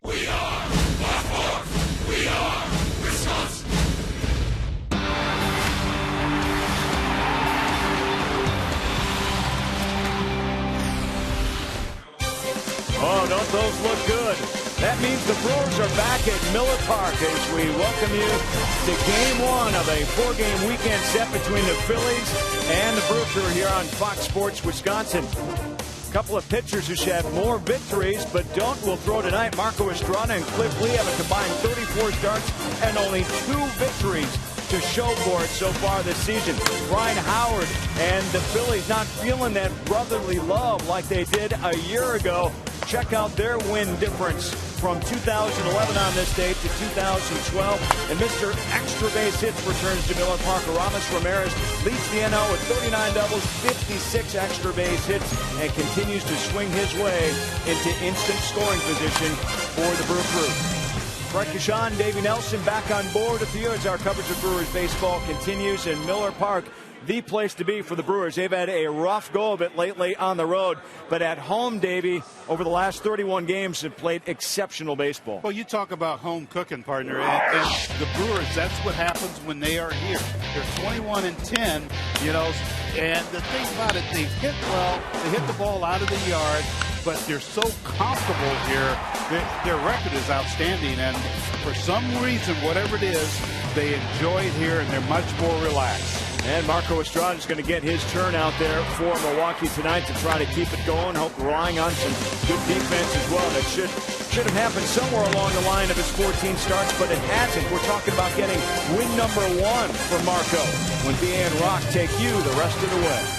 We are Black. We are Wisconsin. Oh, don't those look good? That means the Brewers are back at Miller Park as we welcome you to Game 1 of a 4-game weekend set between the Phillies and the Brew Crew here on Fox Sports Wisconsin. A couple of pitchers who should have more victories but will throw tonight. Marco Estrada and Cliff Lee have a combined 34 starts and only 2 victories to show for it so far this season. Brian Howard and the Phillies not feeling that brotherly love like they did a year ago. Check out their win difference from 2011 on this date to 2012. And Mr. Extra Base Hits returns to Miller Park. Aramis Ramirez leads the NL with 39 doubles, 56 extra base hits, and continues to swing his way into instant scoring position for the Brew Crew. Brett Kashan, Davey Nelson back on board with you as our coverage of Brewers baseball continues in Miller Park. The place to be for the Brewers. They've had a rough go of it lately on the road, but at home, Davey, over the last 31 games, have played exceptional baseball. Well, you talk about home cooking, partner, and the Brewers, that's what happens when they are here. They're 21-10, you know, and the thing about it, they hit well, they hit the ball out of the yard, but they're so comfortable here. Their record is outstanding, and for some reason, whatever it is, they enjoy it here, and they're much more relaxed. And Marco Estrada is going to get his turn out there for Milwaukee tonight to try to keep it going, relying on some good defense as well. That should have happened somewhere along the line of his 14 starts, but it hasn't. We're talking about getting win number 1 for Marco when BA and Rock take you the rest of the way.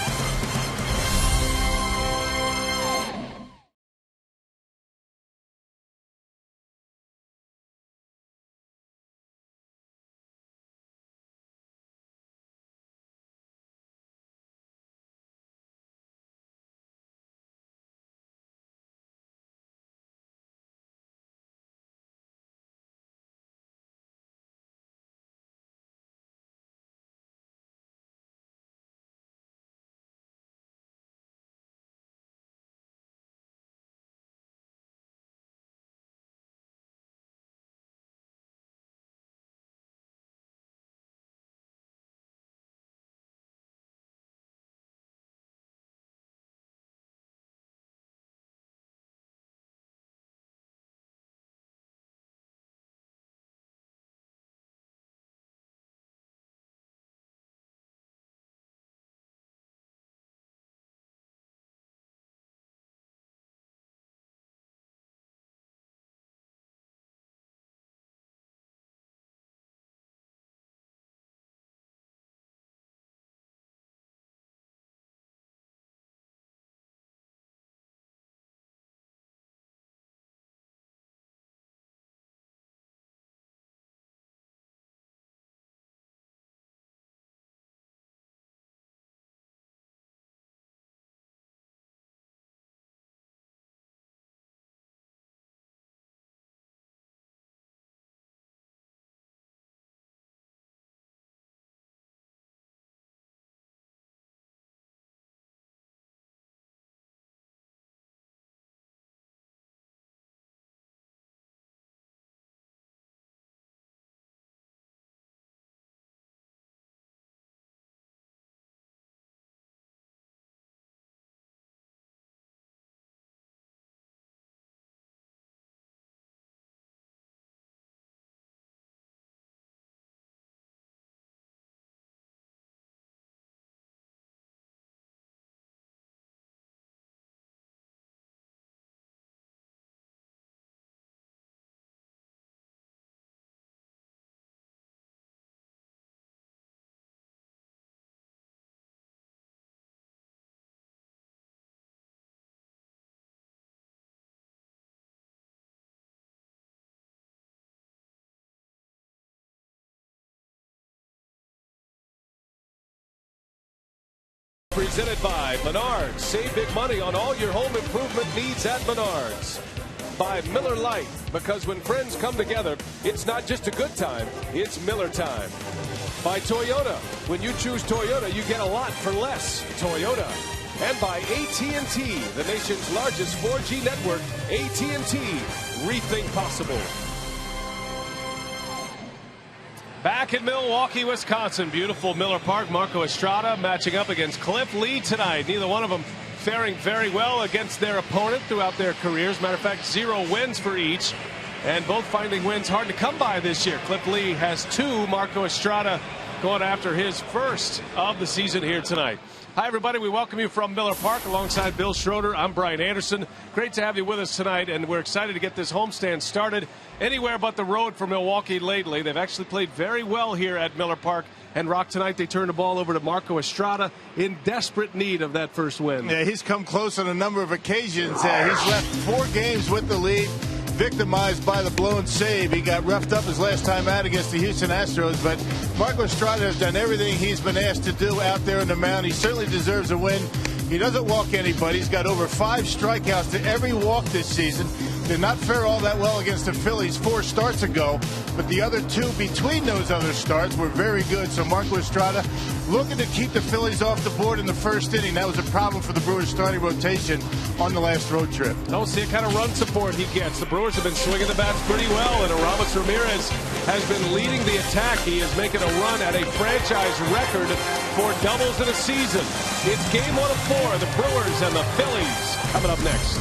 Presented by Menards. Save big money on all your home improvement needs at Menards. By Miller Lite, because when friends come together, it's not just a good time, it's Miller time. By Toyota. When you choose Toyota, you get a lot for less. Toyota. and by AT&T, the nation's largest 4G network. AT&T, rethink possible. Back in Milwaukee, Wisconsin, beautiful Miller Park. Marco Estrada matching up against Cliff Lee tonight. Neither one of them faring very well against their opponent throughout their careers. Matter of fact, 0 wins for each, and both finding wins hard to come by this year. Cliff Lee has 2. Marco Estrada going after his first of the season here tonight. Hi, everybody. We welcome you from Miller Park alongside Bill Schroeder. I'm Brian Anderson. Great to have you with us tonight, and we're excited to get this homestand started anywhere but the road for Milwaukee lately. They've actually played very well here at Miller Park. And, Rock, tonight they turn the ball over to Marco Estrada in desperate need of that first win. Yeah, he's come close on a number of occasions. He's left 4 games with the lead, victimized by the blown save. He got roughed up his last time out against the Houston Astros, but Marco Estrada has done everything he's been asked to do out there in the mound. He certainly deserves a win. He doesn't walk anybody. He's got over 5 strikeouts to every walk this season. Did not fare all that well against the Phillies 4 starts ago, but the other 2 between those other starts were very good. So Marco Estrada looking to keep the Phillies off the board in the first inning. That was a problem for the Brewers' starting rotation on the last road trip. Don't see the kind of run support he gets. The Brewers have been swinging the bats pretty well, and Aramis Ramirez has been leading the attack. He is making a run at a franchise record for doubles in a season. It's game 1 of 4, the Brewers and the Phillies. Coming up next.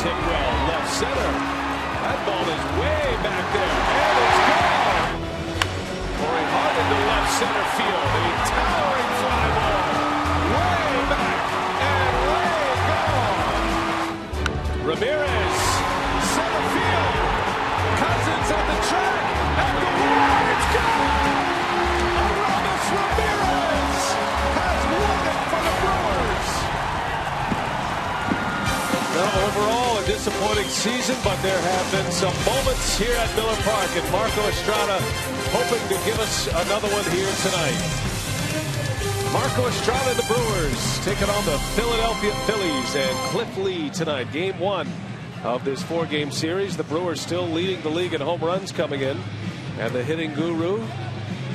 Hit well, left center. That ball is way back there, and it's gone. Cory Hart into left center field. A towering fly ball, way back and way gone. Ramirez, center field. Cousins at the track, at the wall, it's gone. Aramis Ramirez has won it for the Brewers. Overall, a disappointing season, but there have been some moments here at Miller Park, and Marco Estrada hoping to give us another one here tonight. Marco Estrada and the Brewers taking on the Philadelphia Phillies and Cliff Lee tonight. Game 1 of this 4-game series. The Brewers still leading the league in home runs coming in, and the hitting guru,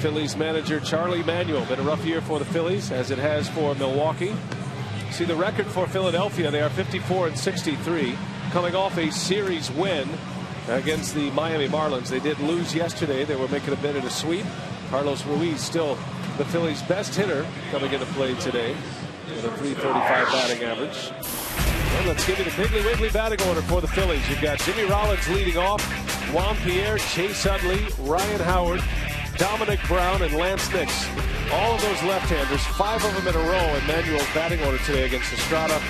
Phillies manager Charlie Manuel. Been a rough year for the Phillies, as it has for Milwaukee. See the record for Philadelphia. They are 54-63, coming off a series win against the Miami Marlins. They did lose yesterday. They were making a bid at a sweep. Carlos Ruiz still the Phillies' best hitter coming into play today with a .335 batting average. Well, let's give you the Piggly Wiggly batting order for the Phillies. You've got Jimmy Rollins leading off, Juan Pierre, Chase Utley, Ryan Howard, Dominic Braun, and Lance Nix. All of those left-handers, 5 of them in a row in Manuel's batting order today against Estrada.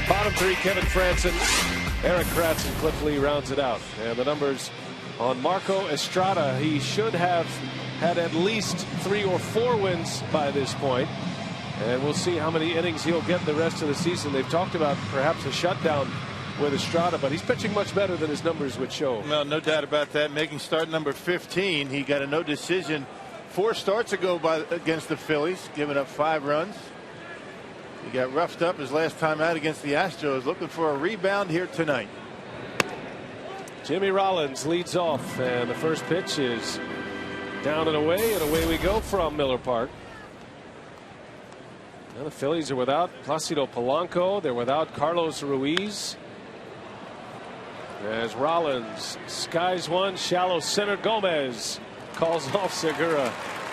Bottom 3, Kevin Frandsen, Eric Kratz, and Cliff Lee rounds it out. And the numbers on Marco Estrada, he should have had at least 3 or 4 wins by this point. And we'll see how many innings he'll get the rest of the season. They've talked about perhaps a shutdown with Estrada, but he's pitching much better than his numbers would show. Well, no doubt about that. Making start number 15. He got a no decision 4 starts ago against the Phillies, giving up 5 runs. He got roughed up his last time out against the Astros. Looking for a rebound here tonight. Jimmy Rollins leads off, and the first pitch is down and away we go from Miller Park. Now the Phillies are without Placido Polanco. They're without Carlos Ruiz. As Rollins skies one, shallow center. Gomez calls off Segura.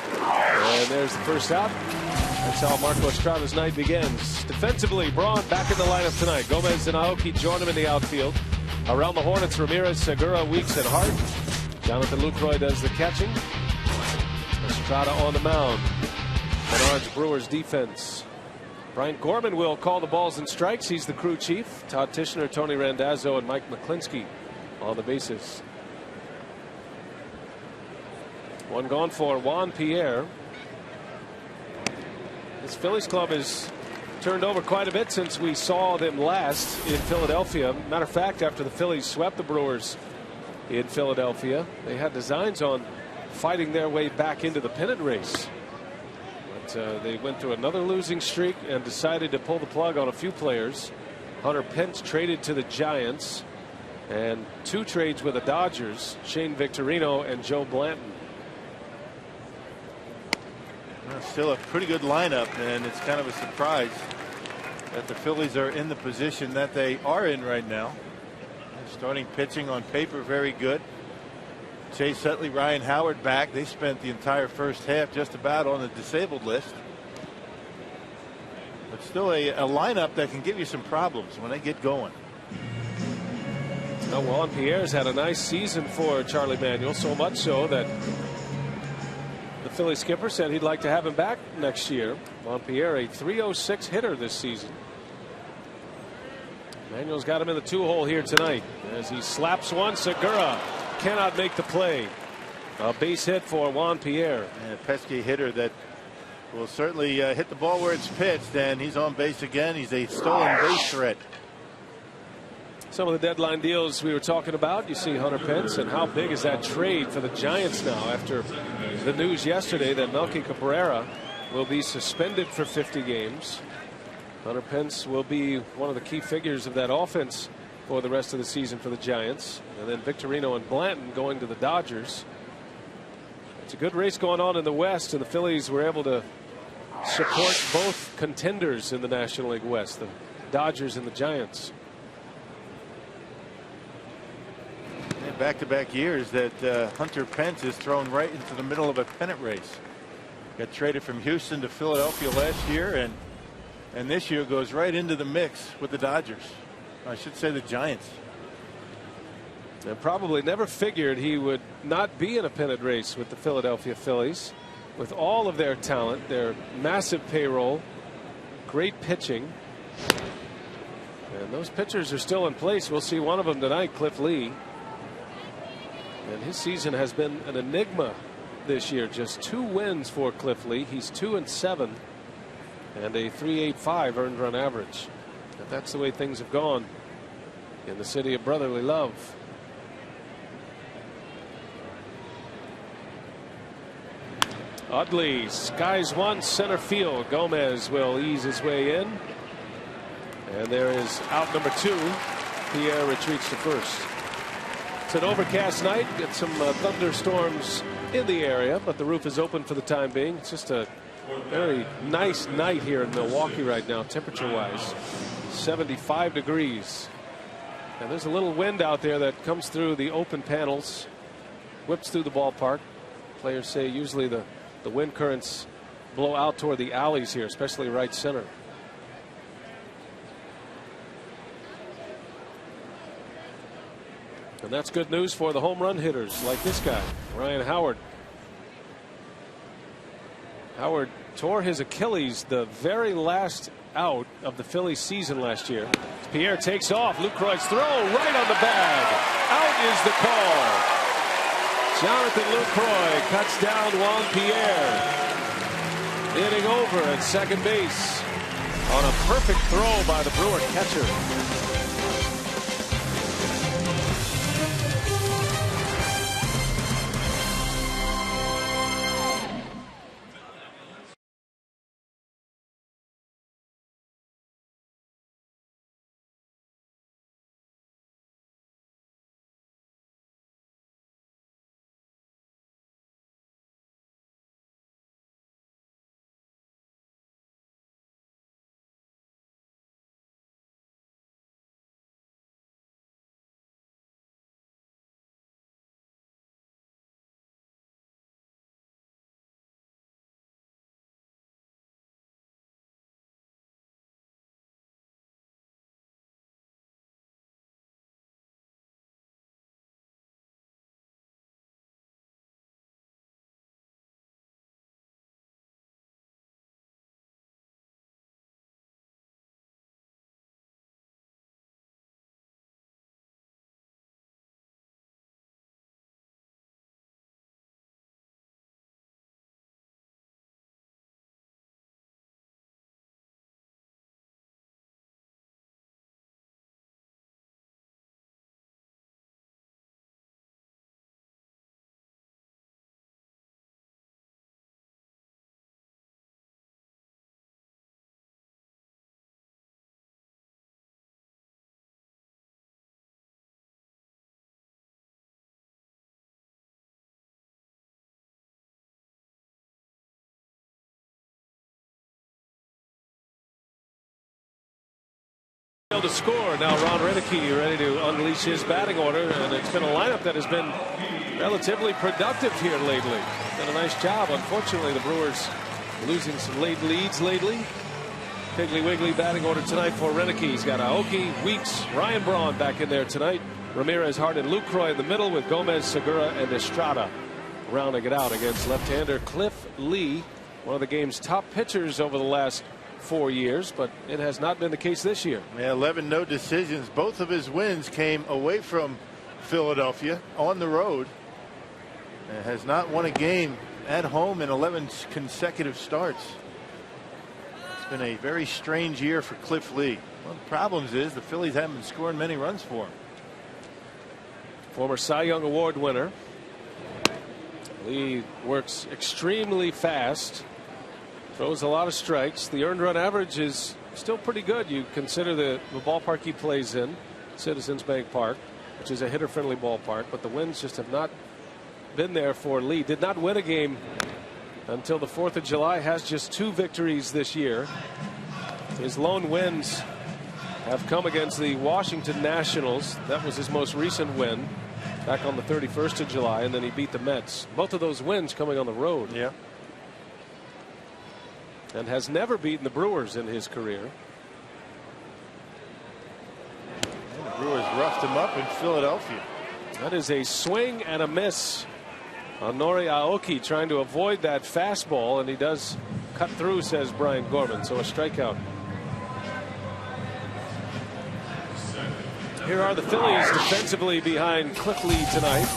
And there's the first out. That's how Marco Estrada's night begins. Defensively, Braun back in the lineup tonight. Gomez and Aoki join him in the outfield. Around the Hornets, Ramirez, Segura, Weeks, and Hart. Jonathan Lucroy does the catching. Estrada on the mound. Menards Brewers defense. Brian Gorman will call the balls and strikes. He's the crew chief. Todd Tishner, Tony Randazzo, and Mike McClinsky on the bases. One gone for Juan Pierre. This Phillies club has turned over quite a bit since we saw them last in Philadelphia. Matter of fact, after the Phillies swept the Brewers in Philadelphia, they had designs on fighting their way back into the pennant race. They went through another losing streak and decided to pull the plug on a few players. Hunter Pence traded to the Giants, and 2 trades with the Dodgers, Shane Victorino and Joe Blanton. Well, still a pretty good lineup, and it's kind of a surprise that the Phillies are in the position that they are in right now. Starting pitching on paper very good. Chase Utley, Ryan Howard back. They spent the entire first half just about on the disabled list. But still a lineup that can give you some problems when they get going. Now, Juan Pierre's had a nice season for Charlie Manuel, so much so that the Philly skipper said he'd like to have him back next year. Juan Pierre, a .306 hitter this season. Manuel's got him in the 2-hole here tonight as he slaps one. Segura cannot make the play. A base hit for Juan Pierre. And a pesky hitter that will certainly hit the ball where it's pitched, and he's on base again. He's a stolen base threat. Some of the deadline deals we were talking about. You see Hunter Pence, and how big is that trade for the Giants now after the news yesterday that Melky Cabrera will be suspended for 50 games. Hunter Pence will be one of the key figures of that offense for the rest of the season for the Giants. And then Victorino and Blanton going to the Dodgers. It's a good race going on in the West, and the Phillies were able to support both contenders in the National League West, the Dodgers and the Giants. Back-to-back years that Hunter Pence is thrown right into the middle of a pennant race. Got traded from Houston to Philadelphia last year, and this year goes right into the mix with the Dodgers. I should say the Giants. And probably never figured he would not be in a pennant race with the Philadelphia Phillies. With all of their talent, their massive payroll, great pitching. And those pitchers are still in place. We'll see one of them tonight, Cliff Lee. And his season has been an enigma this year. Just 2 wins for Cliff Lee. He's 2-7 and a .385 earned run average. But that's the way things have gone in the city of brotherly love. Utley skies one, center field. Gomez will ease his way in. And there is out number 2. Pierre retreats to first. It's an overcast night. Get some thunderstorms in the area, but the roof is open for the time being. It's just a very nice night here in Milwaukee right now, temperature-wise. 75 degrees. And there's a little wind out there that comes through the open panels, whips through the ballpark. Players say usually the wind currents blow out toward the alleys here, especially right center. And that's good news for the home run hitters like this guy, Ryan Howard. Howard tore his Achilles the very last out of the Phillies season last year. Pierre takes off. Lucroy's throw right on the bag. Out is the call. Jonathan Lucroy cuts down Juan Pierre. Hitting over at second base on a perfect throw by the Brewer catcher. To score now. Ron Renicky ready to unleash his batting order, and it's been a lineup that has been relatively productive here lately. Done a nice job. Unfortunately, the Brewers losing some late leads lately. Piggly Wiggly batting order tonight for Renicky. He's got Aoki, Weeks, Ryan Braun back in there tonight. Ramirez, Hart, and Lucroy in the middle with Gomez, Segura, and Estrada rounding it out against left-hander Cliff Lee, one of the game's top pitchers over the last 4 years, but it has not been the case this year. Yeah, 11 no decisions. Both of his wins came away from Philadelphia on the road. And has not won a game at home in 11 consecutive starts. It's been a very strange year for Cliff Lee. One of the problems is the Phillies haven't been scoring many runs for him. Former Cy Young Award winner. Lee works extremely fast. Throws a lot of strikes. The earned run average is still pretty good. You consider the ballpark he plays in, Citizens Bank Park, which is a hitter-friendly ballpark, but the wins just have not been there for Lee. Did not win a game until the 4th of July. Has just 2 victories this year. His lone wins have come against the Washington Nationals. That was his most recent win back on the 31st of July, and then he beat the Mets. Both of those wins coming on the road. Yeah. And has never beaten the Brewers in his career. And the Brewers roughed him up in Philadelphia. That is a swing and a miss on Nori Aoki, trying to avoid that fastball, and he does cut through, says Brian Gorman, so a strikeout. Here are the Phillies defensively behind Cliff Lee tonight.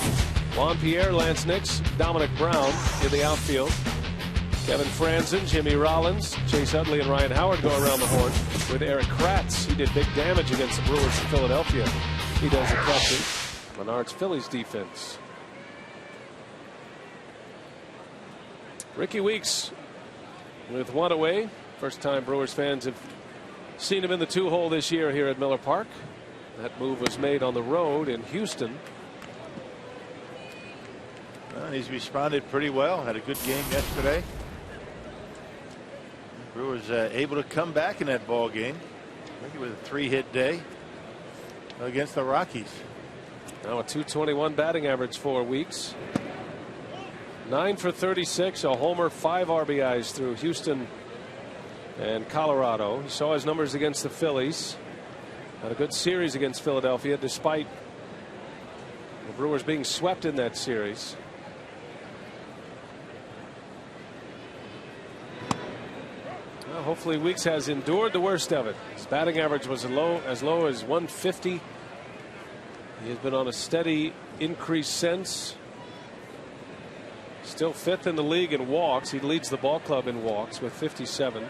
Juan Pierre, Lance Nix, Dominic Braun in the outfield. Kevin Franzen, Jimmy Rollins, Chase Utley, and Ryan Howard go around the horn with Eric Kratz. He did big damage against the Brewers in Philadelphia. He does the catching. Menard's Phillies defense. Ricky Weeks with one away. First time Brewers fans have seen him in the 2-hole this year here at Miller Park. That move was made on the road in Houston. Well, he's responded pretty well. Had a good game yesterday. Brewers able to come back in that ball game. I think it was a 3-hit day against the Rockies. Now a .221 batting average for Weeks. 9 for 36, a homer, 5 RBIs through Houston and Colorado. He saw his numbers against the Phillies. Had a good series against Philadelphia, despite the Brewers being swept in that series. Well, hopefully Weeks has endured the worst of it. His batting average was as low as 150. He has been on a steady increase since. Still 5th in the league in walks. He leads the ball club in walks with 57.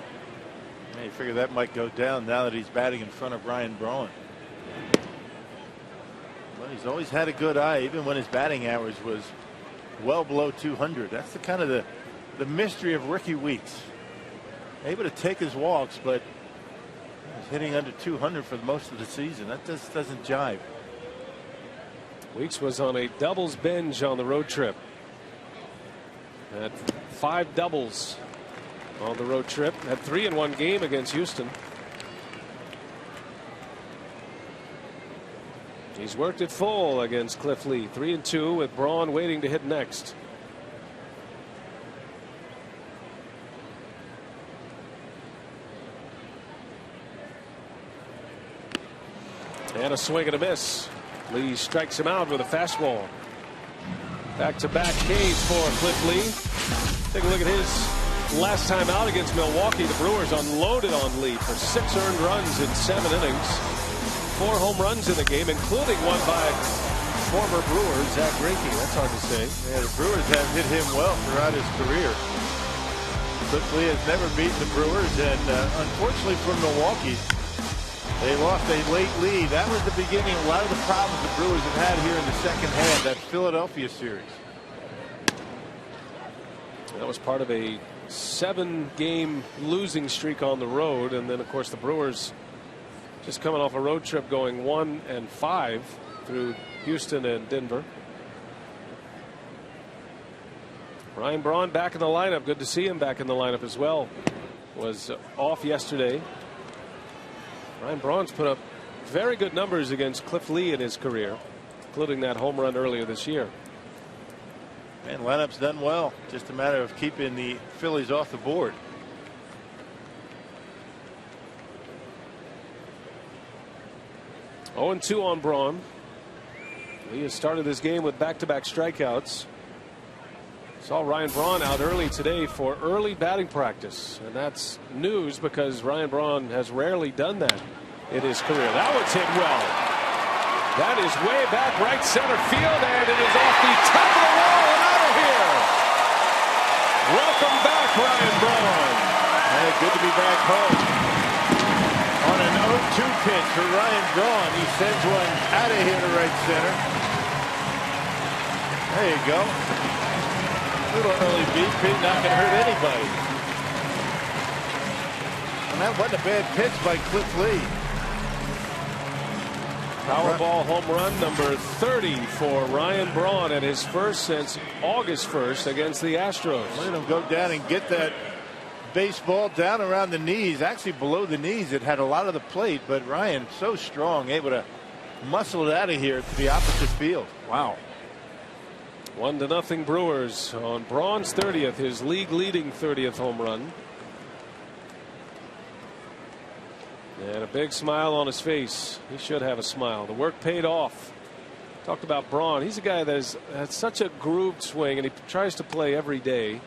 You figure that might go down now that he's batting in front of Ryan Braun. Well, he's always had a good eye, even when his batting average was well below 200. That's the kind of the mystery of Ricky Weeks. Able to take his walks, but he's hitting under 200 for most of the season. That just doesn't jive. Weeks was on a doubles binge on the road trip. Had 5 doubles on the road trip. Had 3 in one game against Houston. He's worked it full against Cliff Lee. 3-2 with Braun waiting to hit next. And a swing and a miss. Lee strikes him out with a fastball. Back-to-back Ks for Cliff Lee. Take a look at his last time out against Milwaukee. The Brewers unloaded on Lee for 6 earned runs in 7 innings. 4 home runs in the game, including one by former Brewer Zach Greinke. That's hard to say. Yeah, the Brewers have hit him well throughout his career. Cliff Lee has never beaten the Brewers, and unfortunately for Milwaukee, they lost a late lead. That was the beginning of a lot of the problems the Brewers have had here in the second half, that Philadelphia series. That was part of a 7-game losing streak on the road. And then, of course, the Brewers just coming off a road trip going 1-5 through Houston and Denver. Ryan Braun back in the lineup. Good to see him back in the lineup as well. Was off yesterday. Ryan Braun's put up very good numbers against Cliff Lee in his career, including that home run earlier this year. And lineup's done well. Just a matter of keeping the Phillies off the board. Oh, 2 on Braun. Lee has started this game with back-to-back strikeouts. Saw Ryan Braun out early today for early batting practice, and that's news because Ryan Braun has rarely done that in his career. That one's hit well. That is way back right center field, and it is off the top of the wall and out of here. Welcome back, Ryan Braun. Hey, good to be back home. On an 0-2 pitch for Ryan Braun, he sends one out of here to right center. There you go. Little early beat, not going to hurt anybody. And that wasn't a bad pitch by Cliff Lee. Powerball home run number 30 for Ryan Braun, and his first since August 1st against the Astros. Look at him go down and get that baseball down around the knees, actually below the knees. It had a lot of the plate, but Ryan so strong, able to muscle it out of here to the opposite field. Wow. 1-0 Brewers on Braun's 30th, his league leading 30th home run. And a big smile on his face. He should have a smile. The work paid off. Talked about Braun. He's a guy that has such a grooved swing, and he tries to play every day.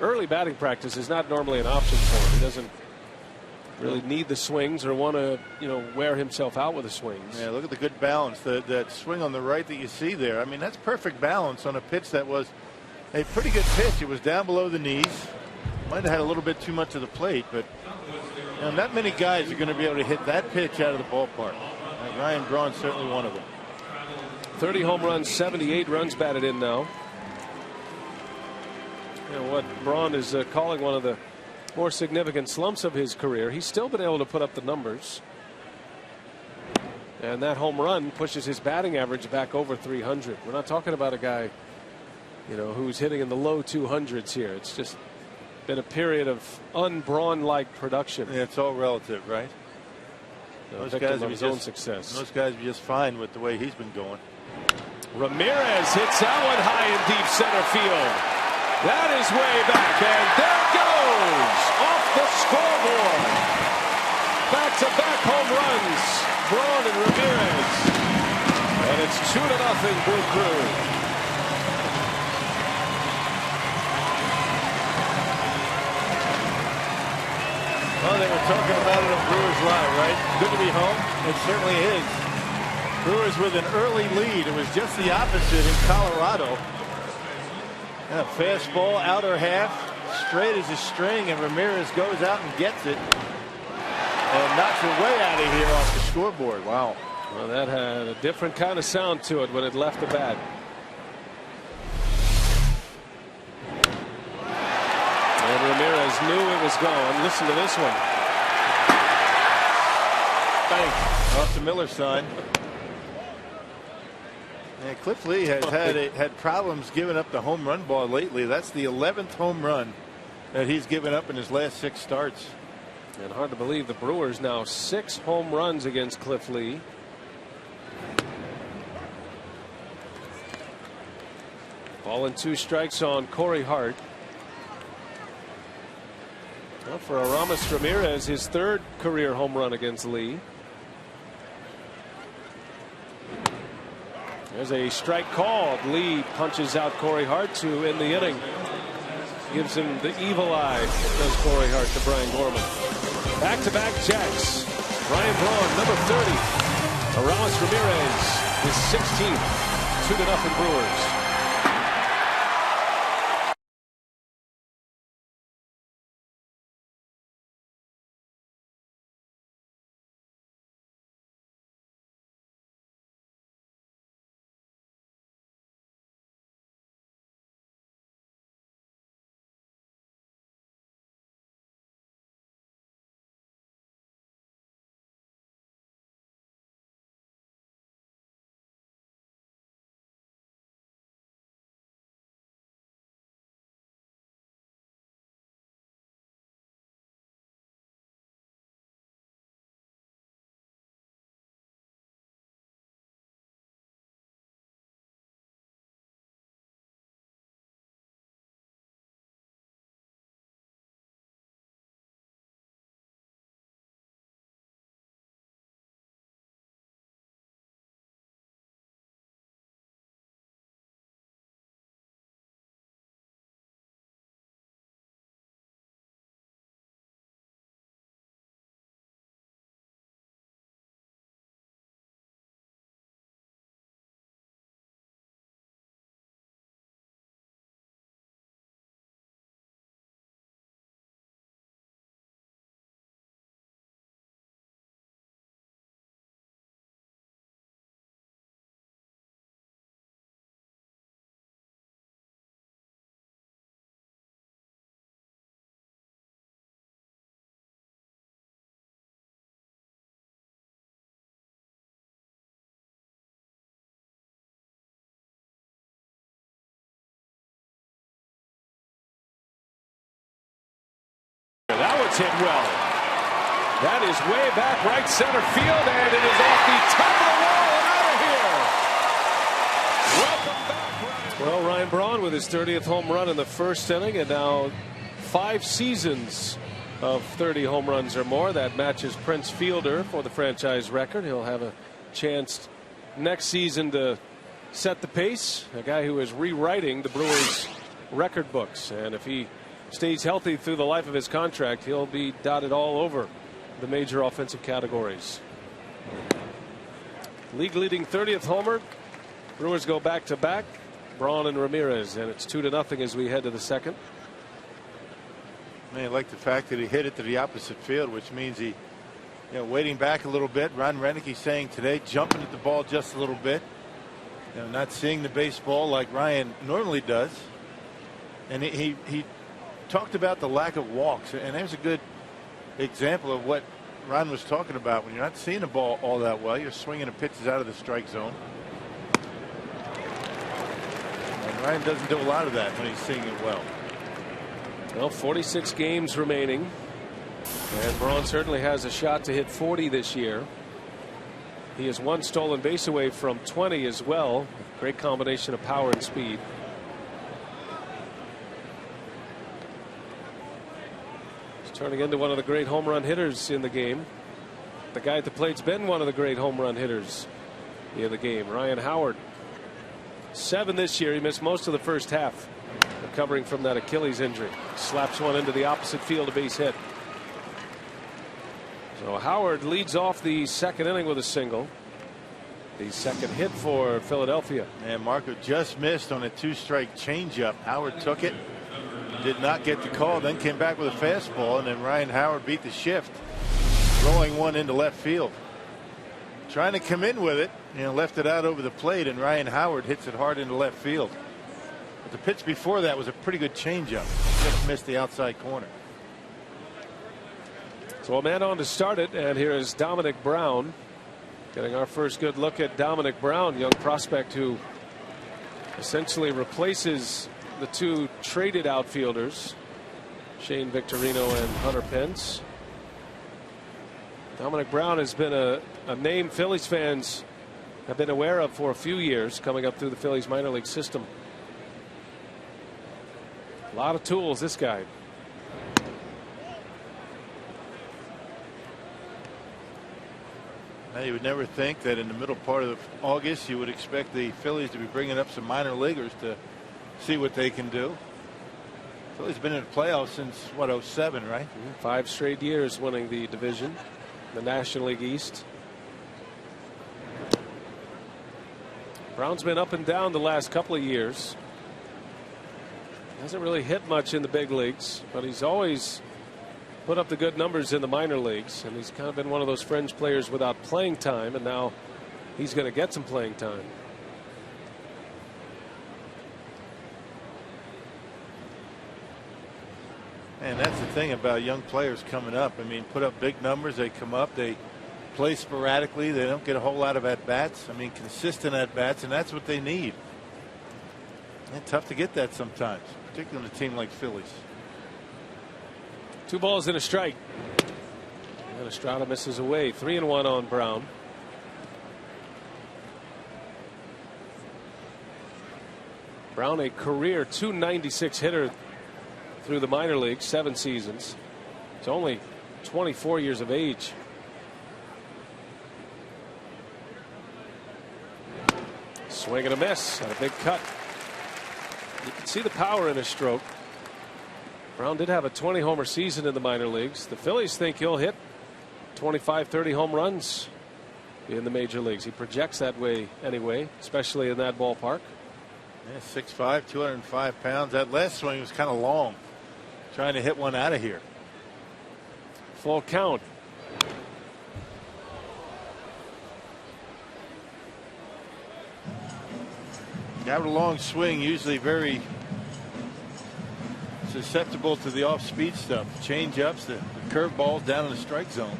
Early batting practice is not normally an option for him. He doesn't really need the swings or want to, wear himself out with the swings. Yeah, look at the good balance. That swing on the right that you see there. I mean, that's perfect balance on a pitch that was a pretty good pitch. It was down below the knees. Might have had a little bit too much of the plate, but not many guys are going to be able to hit that pitch out of the ballpark. And Ryan Braun's certainly one of them. 30 home runs, 78 runs batted in now. What Braun is calling one of the more significant slumps of his career. He's still been able to put up the numbers. And that home run pushes his batting average back over 300. We're not talking about a guy, who's hitting in the low 200s here. It's just been a period of un-Braun-like production. Yeah, it's all relative, right? Most guys of his own success. Most guys are just fine with the way he's been going. Ramirez hits that one high in deep center field. That is way back, and there it goes off the scoreboard. Back-to-back home runs, Braun and Ramirez, and it's 2-0 Blue Crew. Well, they were talking about it on Brewers Live, right? Good to be home. It certainly is. Brewers with an early lead. It was just the opposite in Colorado. And a fastball, outer half, straight as a string, and Ramirez goes out and gets it. And knocks it way out of here off the scoreboard. Wow. Well, that had a different kind of sound to it when it left the bat. And Ramirez knew it was gone. Listen to this one. Bang. Off the Miller sign. And Cliff Lee has had problems giving up the home run ball lately. That's the 11th home run that he's given up in his last 6 starts. And hard to believe the Brewers now 6 home runs against Cliff Lee. Ball and 2 strikes on Cory Hart. Well, for Aramis Ramirez, his 3rd career home run against Lee. There's a strike called. Lee punches out Cory Hart to end the inning. Gives him the evil eye, does Cory Hart to Brian Gorman. Back-to-back jacks. Ryan Braun, number 30. Aramis Ramirez, his 16th. 2-0 Brewers. That one's hit well. That is way back right center field, and it is off the top of the wall and out of here. Welcome back, Ryan. Well, Ryan Braun with his 30th home run in the first inning, and now 5 seasons of 30 home runs or more. That matches Prince Fielder for the franchise record. He'll have a chance next season to set the pace. A guy who is rewriting the Brewers record books, and if he stays healthy through the life of his contract, he'll be dotted all over the major offensive categories. League leading 30th homer. Brewers go back to back. Braun and Ramirez, and it's 2-0 as we head to the second. I like the fact that he hit it to the opposite field, which means he, waiting back a little bit. Ron Renicky saying today, jumping at the ball just a little bit, not seeing the baseball like Ryan normally does. And he talked about the lack of walks, and there's a good example of what Ron was talking about. When you're not seeing the ball all that well, you're swinging the pitches out of the strike zone. And Ryan doesn't do a lot of that when he's seeing it well. Well, 46 games remaining, and Braun certainly has a shot to hit 40 this year. He is 1 stolen base away from 20 as well. Great combination of power and speed. turning into one of the great home run hitters in the game. The guy at the plate's been one of the great home run hitters in the game. Ryan Howard, 7 this year. He missed most of the first half, recovering from that Achilles injury. Slaps one into the opposite field, a base hit. So Howard leads off the second inning with a single. The second hit for Philadelphia. And Marco just missed on a 2-strike changeup. Howard took it, did not get the call, then came back with a fastball, and then Ryan Howard beat the shift, rolling one into left field. Trying to come in with it, left it out over the plate, and Ryan Howard hits it hard into left field. But the pitch before that was a pretty good changeup. Just missed the outside corner. So a man on to start it, and here is Dominic Braun. Getting our first good look at Dominic Braun, young prospect who essentially replaces the 2 traded outfielders, Shane Victorino and Hunter Pence. Dominic Braun has been a name Phillies fans have been aware of for a few years, coming up through the Phillies minor league system. A lot of tools, this guy. Now, you would never think that in the middle part of August you would expect the Phillies to be bringing up some minor leaguers to see what they can do. Phillies been in the playoffs since what, 07, right? 5 straight years winning the division, the National League East. Brown's been up and down the last couple of years. Hasn't really hit much in the big leagues, but he's always put up the good numbers in the minor leagues, and he's kind of been one of those fringe players without playing time, and now he's going to get some playing time. And that's the thing about young players coming up. I mean, put up big numbers, they come up, they play sporadically, they don't get a whole lot of at-bats. I mean, consistent at-bats, and that's what they need. And tough to get that sometimes, particularly in a team like Phillies. 2 balls and a strike. And Estrada misses away. 3-1 on Braun. Braun, a career .296 hitter through the minor leagues, 7 seasons. He's only 24 years of age. Swing and a miss, and a big cut. You can see the power in his stroke. Braun did have a 20 homer season in the minor leagues. The Phillies think he'll hit 25-30 home runs in the major leagues. He projects that way anyway, especially in that ballpark. Yeah, 6'5", 205 pounds. That last swing was kind of long, trying to hit one out of here. Full count. Got a long swing, usually very susceptible to the off-speed stuff. Change-ups, the curve balls down in the strike zone.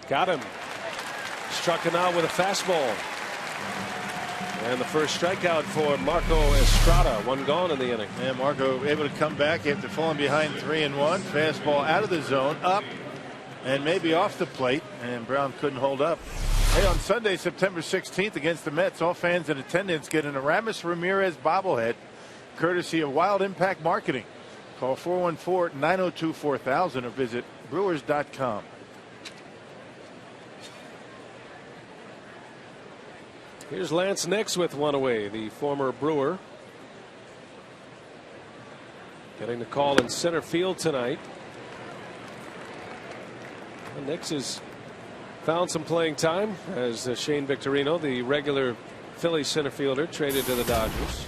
Got him. Struck him out with a fastball. And the first strikeout for Marco Estrada. 1 gone in the inning. And Marco able to come back after falling behind 3-1. Fastball out of the zone, up, and maybe off the plate. And Braun couldn't hold up. Hey, on Sunday, September 16th against the Mets, all fans in attendance get an Aramis Ramirez bobblehead, courtesy of Wild Impact Marketing. Call 414-902-4000 or visit Brewers.com. Here's Lance Nix with 1 away, the former Brewer. Getting the call in center field tonight. And Nix has found some playing time as Shane Victorino, the regular Phillies center fielder, traded to the Dodgers.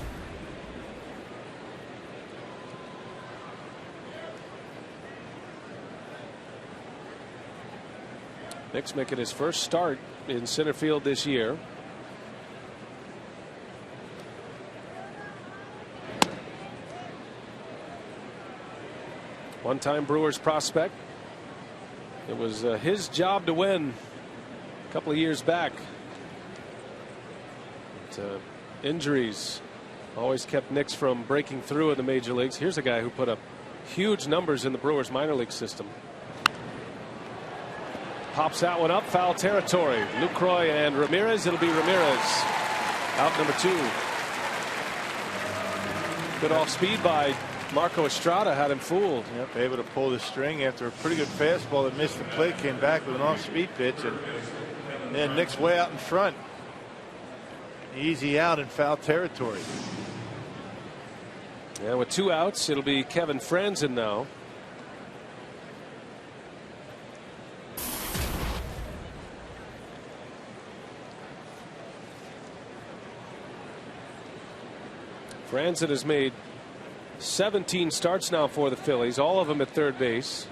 Nix making his first start in center field this year. One-time Brewers prospect. It was his job to win a couple of years back. But, injuries always kept Nix from breaking through in the major leagues. Here's a guy who put up Huge numbers in the Brewers minor league system. Pops that one up, foul territory. Lucroy and Ramirez. It'll be Ramirez. Out number 2. Good off speed by Marco Estrada, had him fooled. Yep, able to pull the string after a pretty good fastball that missed the plate, came back with an off-speed pitch, and then Nick's way out in front. Easy out in foul territory. Yeah, with 2 outs, it'll be Kevin Franzen now. Franzen has made 17 starts now for the Phillies, all of them at third base,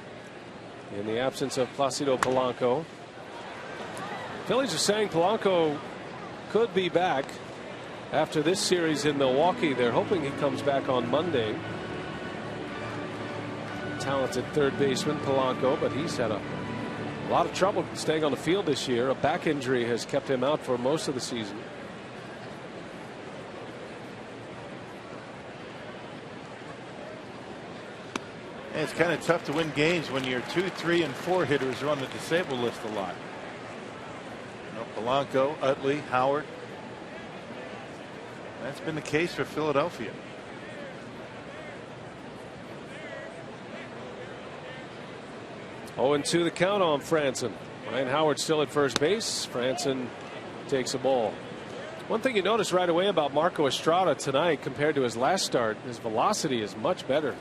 in the absence of Placido Polanco. Phillies are saying Polanco could be back after this series in Milwaukee. They're hoping he comes back on Monday. Talented third baseman Polanco, but he's had a lot of trouble staying on the field this year. A back injury has kept him out for most of the season. And it's kind of tough to win games when your 2, 3, and 4 hitters are on the disabled list a lot. You know, Polanco, Utley, Howard. That's been the case for Philadelphia. Oh, and 2 the count on Franzen. Ryan Howard still at first base. Franzen takes a ball. One thing you notice right away about Marco Estrada tonight compared to his last start, his velocity is much better.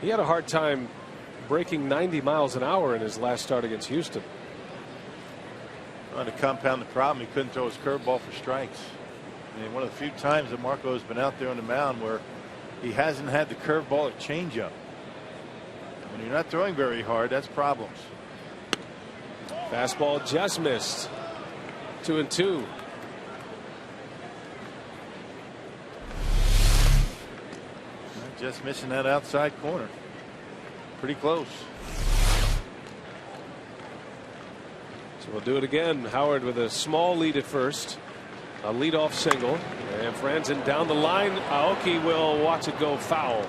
He had a hard time breaking 90 miles an hour in his last start against Houston. Trying to compound the problem, he couldn't throw his curveball for strikes. I mean, one of the few times that Marco has been out there on the mound where he hasn't had the curveball or changeup. When you're not throwing very hard, that's problems. Fastball just missed. 2-2. Just missing that outside corner. Pretty close. So we'll do it again. Howard with a small lead at first. A leadoff single. And Franzen down the line. Aoki will watch it go foul.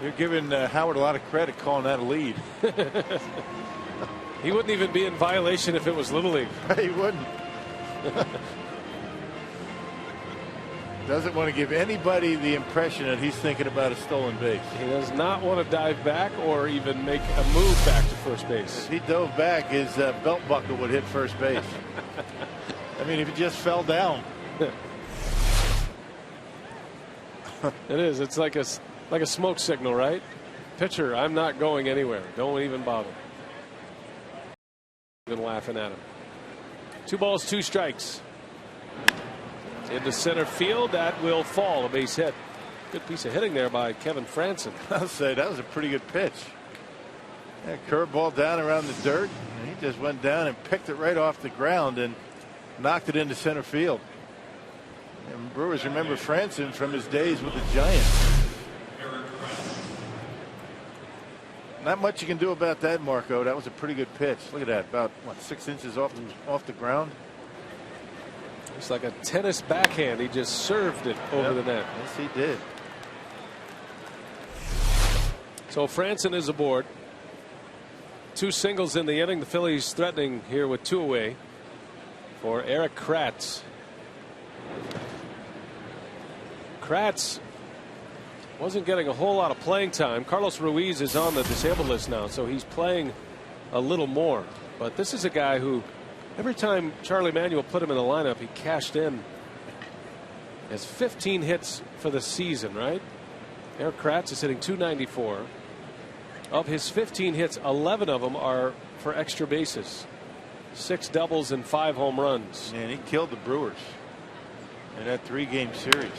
You're giving Howard a lot of credit calling that a lead. He wouldn't even be in violation if it was Little League. He wouldn't. Doesn't want to give anybody the impression that he's thinking about a stolen base. He does not want to dive back or even make a move back to first base. If he dove back, his belt buckle would hit first base. I mean, if he just fell down. It is. It's like a smoke signal, right? Pitcher, I'm not going anywhere. Don't even bother. Been laughing at him. 2 balls, 2 strikes. Into center field, that will fall. A base hit. Good piece of hitting there by Kevin Franzen. I'll say that was a pretty good pitch. Yeah, curveball down around the dirt, and he just went down and picked it right off the ground and knocked it into center field. And Brewers remember Franzen from his days with the Giants. Not much you can do about that, Marco. That was a pretty good pitch. Look at that, about what, 6 inches off the ground. It's like a tennis backhand. He just served it over the net. Yes, he did. So Franzen is aboard. 2 singles in the inning. The Phillies threatening here with 2 away for Eric Kratz. Kratz wasn't getting a whole lot of playing time. Carlos Ruiz is on the disabled list now, so he's playing a little more. But this is a guy who, every time Charlie Manuel put him in the lineup, he cashed in. Has 15 hits for the season, right? Eric Kratz is hitting .294. Of his 15 hits, 11 of them are for extra bases. 6 doubles and 5 home runs. And he killed the Brewers in that 3-game series.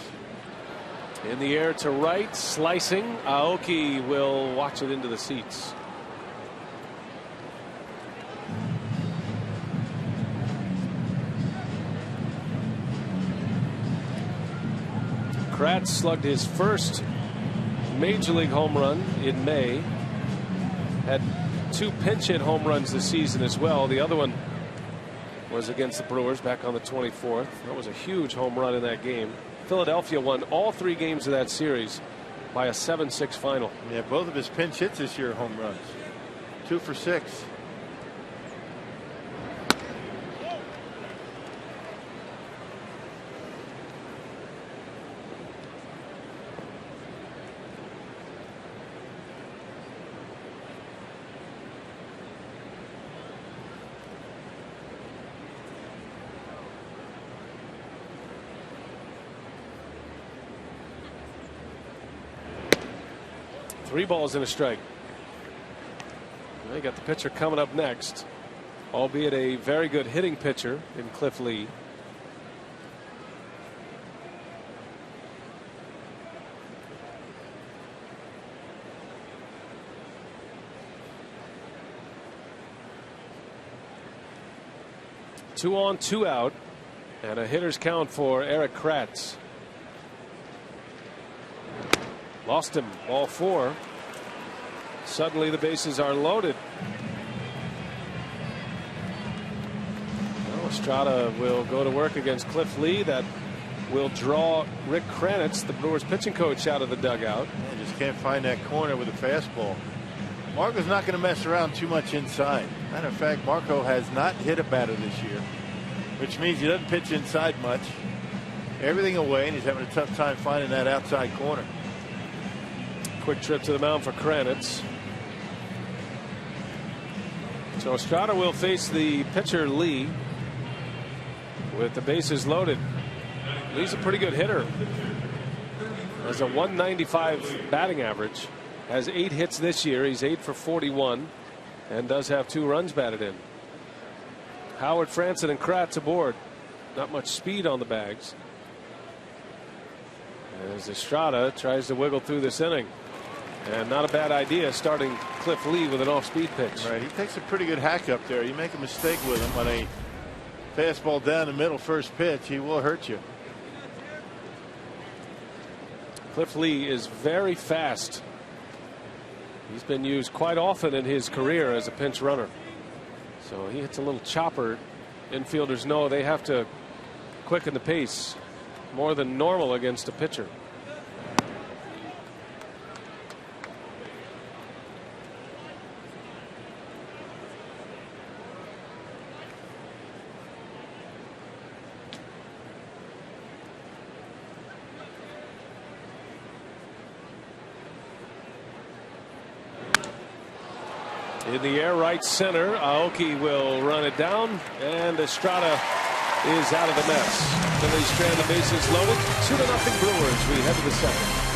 In the air to right, slicing. Aoki will watch it into the seats. Kratz slugged his first major league home run in May. Had 2 pinch hit home runs this season as well. The other one was against the Brewers back on the 24th. That was a huge home run in that game. Philadelphia won all 3 games of that series. by a 7-6 final. Yeah, both of his pinch hits this year are home runs. 2 for 6. Three balls and a strike. Well, you got the pitcher coming up next, albeit a very good hitting pitcher in Cliff Lee. Two on, two out, and a hitter's count for Eric Kratz. Lost him, ball 4. Suddenly the bases are loaded. Well, Estrada will go to work against Cliff Lee. That will draw Rick Kranitz, the Brewers pitching coach, out of the dugout. Yeah, just can't find that corner with a fastball. Marco's not going to mess around too much inside. Matter of fact, Marco has not hit a batter this year, which means he doesn't pitch inside much. Everything away, and he's having a tough time finding that outside corner. Quick trip to the mound for Kranitz. So Estrada will face the pitcher Lee with the bases loaded. Lee's a pretty good hitter. Has a 195 batting average. Has 8 hits this year. He's 8 for 41 and does have 2 runs batted in. Howard, Franson, and Kratz aboard. Not much speed on the bags. As Estrada tries to wiggle through this inning. And not a bad idea starting Cliff Lee with an off-speed pitch. Right, he takes a pretty good hack up there. You make a mistake with him on a fastball down the middle first pitch, he will hurt you. Cliff Lee is very fast. He's been used quite often in his career as a pinch runner. So he hits a little chopper. Infielders know they have to quicken the pace more than normal against a pitcher. In the air, right center. Aoki will run it down, and Estrada is out of the mess. Phillies strand the bases loaded. 2-0 Brewers. We head to the second.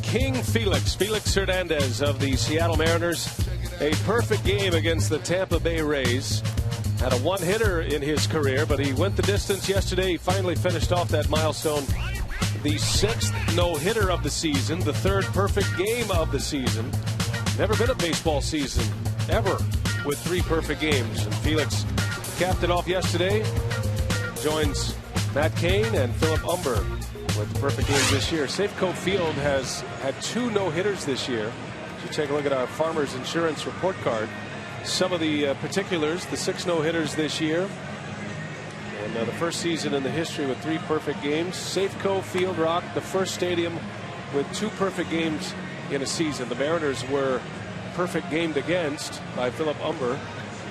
King Felix Hernandez of the Seattle Mariners. A perfect game against the Tampa Bay Rays. Had a one-hitter in his career, but he went the distance yesterday. He finally finished off that milestone. The 6th no-hitter of the season, the 3rd perfect game of the season. Never been a baseball season ever with 3 perfect games. And Felix capped it off yesterday. Joins Matt Cain and Philip Umber with the perfect games this year. Safeco Field has had 2 no-hitters this year. If you take a look at our Farmers Insurance report card, some of the particulars, the 6 no-hitters this year. And the first season in the history with 3 perfect games. Safeco Field rocked the first stadium with 2 perfect games in a season. The Mariners were perfect gamed against by Philip Umber,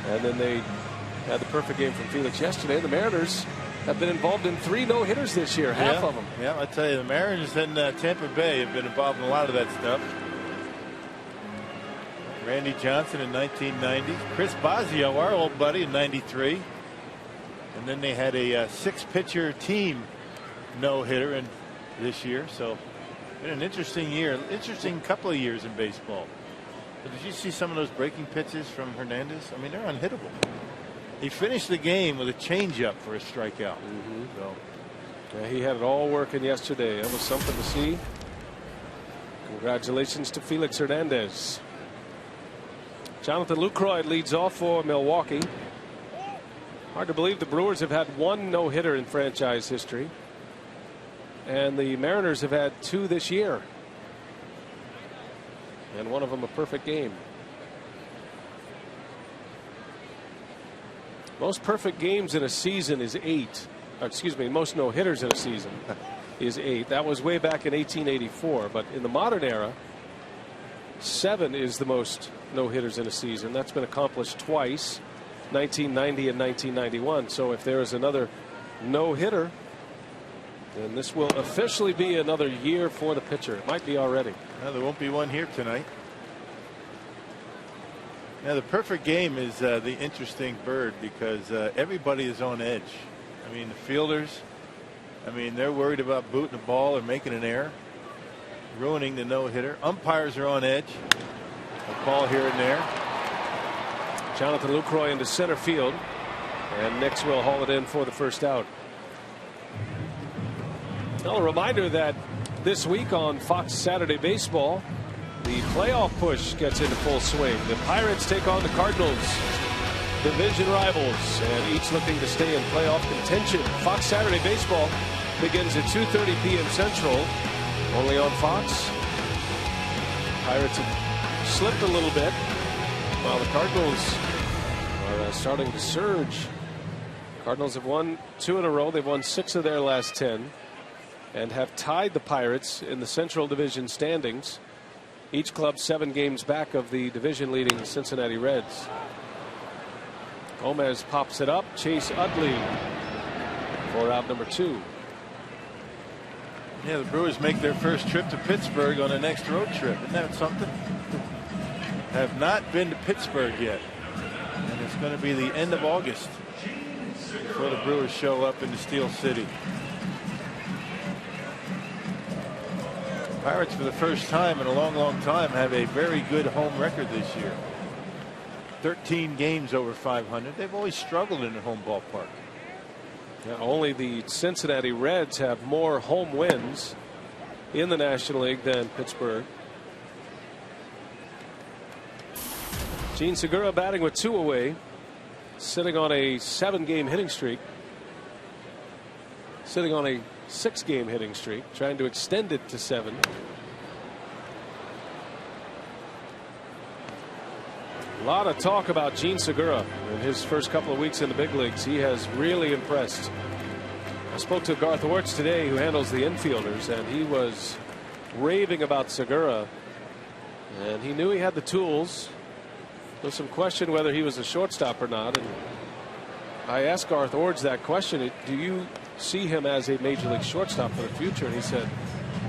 and then they had the perfect game from Felix yesterday. The Mariners have been involved in 3 no-hitters this year, half of them. Yeah, I tell you, the Mariners and Tampa Bay have been involved in a lot of that stuff. Randy Johnson in 1990, Chris Bosio, our old buddy, in 93. And then they had a 6-pitcher team no-hitter in this year. So been an interesting year, interesting couple of years in baseball. But did you see some of those breaking pitches from Hernandez? I mean, they're unhittable. He finished the game with a changeup for a strikeout. So yeah, he had it all working yesterday. That was something to see. Congratulations to Felix Hernandez. Jonathan Lucroy leads off for Milwaukee. Hard to believe the Brewers have had 1 no-hitter in franchise history, and the Mariners have had 2 this year, and one of them a perfect game. Most perfect games in a season is 8. Or excuse me, most no-hitters in a season is 8. That was way back in 1884, but in the modern era, 7 is the most no-hitters in a season. That's been accomplished twice, 1990 and 1991. So if there is another no-hitter, then this will officially be another year for the pitcher. It might be already. No, there won't be one here tonight. Now, the perfect game is the interesting bird because everybody is on edge. I mean, the fielders, I mean, they're worried about booting the ball or making an error, ruining the no-hitter. Umpires are on edge. A call here and there. Jonathan Lucroy into center field, and Nix will haul it in for the first out. Well, a reminder that this week on Fox Saturday Baseball, the playoff push gets into full swing. The Pirates take on the Cardinals, division rivals, and each looking to stay in playoff contention. Fox Saturday Baseball begins at 2:30 p.m. Central, only on Fox. Pirates have slipped a little bit, while the Cardinals are starting to surge. Cardinals have won 2 in a row. They've won 6 of their last 10 and have tied the Pirates in the Central Division standings. Each club 7 games back of the division leading Cincinnati Reds. Gomez pops it up. Chase Utley for out number 2. Yeah, the Brewers make their first trip to Pittsburgh on the next road trip. Isn't that something? Have not been to Pittsburgh yet. And it's going to be the end of August before the Brewers show up into Steel City. Pirates, for the first time in a long time, have a very good home record this year. 13 games over 500. They've always struggled in a home ballpark. Yeah, only the Cincinnati Reds have more home wins in the National League than Pittsburgh. Gene Segura batting with 2 away, sitting on a 7-game hitting streak, sitting on a 6-game hitting streak, trying to extend it to 7. A lot of talk about Gene Segura in his first couple of weeks in the big leagues. He has really impressed. I spoke to Garth Orts today, who handles the infielders, and he was raving about Segura, and he knew he had the tools. There was some question whether he was a shortstop or not, and I asked Garth Orts that question. Do you see him as a major league shortstop for the future? And he said,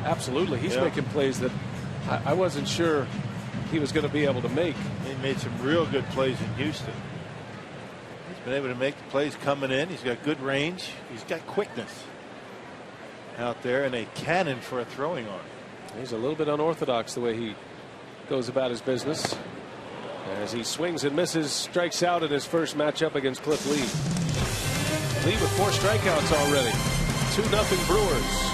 absolutely. He's making plays that I wasn't sure he was going to be able to make. He made some real good plays in Houston. He's been able to make the plays coming in. He's got good range. He's got quickness out there and a cannon for a throwing arm. He's a little bit unorthodox the way he goes about his business. as he swings and misses, strikes out in his first matchup against Cliff Lee. Lee with 4 strikeouts already. 2-0 Brewers.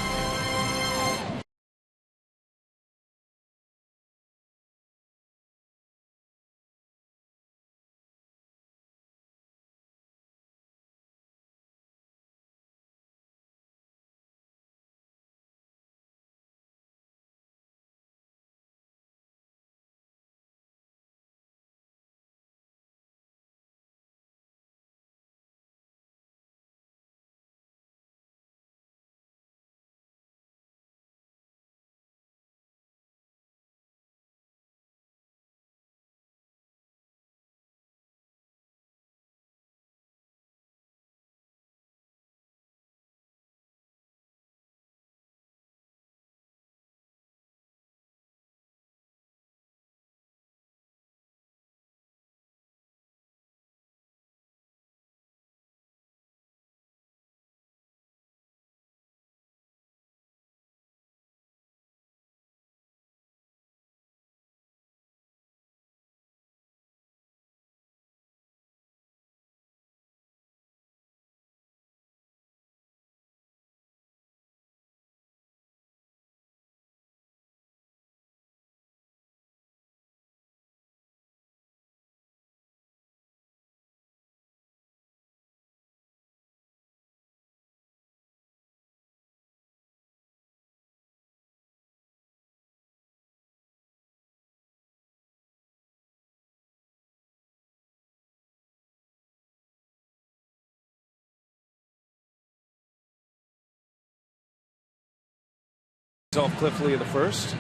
Off Cliff Lee in the first.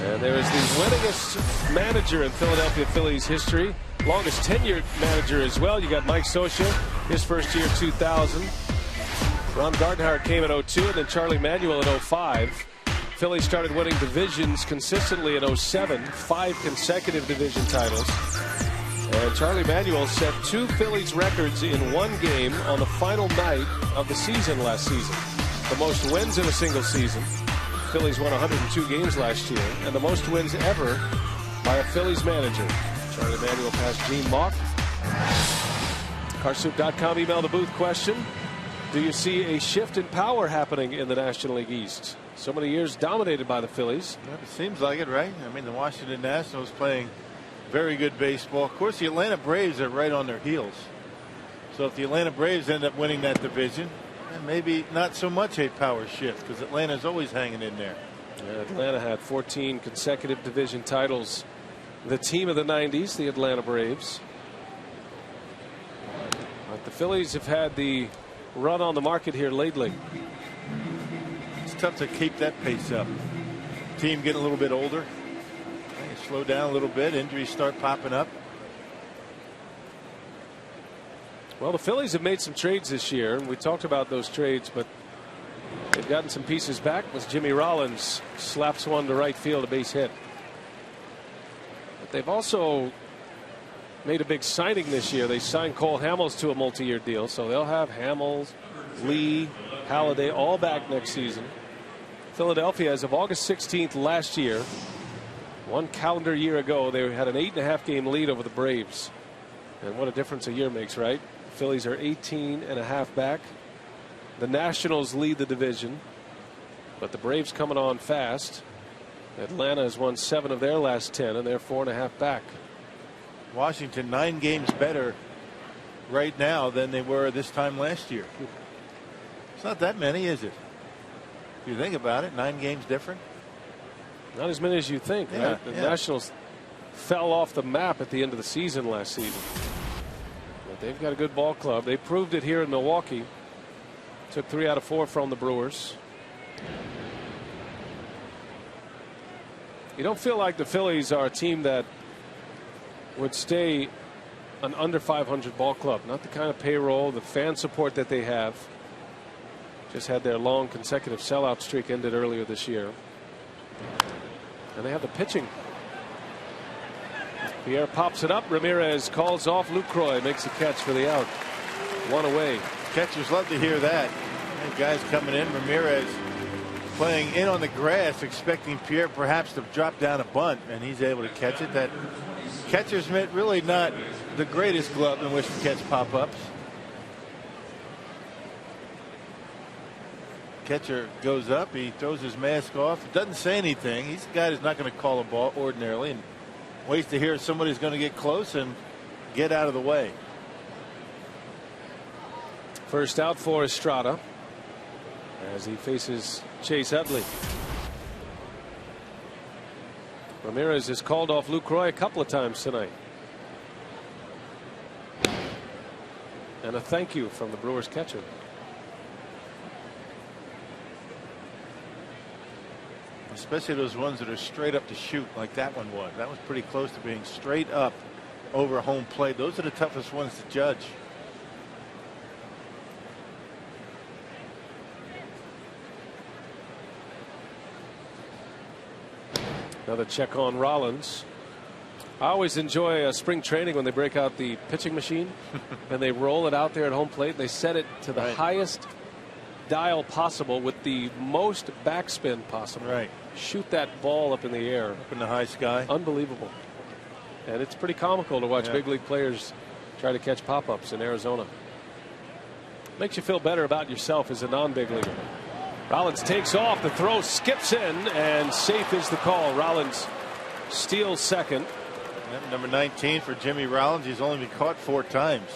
And there is the winningest manager in Philadelphia Phillies history. Longest tenured manager as well. You got Mike Scioscia, his first year 2000. Ron Gardenhire came in 2002, and then Charlie Manuel in 2005. Phillies started winning divisions consistently in 2007, 5 consecutive division titles. And Charlie Manuel set 2 Phillies records in 1 game on the final night of the season last season. The most wins in a single season. Phillies won 102 games last year, and the most wins ever by a Phillies manager. Charlie Manuel passed Gene Mauch. Carsoup.com email the booth question: do you see a shift in power happening in the National League East? So many years dominated by the Phillies. It seems like it, right? I mean, the Washington Nationals playing very good baseball. Of course, the Atlanta Braves are right on their heels. So if the Atlanta Braves end up winning that division, and maybe not so much a power shift, because Atlanta's always hanging in there. Yeah, Atlanta had 14 consecutive division titles. The team of the 90s, the Atlanta Braves. But the Phillies have had the run on the market here lately. It's tough to keep that pace up. Team getting a little bit older. They slow down a little bit. Injuries start popping up. Well, the Phillies have made some trades this year, and we talked about those trades, but they've gotten some pieces back. As Jimmy Rollins slaps one to right field, a base hit. But they've also made a big signing this year. They signed Cole Hamels to a multi-year deal, so they'll have Hamels, Lee, Halladay all back next season. Philadelphia, as of August 16th last year, 1 calendar year ago, they had an 8.5 game lead over the Braves. And what a difference a year makes, right? Phillies are 18.5 back. The Nationals lead the division, but the Braves coming on fast. Atlanta has won 7 of their last 10, and they're 4.5 back. Washington 9 games better right now than they were this time last year. It's not that many, is it? If you think about it, 9 games different. Not as many as you think, yeah, right? The Nationals fell off the map at the end of the season last season. But they've got a good ball club. They proved it here in Milwaukee. Took 3 out of 4 from the Brewers. You don't feel like the Phillies are a team that would stay an under 500 ball club. Not the kind of payroll, the fan support that they have. Just had their long consecutive sellout streak ended earlier this year. And they have the pitching. Pierre pops it up. Ramirez calls off. Lucroy makes a catch for the out. 1 away. Catchers love to hear that. And guys coming in. Ramirez playing in on the grass, expecting Pierre perhaps to drop down a bunt, and he's able to catch it. That catcher's mitt really not the greatest glove in which to catch pop-ups. Catcher goes up, he throws his mask off, doesn't say anything. He's a guy who's not going to call a ball ordinarily, and waits to hear somebody's going to get close and get out of the way. First out for Estrada as he faces Chase Utley. Ramirez has called off Lucroy a couple of times tonight. And a thank you from the Brewers catcher. Especially those ones that are straight up to shoot like that one was. That was pretty close to being straight up over home plate. Those are the toughest ones to judge. Another check on Rollins. I always enjoy spring training when they break out the pitching machine and they roll it out there at home plate. They set it to the highest dial possible with the most backspin possible. Right. Shoot that ball up in the air. Up in the high sky. Unbelievable. And it's pretty comical to watch big league players try to catch pop-ups in Arizona. Makes you feel better about yourself as a non-big leaguer. Rollins takes off. The throw skips in, and safe is the call. Rollins steals second. Number 19 for Jimmy Rollins. He's only been caught 4 times.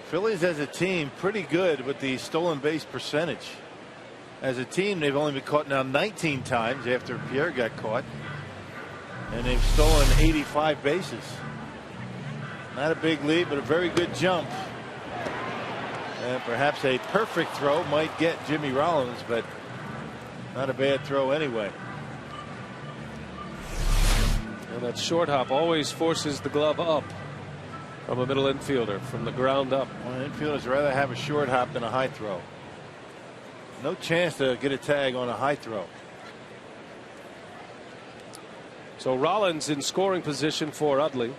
Phillies as a team pretty good with the stolen base percentage. As a team, they've only been caught now 19 times after Pierre got caught. And they've stolen 85 bases. Not a big lead, but a very good jump. And perhaps a perfect throw might get Jimmy Rollins, but not a bad throw anyway. And that short hop always forces the glove up from a middle infielder from the ground up. Well, infielders rather have a short hop than a high throw. No chance to get a tag on a high throw. So Rollins in scoring position for Utley.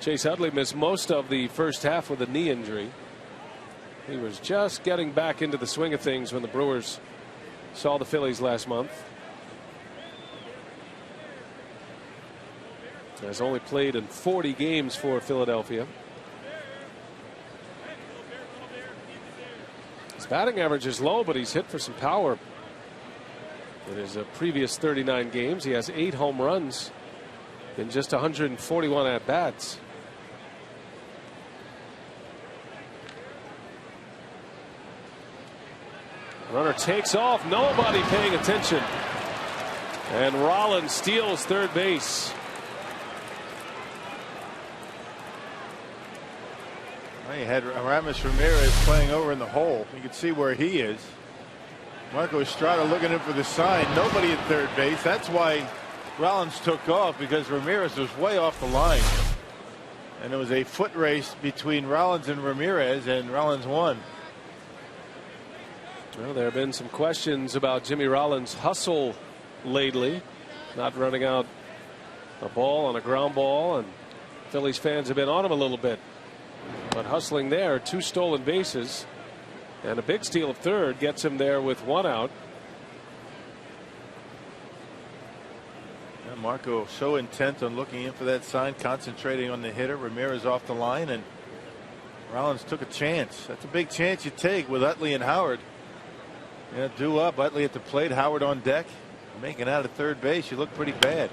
Chase Utley missed most of the first half with a knee injury. He was just getting back into the swing of things when the Brewers saw the Phillies last month. Has only played in 40 games for Philadelphia. His batting average is low, but he's hit for some power in his previous 39 games. He has 8 home runs in just 141 at-bats. Runner takes off, nobody paying attention, and Rollins steals third base. Well, you had Aramis Ramirez playing over in the hole. You could see where he is. Marco Estrada looking in for the sign. Nobody at third base. That's why Rollins took off, because Ramirez was way off the line. And it was a foot race between Rollins and Ramirez, and Rollins won. Well, there have been some questions about Jimmy Rollins' hustle lately, not running out a ball on a ground ball, and Phillies fans have been on him a little bit. But hustling there, 2 stolen bases, and a big steal of third gets him there with 1 out. Yeah, Marco so intent on looking in for that sign, concentrating on the hitter. Ramirez off the line, and Rollins took a chance. That's a big chance you take with Utley and Howard. Yeah, due up. Utley at the plate, Howard on deck. Making out at third base, you look pretty bad.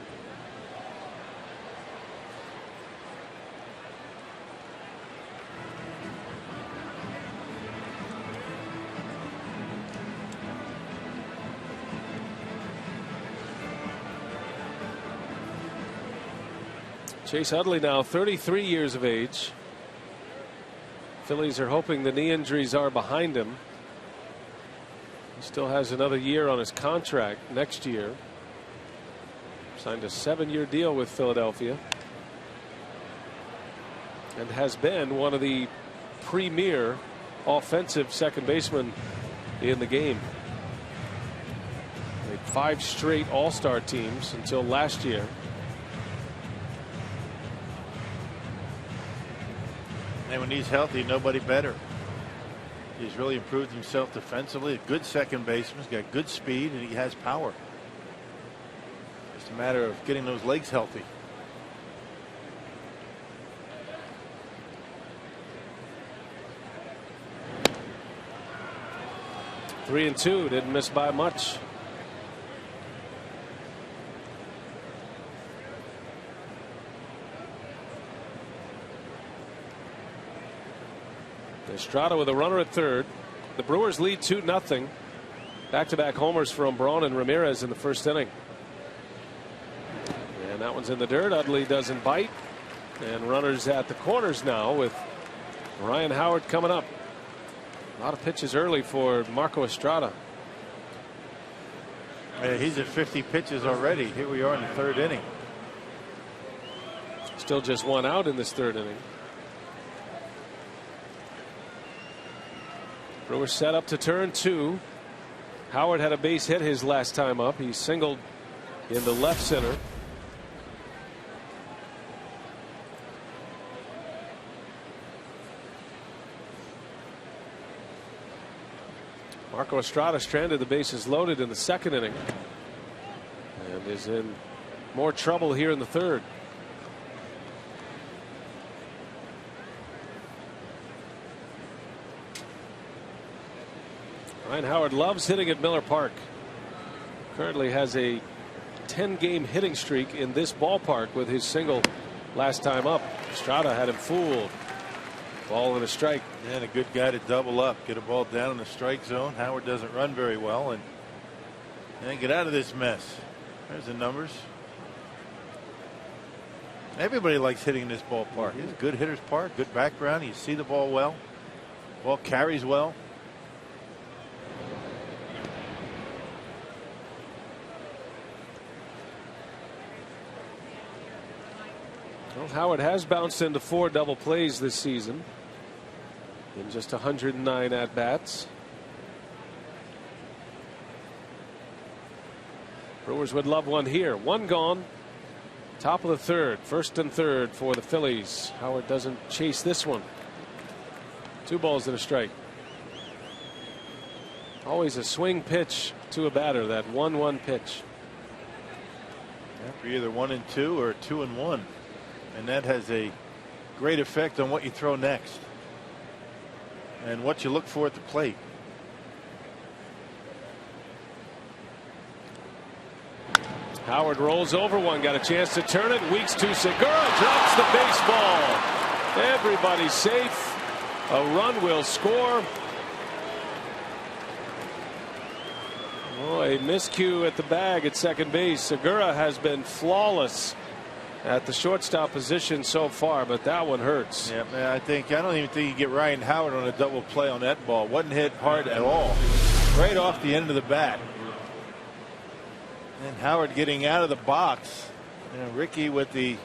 Chase Utley now 33 years of age. Phillies are hoping the knee injuries are behind him. He still has another year on his contract next year. Signed a 7-year deal with Philadelphia. And has been one of the premier offensive second basemen in the game. Made 5 straight All-Star teams until last year. And when he's healthy, nobody better. He's really improved himself defensively. A good second baseman. He's got good speed and he has power. It's a matter of getting those legs healthy. Three and two, didn't miss by much. Estrada with a runner at third. The Brewers lead 2-0. Back-to-back homers from Braun and Ramirez in the first inning. And that one's in the dirt. Utley doesn't bite. And runners at the corners now with Ryan Howard coming up. A lot of pitches early for Marco Estrada. Yeah, he's at 50 pitches already. Here we are in the third inning. Still just one out in this third inning. Brewers set up to turn two. Howard had a base hit his last time up. He singled in the left center. Marco Estrada stranded the bases loaded in the second inning and is in more trouble here in the third. Ryan Howard loves hitting at Miller Park. Currently has a 10-game hitting streak in this ballpark with his single last time up. Estrada had him fooled. Ball and a strike. And a good guy to double up, get a ball down in the strike zone. Howard doesn't run very well, and get out of this mess. There's the numbers. Everybody likes hitting this ballpark. It's a good hitter's park, good background. You see the ball well. Ball carries well. Well, Howard has bounced into 4 double plays this season in just 109 at bats. Brewers would love one here. One gone. Top of the third. First and third for the Phillies. Howard doesn't chase this one. 2 balls and a strike. Always a swing pitch to a batter. That 1-1 pitch. After either 1 and 2 or 2 and 1. And that has a great effect on what you throw next and what you look for at the plate. Howard rolls over one, got a chance to turn it. Weeks to Segura, drops the baseball. Everybody's safe. A run will score. Oh, a miscue at the bag at second base. Segura has been flawless at the shortstop position so far, but that one hurts. Yeah, man, I don't even think you get Ryan Howard on a double play on that ball. Wasn't hit hard at all. Right off the end of the bat. And Howard getting out of the box. Ricky with the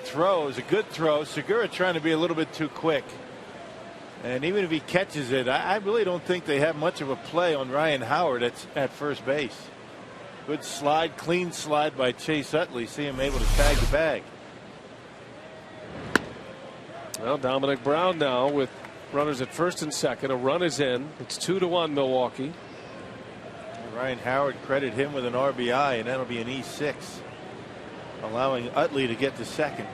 throw is a good throw. Segura trying to be a little bit too quick. And even if he catches it, I really don't think they have much of a play on Ryan Howard at first base. Good slide, clean slide by Chase Utley. See him able to tag the bag. Well, Dominic Braun now with runners at first and second. A run is in. It's 2-1 Milwaukee. Ryan Howard credit him with an RBI, and that'll be an E6, allowing Utley to get to second.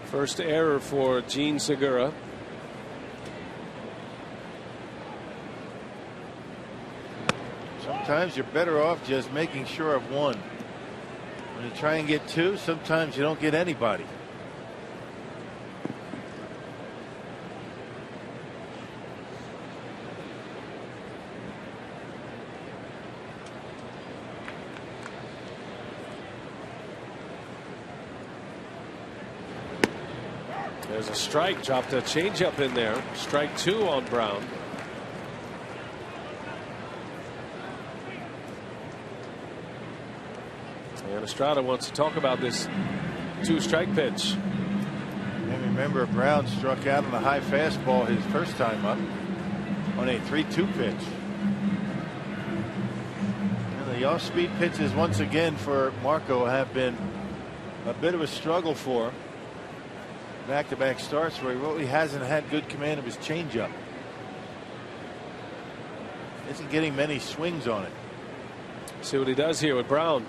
First error for Gene Segura. Sometimes you're better off just making sure of one. When you try and get 2, sometimes you don't get anybody. There's a strike, dropped a changeup in there. Strike 2 on Braun. And Estrada wants to talk about this 2-strike pitch. And remember, Braun struck out on a high fastball his first time up on a 3-2 pitch. And the off-speed pitches once again for Marco have been A bit of a struggle for him. Back-to-back starts where he really hasn't had good command of his changeup. Isn't getting many swings on it. See what he does here with Braun.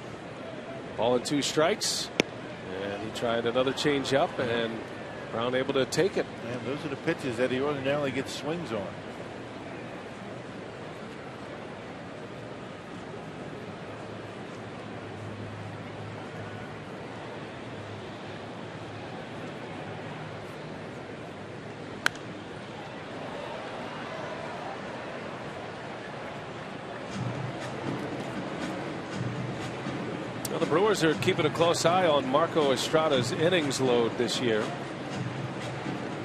Ball and 2 strikes. And he tried another changeup, and Braun able to take it. And those are the pitches that he ordinarily gets swings on. Well, the Brewers are keeping a close eye on Marco Estrada's innings load this year.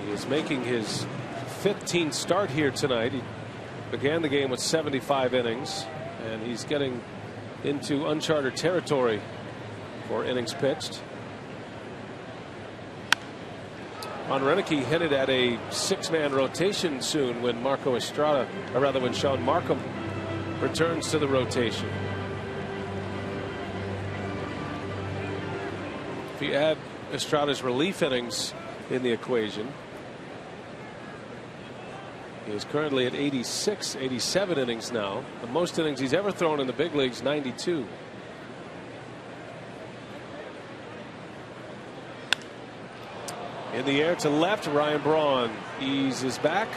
He is making his 15th start here tonight. He began the game with 75 innings, and he's getting into uncharted territory for innings pitched. Ron Renicky hinted at a 6-man rotation soon when Marco Estrada, or rather when Sean Markham returns to the rotation. If you add Estrada's relief innings in the equation, he is currently at 86, 87 innings now. The most innings he's ever thrown in the big leagues, 92. In the air to left, Ryan Braun eases back,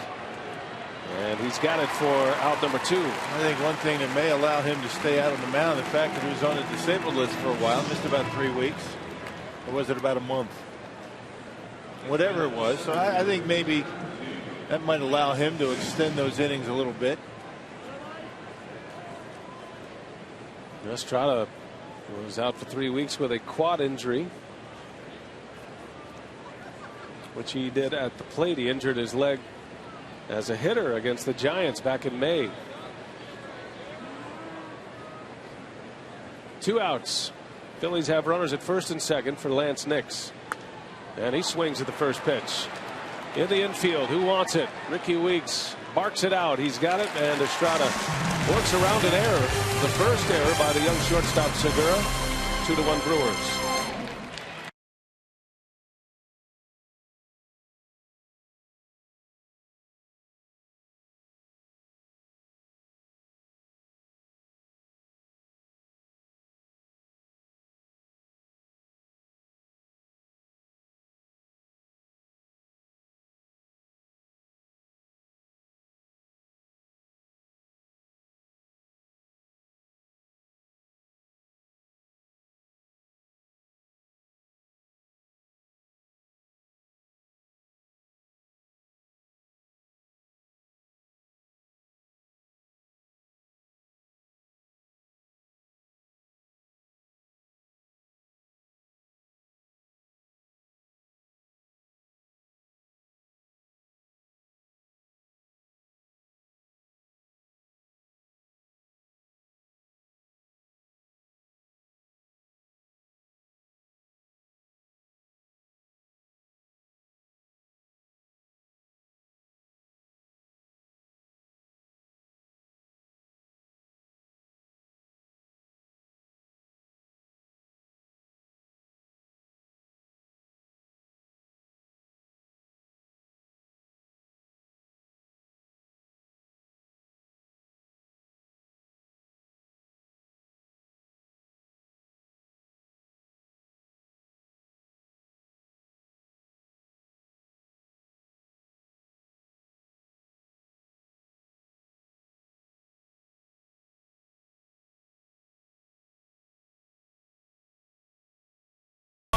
and he's got it for out number 2. I think one thing that may allow him to stay out on the mound, the fact that he was on the disabled list for a while, missed about 3 weeks. Or was it about a month? Whatever it was. So I think maybe that might allow him to extend those innings a little bit. Estrada was out for 3 weeks with a quad injury, which he did at the plate. He injured his leg as a hitter against the Giants back in May. 2 outs. Phillies have runners at first and second for Lance Nix. And he swings at the first pitch. In the infield, who wants it? Ricky Weeks barks it out. He's got it, and Estrada works around an error. The first error by the young shortstop Segura. 2-1 Brewers.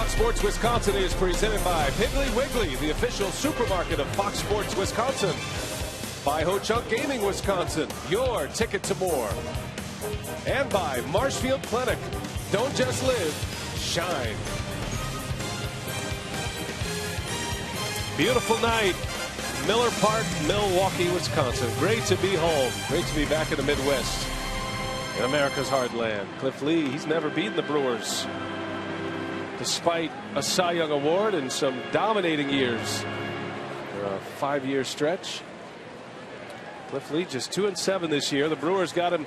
Fox Sports Wisconsin is presented by Piggly Wiggly, the official supermarket of Fox Sports Wisconsin. By Ho Chunk Gaming Wisconsin, your ticket to more. And by Marshfield Clinic. Don't just live, shine. Beautiful night. Miller Park, Milwaukee, Wisconsin. Great to be home. Great to be back in the Midwest. In America's heartland. Cliff Lee, he's never beaten the Brewers, despite a Cy Young Award and some dominating years for a 5-year stretch. Cliff Lee just 2-7 this year. The Brewers got him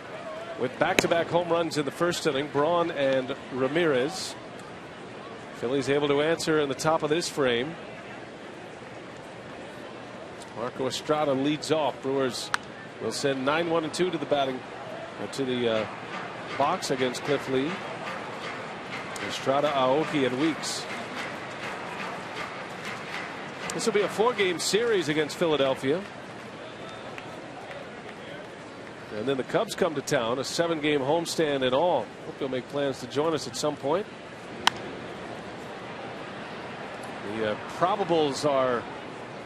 with back-to-back home runs in the first inning. Braun and Ramirez. Phillies able to answer in the top of this frame. Marco Estrada leads off. Brewers will send 9-1-2 to the batting to the box against Cliff Lee. Estrada, Aoki, and Weeks. This will be a 4-game series against Philadelphia. And then the Cubs come to town, a 7-game homestand in all. Hope they'll make plans to join us at some point. The probables are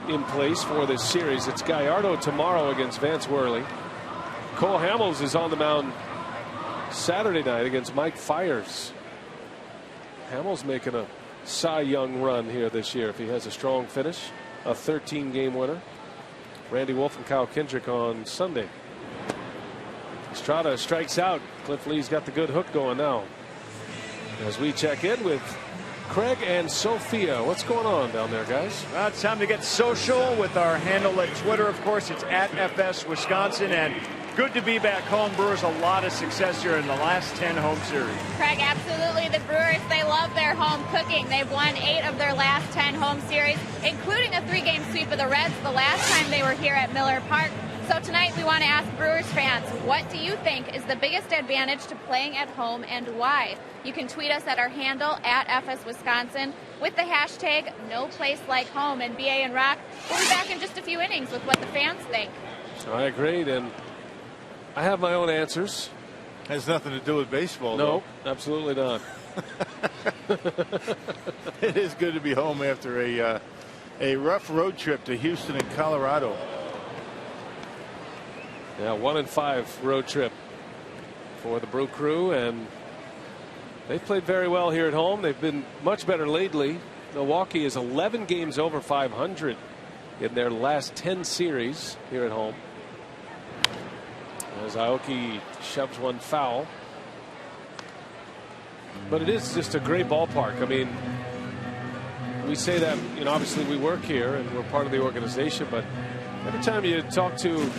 in place for this series. It's Gallardo tomorrow against Vance Worley. Cole Hamels is on the mound Saturday night against Mike Fiers. Hamels making a Cy Young run here this year if he has a strong finish. A 13-game winner. Randy Wolf and Kyle Kendrick on Sunday. Estrada strikes out. Cliff Lee's got the good hook going now. As we check in with Craig and Sophia. What's going on down there, guys? Well, it's time to get social with our handle at Twitter. Of course, it's at FS Wisconsin. And good to be back home. Brewers, a lot of success here in the last 10 home series. Craig, absolutely. The Brewers, they love their home cooking. They've won 8 of their last 10 home series, including a 3-game sweep of the Reds the last time they were here at Miller Park. So tonight we want to ask Brewers fans, what do you think is the biggest advantage to playing at home and why? You can tweet us at our handle at FS Wisconsin with the hashtag #NoPlaceLikeHome. And BA and Rock, we'll be back in just a few innings with what the fans think. I agree, and I have my own answers. Has nothing to do with baseball. No, absolutely not. It is good to be home after a rough road trip to Houston and Colorado. Yeah, 1-5 road trip for the Brew Crew, and they've played very well here at home. They've been much better lately. Milwaukee is 11 games over 500 in their last 10 series here at home. As Aoki shoves one foul. But it is just a great ballpark. I mean, we say that, you know, obviously we work here and we're part of the organization, but every time you talk to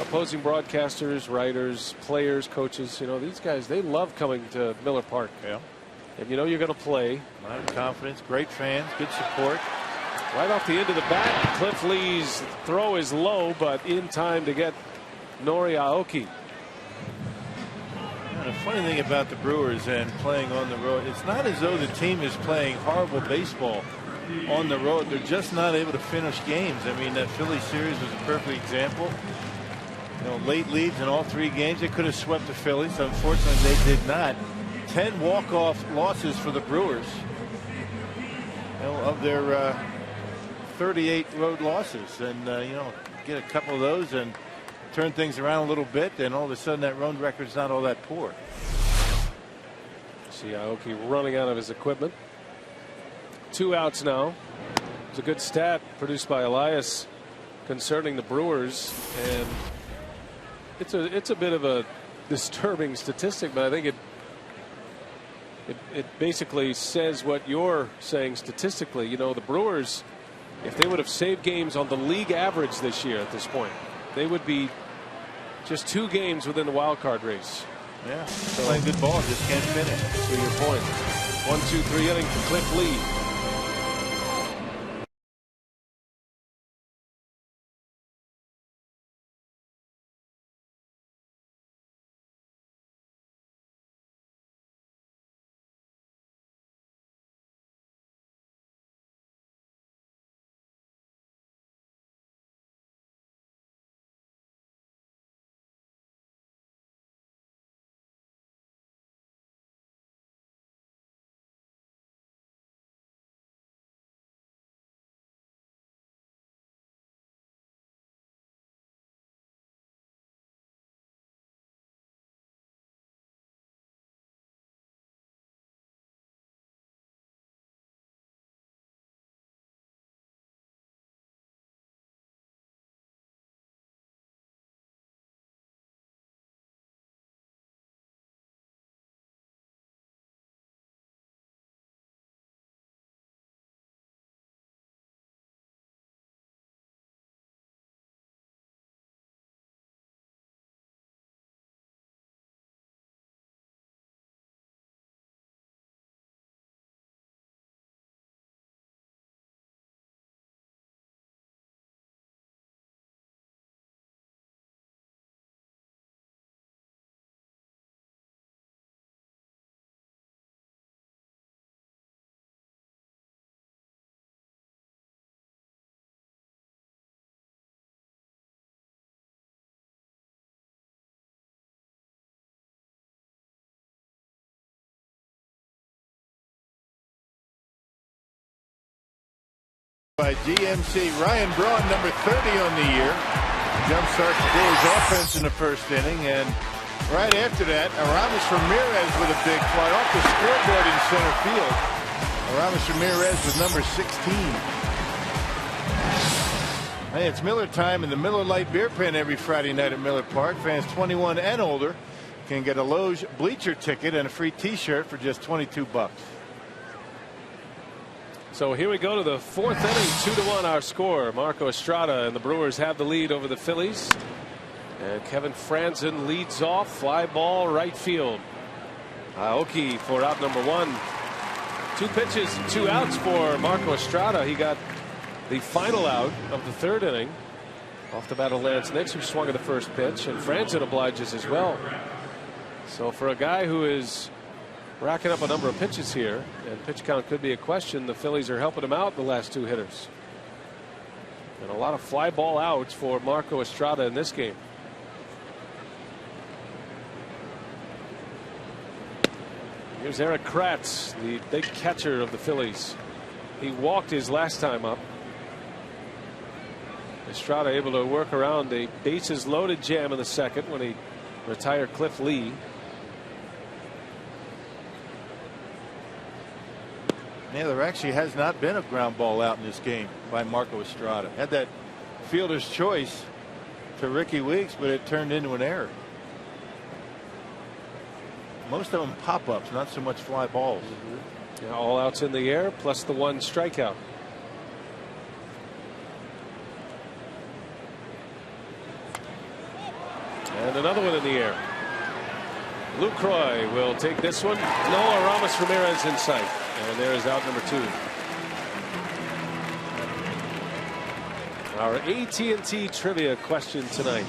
opposing broadcasters, writers, players, coaches, you know, these guys, they love coming to Miller Park. Yeah. And you know you're going to play. A lot of confidence, great fans, good support. Right off the end of the bat, Cliff Lee's throw is low, but in time to get Nori Aoki. And the funny thing about the Brewers and playing on the road, it's not as though the team is playing horrible baseball on the road. They're just not able to finish games. I mean, that Philly series was a perfect example. You know, late leads in all 3 games. They could have swept the Phillies. Unfortunately, they did not. 10 walk-off losses for the Brewers. You know, of their 38 road losses, and you know, get a couple of those and turn things around a little bit, and all of a sudden that road record's not all that poor. See Aoki running out of his equipment. 2 outs now. It's a good stat produced by Elias concerning the Brewers, and it's a bit of a disturbing statistic, but I think it basically says what you're saying statistically. You know, the Brewers, if they would have saved games on the league average this year at this point, they would be just 2 games within the wild card race. Yeah, playing good ball, just can't finish. To your point, 1-2-3 inning for Cliff Lee. By GMC. Ryan Braun, number 30 on the year. Jumpstarts the Brewers offense in the first inning. And right after that, Aramis Ramirez with a big fly off the scoreboard in center field. Aramis Ramirez with number 16. Hey, it's Miller time in the Miller Lite Beer Pen every Friday night at Miller Park. Fans 21 and older can get a Loge bleacher ticket and a free t-shirt for just $22. So here we go to the fourth inning. 2-1 our score. Marco Estrada and the Brewers have the lead over the Phillies. And Kevin Franzen leads off. Fly ball right field. Aoki for out number 1. 2 pitches, 2 outs for Marco Estrada. He got the final out of the third inning off the bat of Lance Nix, who swung at the first pitch, and Franzen obliges as well. So for a guy who is racking up a number of pitches here, and pitch count could be a question, the Phillies are helping him out the last 2 hitters. And a lot of fly ball outs for Marco Estrada in this game. Here's Eric Kratz, the big catcher of the Phillies. He walked his last time up. Estrada able to work around a bases loaded jam in the second when he retired Cliff Lee. Yeah, there actually has not been a ground ball out in this game by Marco Estrada. Had that fielder's choice to Ricky Weeks, but it turned into an error. Most of them pop-ups, not so much fly balls. Yeah, all outs in the air, plus the 1 strikeout. And another one in the air. Lucroy will take this one. No, Aramis Ramirez in sight. And there is out number 2. Our AT&T trivia question tonight.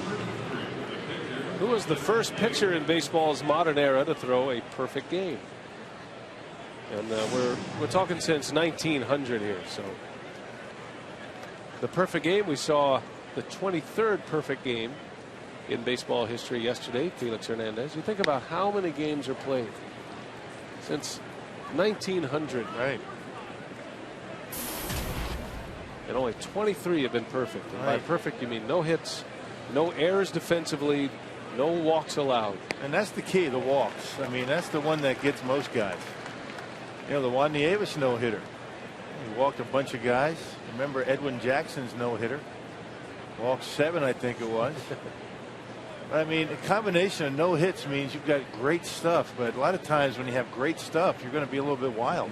Who was the first pitcher in baseball's modern era to throw a perfect game? And we're talking since 1900 here. So the perfect game, we saw the 23rd perfect game in baseball history yesterday. Felix Hernandez. You think about how many games are played since 1900. Right. And only 23 have been perfect. And by perfect, you mean no hits, no errors defensively, no walks allowed. And that's the key, the walks. I mean, that's the one that gets most guys. You know, the Juan Nieves no-hitter. He walked a bunch of guys. Remember Edwin Jackson's no-hitter? Walked 7, I think it was. I mean, a combination of no hits means you've got great stuff, but a lot of times when you have great stuff, you're going to be a little bit wild.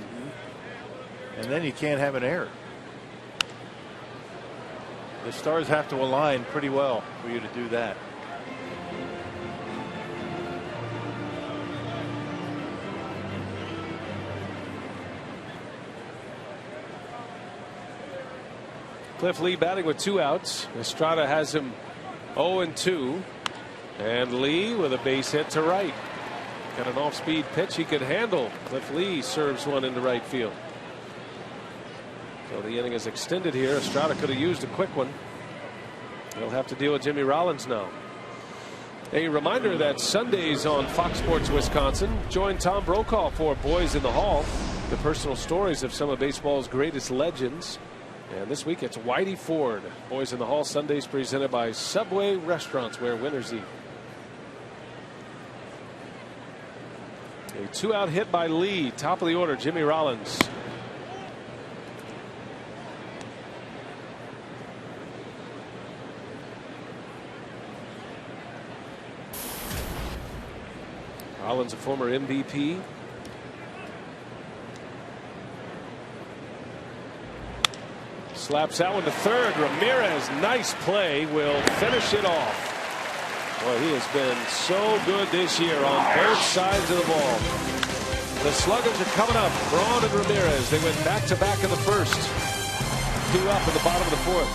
And then you can't have an error. The stars have to align pretty well for you to do that. Cliff Lee batting with 2 outs. Estrada has him 0-2. And Lee with a base hit to right. Got an off-speed pitch he could handle. Cliff Lee serves one into right field. So the inning is extended here. Estrada could have used a quick one. He'll have to deal with Jimmy Rollins now. A reminder that Sundays on Fox Sports Wisconsin, join Tom Brokaw for Boys in the Hall, the personal stories of some of baseball's greatest legends. And this week it's Whitey Ford. Boys in the Hall Sundays presented by Subway Restaurants, where winners eat. A 2-out hit by Lee. Top of the order, Jimmy Rollins. Rollins, a former MVP. Slaps that one to third. Ramirez, nice play, will finish it off. Boy, he has been so good this year on both sides of the ball. The sluggers are coming up. Braun and Ramirez, they went back-to-back in the first. 2 up in the bottom of the fourth.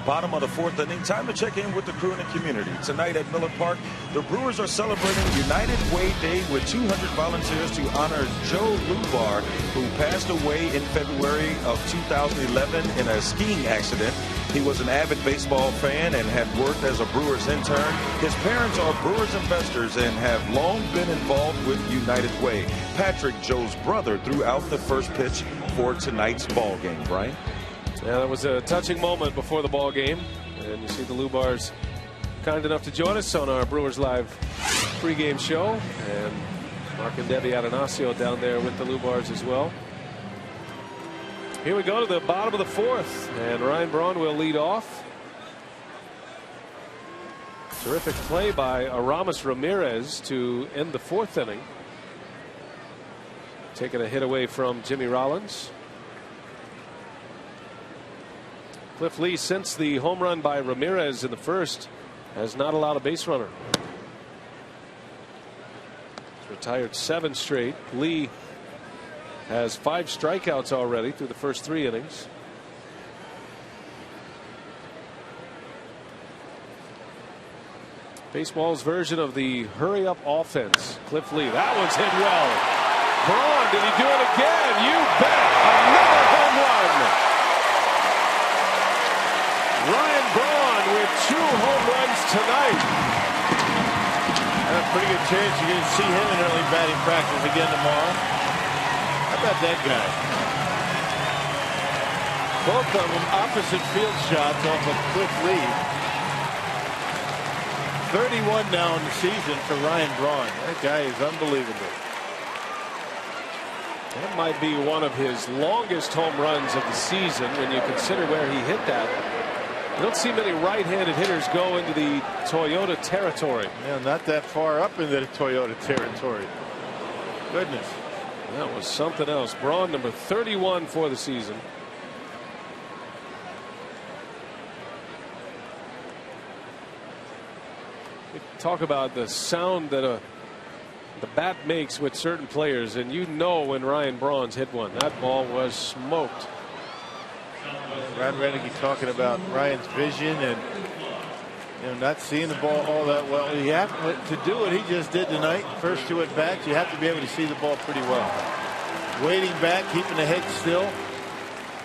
bottom of the 4th inning. Time to check in with the crew in the community. Tonight at Miller Park, the Brewers are celebrating United Way Day with 200 volunteers to honor Joe Lubar, who passed away in February of 2011 in a skiing accident. He was an avid baseball fan and had worked as a Brewers intern. His parents are Brewers investors and have long been involved with United Way. Patrick, Joe's brother, threw out the first pitch for tonight's ball game. Brian? Yeah, that was a touching moment before the ball game. And you see the Lubars kind enough to join us on our Brewers Live pregame show. And Mark and Debbie Atanasio down there with the Lubars as well. Here we go to the bottom of the 4th, and Ryan Braun will lead off. Terrific play by Aramis Ramirez to end the 4th inning. Taking a hit away from Jimmy Rollins. Cliff Lee, since the home run by Ramirez in the 1st, has not allowed a base runner. He's retired 7 straight. Lee has 5 strikeouts already through the first 3 innings. Baseball's version of the hurry-up offense. Cliff Lee, that one's hit well. Braun, did he do it again? You bet. Another home run. Ryan Braun with 2 home runs tonight. And a pretty good chance you're going to see him in early batting practice again tomorrow. How about that guy? Both of them opposite field shots off of Cliff Lee. 31 now in the season for Ryan Braun. That guy is unbelievable. That might be one of his longest home runs of the season when you consider where he hit that. You don't see many right-handed hitters go into the Toyota territory. Yeah, not that far up into the Toyota territory. Goodness. That was something else. Braun, number 31 for the season. We talk about the sound that the bat makes with certain players, and you know when Ryan Braun's hit one. That ball was smoked. Ron Rennicky talking about Ryan's vision and not seeing the ball all that well. You have to do what he just did tonight. First 2 at bats, you have to be able to see the ball pretty well. Waiting back, keeping the head still,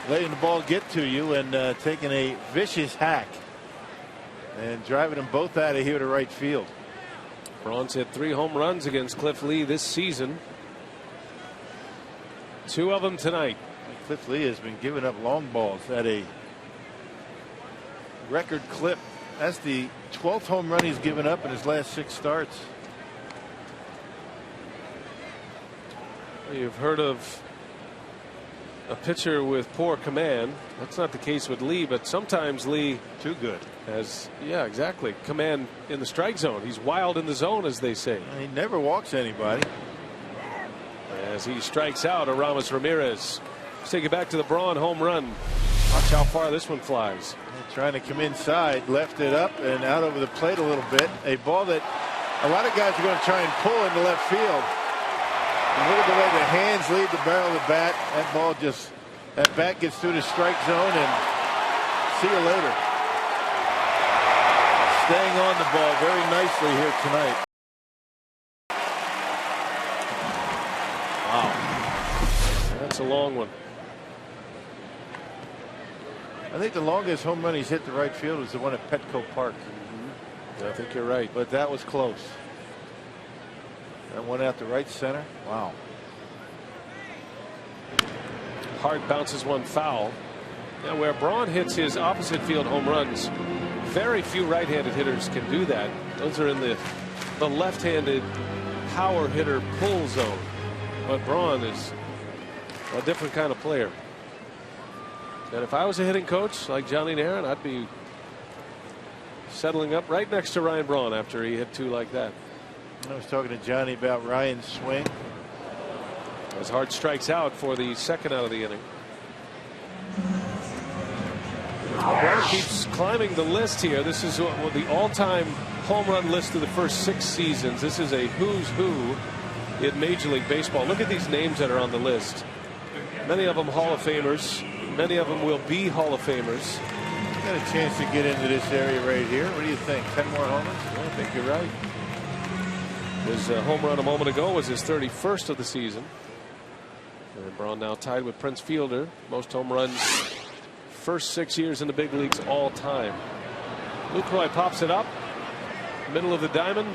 letting the ball get to you, and taking a vicious hack and driving them both out of here to right field. Braun's hit 3 home runs against Cliff Lee this season. 2 of them tonight. Cliff Lee has been giving up long balls at a record clip. That's the 12th home run he's given up in his last 6 starts. You've heard of a pitcher with poor command. That's not the case with Lee, but sometimes Lee too good has, yeah, exactly, command in the strike zone. He's wild in the zone, as they say. He never walks anybody. As he strikes out Aramis Ramirez. Let's take it back to the Braun home run. Watch how far this one flies. Trying to come inside, left it up and out over the plate a little bit. A ball that a lot of guys are going to try and pull into left field. And look at the way the hands lead the barrel of the bat. That ball just, that bat gets through the strike zone and see you later. Staying on the ball very nicely here tonight. Wow. That's a long one. I think the longest home run he's hit to right field was the one at Petco Park. Yeah, I think you're right. But that was close. That went out to right center. Wow. Hart bounces one foul. Now, where Braun hits his opposite field home runs, very few right-handed hitters can do that. Those are in the left-handed power hitter pull zone. But Braun is a different kind of player. And if I was a hitting coach like Johnny Nairn, I'd be settling up right next to Ryan Braun after he hit 2 like that. I was talking to Johnny about Ryan's swing. As Hart strikes out for the 2nd out of the inning. Braun keeps climbing the list here. This is the all-time home run list of the first 6 seasons. This is a who's who in Major League Baseball. Look at these names that are on the list. Many of them Hall of Famers. Many of them will be Hall of Famers. Got a chance to get into this area right here. What do you think? 10 more homers? I think you're right. His home run a moment ago was his 31st of the season. And Braun now tied with Prince Fielder. Most home runs first 6 years in the big leagues all time. Lucroy pops it up. Middle of the diamond.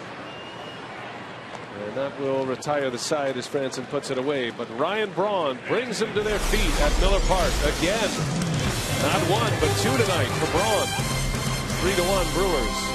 And that will retire the side as Franson puts it away. But Ryan Braun brings them to their feet at Miller Park again. Not one, but two tonight for Braun. 3-1 Brewers.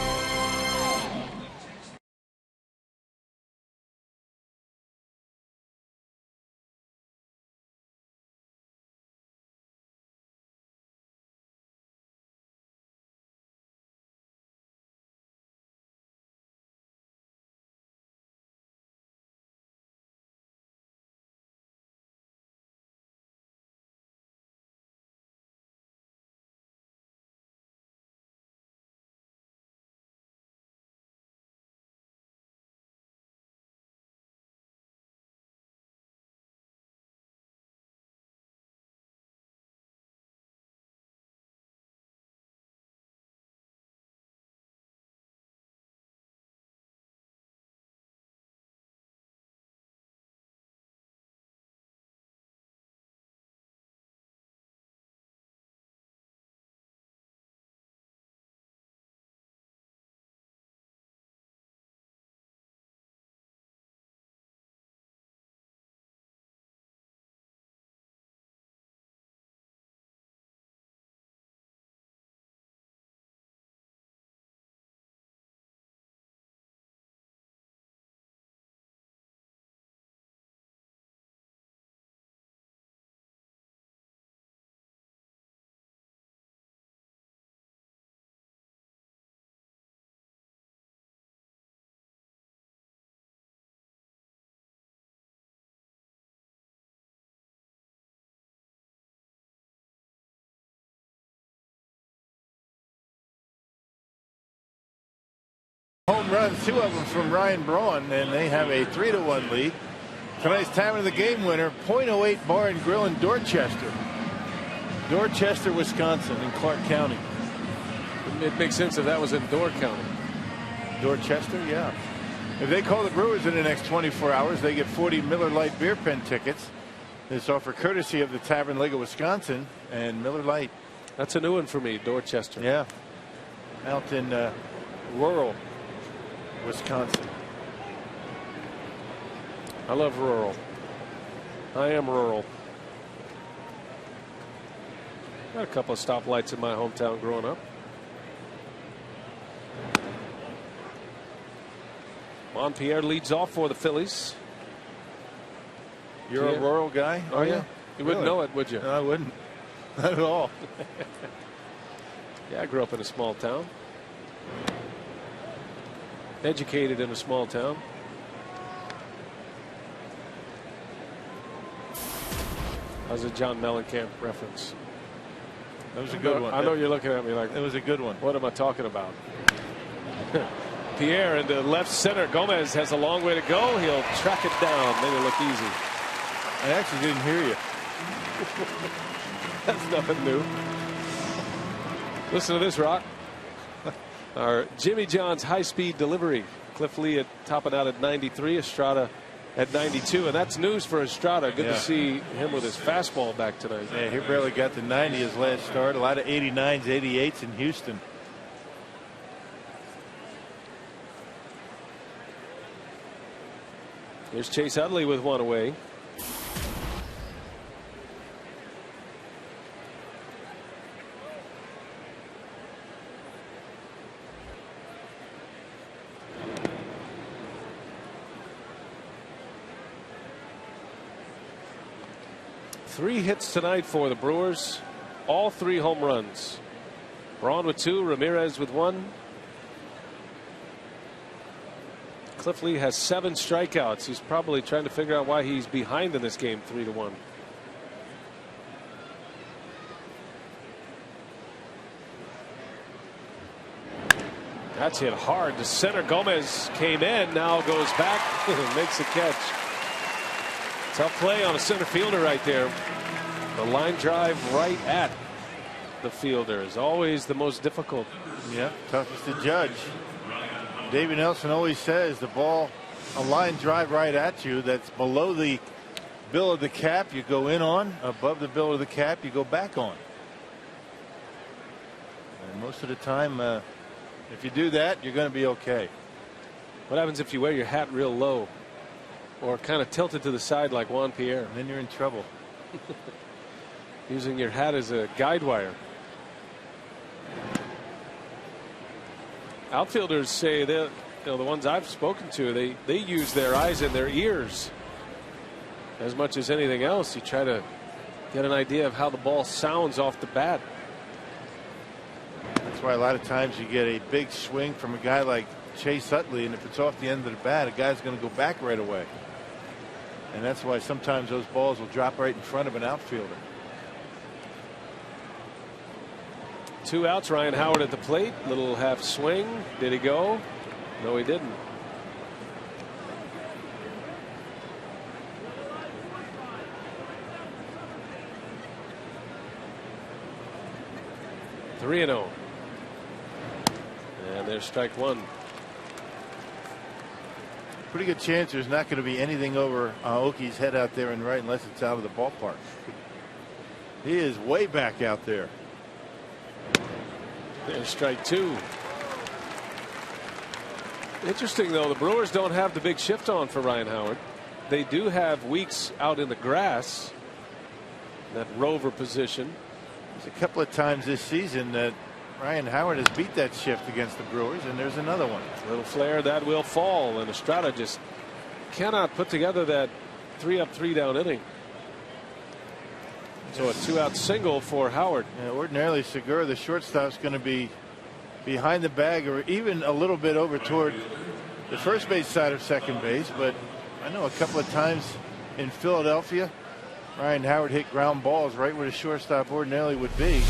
Home runs, 2 of them from Ryan Braun, and they have a 3-1 lead. Tonight's time of the game winner, .08 Bar and Grill in Dorchester. Dorchester, Wisconsin, in Clark County. It makes sense if that was in Door County. Dorchester, yeah. If they call the Brewers in the next 24 hours, they get 40 Miller Lite beer pen tickets. This offer courtesy of the Tavern League of Wisconsin and Miller Lite. That's a new one for me, Dorchester. Yeah. Out in rural Wisconsin. I love rural. I am rural. Got a couple of stoplights in my hometown growing up. Montpierre leads off for the Phillies. You're a rural guy? Oh, yeah. You wouldn't know it, would you? No, I wouldn't. Not at all. Yeah, I grew up in a small town. Educated in a small town. How's a John Mellencamp reference? That was a good one. I know you're looking at me like, it was a good one. What am I talking about? Pierre into left center. Gomez has a long way to go. He'll track it down. Make it look easy. I actually didn't hear you. That's nothing new. Listen to this, Rock. Our Jimmy John's high-speed delivery. Cliff Lee topping out at 93. Estrada at 92. And that's news for Estrada. Good to see him with his fastball back tonight. Yeah, he barely got to 90 his last start. A lot of 89s, 88s in Houston. Here's Chase Utley with one away. Three hits tonight for the Brewers. All 3 home runs. Braun with 2, Ramirez with 1. Cliff Lee has 7 strikeouts. He's probably trying to figure out why he's behind in this game 3-1. That's hit hard to center. Gomez came in, now goes back and makes a catch. Tough play on a center fielder right there. The line drive right at the fielder is always the most difficult. Yeah, toughest to judge. Davey Nelson always says the ball, a line drive right at you that's below the bill of the cap, you go in on. Above the bill of the cap, you go back on. And most of the time, if you do that, you're going to be okay. What happens if you wear your hat real low or kind of tilted to the side like Juan Pierre? And then you're in trouble. Using your hat as a guide wire. Outfielders say that, the ones I've spoken to, they use their eyes and their ears as much as anything else. You try to get an idea of how the ball sounds off the bat. That's why a lot of times you get a big swing from a guy like Chase Utley, and if it's off the end of the bat, a guy's going to go back right away. And that's why sometimes those balls will drop right in front of an outfielder. 2 outs. Ryan Howard at the plate. Little half swing. Did he go? No, he didn't. Three and 0. And there's strike one. Pretty good chance there's not going to be anything over Aoki's head out there in right unless it's out of the ballpark. He is way back out there. There's strike two. Interesting, though, the Brewers don't have the big shift on for Ryan Howard. They do have weeks out in the grass, that rover position. There's a couple of times this season that Ryan Howard has beat that shift against the Brewers, and there's another one. Little flare that will fall, and Estrada just cannot put together that 3-up 3-down inning. So a 2-out single for Howard. Yeah, ordinarily Segura, the shortstop's going to be behind the bag or even a little bit over toward the first base side of second base, but I know a couple of times in Philadelphia Ryan Howard hit ground balls right where the shortstop ordinarily would be.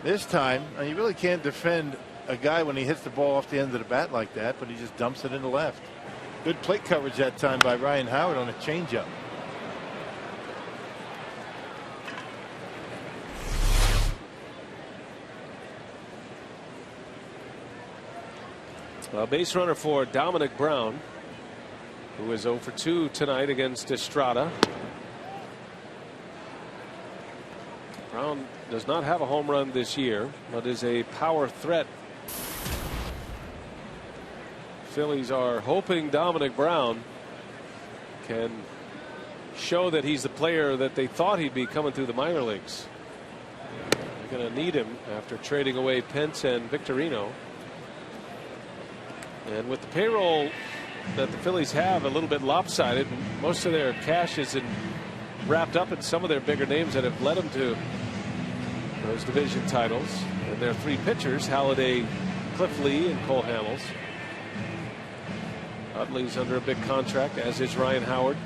This time you really can't defend a guy when he hits the ball off the end of the bat like that, but he just dumps it into left. Good plate coverage that time by Ryan Howard on a changeup. A base runner for Dominic Braun, who is 0 for 2 tonight against Estrada. Braun does not have a home run this year, but is a power threat. Phillies are hoping Dominic Braun can show that he's the player that they thought he'd be coming through the minor leagues. They're going to need him after trading away Pence and Victorino. And with the payroll that the Phillies have a little bit lopsided, most of their cash is wrapped up in some of their bigger names that have led them to those division titles. And their three pitchers, Halladay, Cliff Lee, and Cole Hamels. Utley's under a big contract, as is Ryan Howard,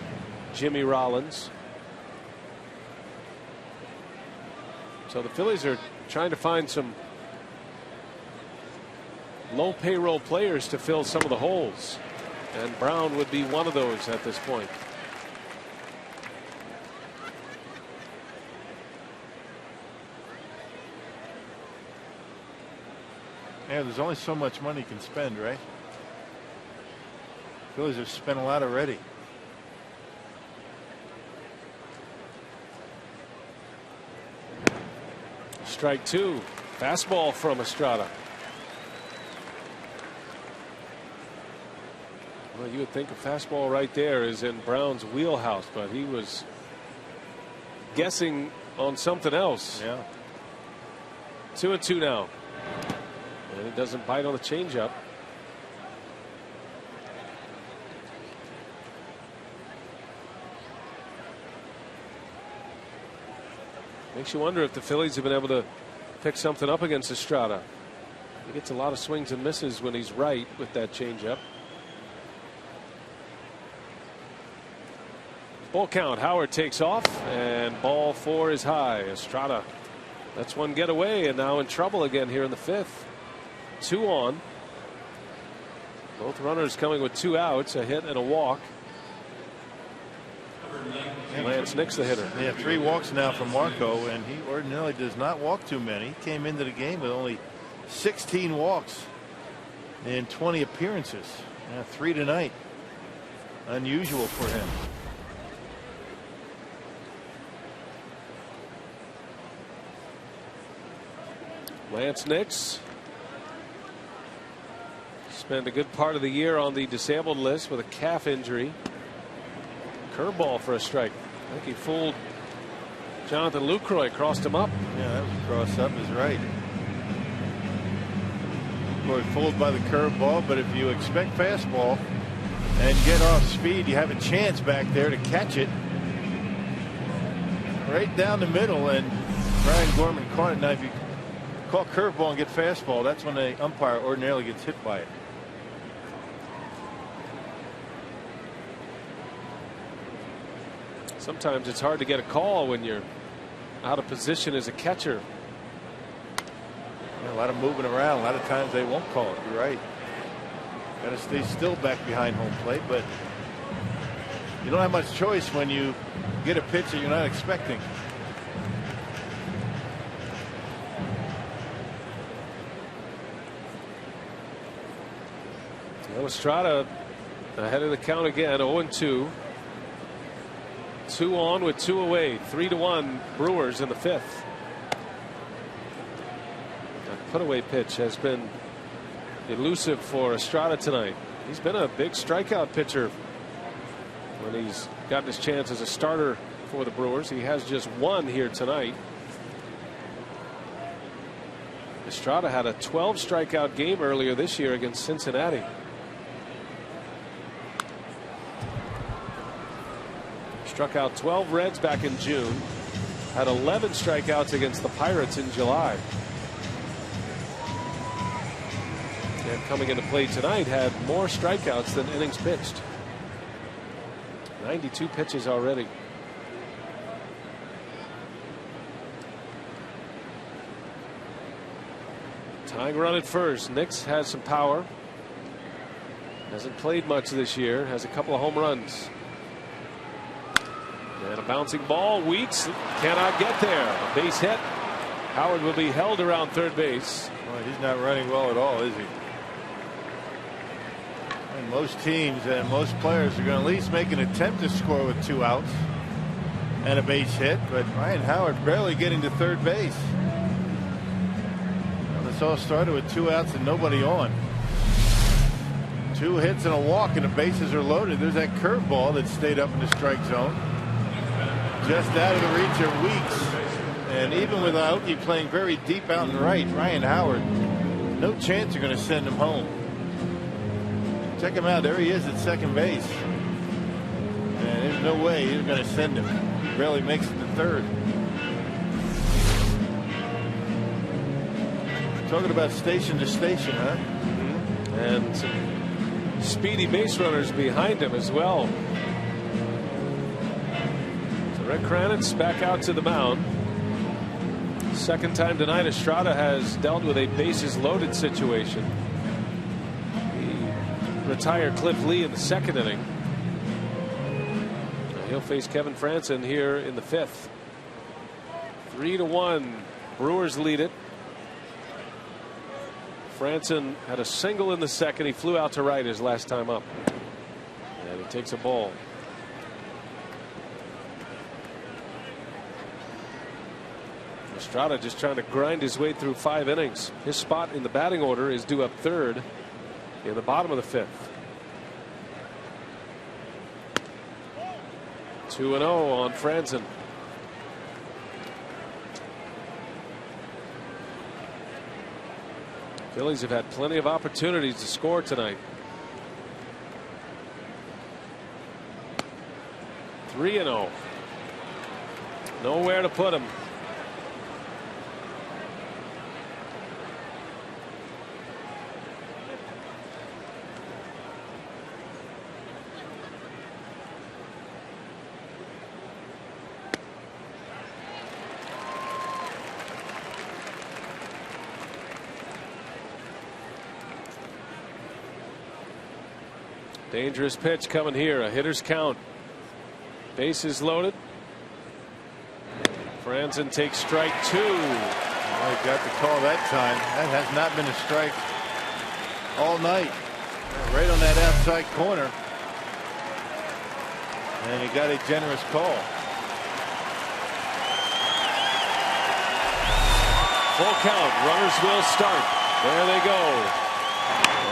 Jimmy Rollins. So the Phillies are trying to find some low payroll players to fill some of the holes, and Braun would be one of those at this point. Yeah, there's only so much money you can spend, right? Phillies have spent a lot already. Strike two. Fastball from Estrada. Well, you would think a fastball right there is in Braun's wheelhouse, but he was guessing on something else. Yeah. 2-2 now. And it doesn't bite on the changeup. Makes you wonder if the Phillies have been able to pick something up against Estrada. He gets a lot of swings and misses when he's right with that changeup. Full count. Howard takes off, and ball four is high. Estrada lets one get away, and now in trouble again here in the fifth. 2 on. Both runners coming with 2 outs, a hit and a walk. Lance Nix, the hitter. Yeah, 3 walks now from Marco, and he ordinarily does not walk too many. He came into the game with only 16 walks in 20 appearances. 3 tonight. Unusual for him. Lance Nix spent a good part of the year on the disabled list with a calf injury. Curveball for a strike. I think he fooled Jonathan Lucroy, crossed him up. Yeah, that was a cross up, is right. Lucroy fooled by the curveball, but if you expect fastball and get off speed, you have a chance back there to catch it right down the middle, and Brian Gorman caught it. Now, if you call curveball and get fastball, that's when the umpire ordinarily gets hit by it. Sometimes it's hard to get a call when you're out of position as a catcher. A lot of moving around. A lot of times they won't call it. You're right. Got to stay still back behind home plate, but you don't have much choice when you get a pitch that you're not expecting. Estrada ahead of the count again, 0-2. 2 on with 2 away, 3-1 Brewers in the 5th. That put-away pitch has been elusive for Estrada tonight. He's been a big strikeout pitcher when he's gotten his chance as a starter for the Brewers. He has just 1 here tonight. Estrada had a 12 strikeout game earlier this year against Cincinnati. Struck out 12 Reds back in June. Had 11 strikeouts against the Pirates in July. And coming into play tonight, had more strikeouts than innings pitched. 92 pitches already. Tying run at first. Nix has some power. Hasn't played much this year. Has a couple of home runs. And a bouncing ball. Weeks cannot get there. A base hit. Howard will be held around third base. Well, he's not running well at all, is he? And most teams and most players are going to at least make an attempt to score with 2 outs and a base hit, but Ryan Howard barely getting to third base. Well, this all started with 2 outs and nobody on. 2 hits and a walk, and the bases are loaded. There's that curveball that stayed up in the strike zone. Just out of the reach of Weeks. And even with Aoki playing very deep out and right, Ryan Howard, no chance you're going to send him home. Check him out. There he is at second base. And there's no way he's going to send him. He barely makes it to third. Talking about station to station, huh? Mm-hmm. And some speedy base runners behind him as well. Red Kranitz back out to the mound. Second time tonight Estrada has dealt with a bases loaded situation. He retired Cliff Lee in the 2nd inning. He'll face Kevin Frandsen here in the 5th. 3-1. Brewers lead it. Frandsen had a single in the 2nd. He flew out to right his last time up. And he takes a ball. Estrada just trying to grind his way through 5 innings. His spot in the batting order is due up 3rd in the bottom of the 5th. 2-0 on Frandsen. Phillies have had plenty of opportunities to score tonight. 3-0. Nowhere to put him. Dangerous pitch coming here. A hitter's count. Bases loaded. Franzen takes strike 2. Well, he got the call that time. That has not been a strike all night. Right on that outside corner. And he got a generous call. Full count. Runners will start. There they go.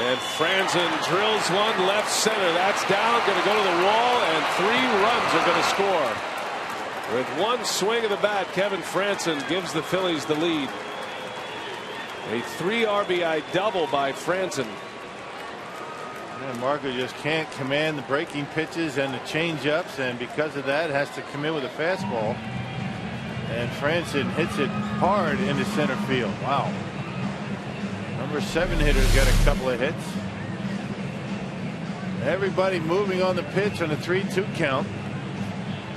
And Franzen drills one left center. That's down. Going to go to the wall. And 3 runs are going to score. With one swing of the bat, Kevin Franzen gives the Phillies the lead. A 3 RBI double by Franzen. And Marco just can't command the breaking pitches and the change-ups, and because of that has to come in with a fastball. And Franzen hits it hard into center field. Wow. Number 7 hitter's got a couple of hits. Everybody moving on the pitch on a 3-2 count.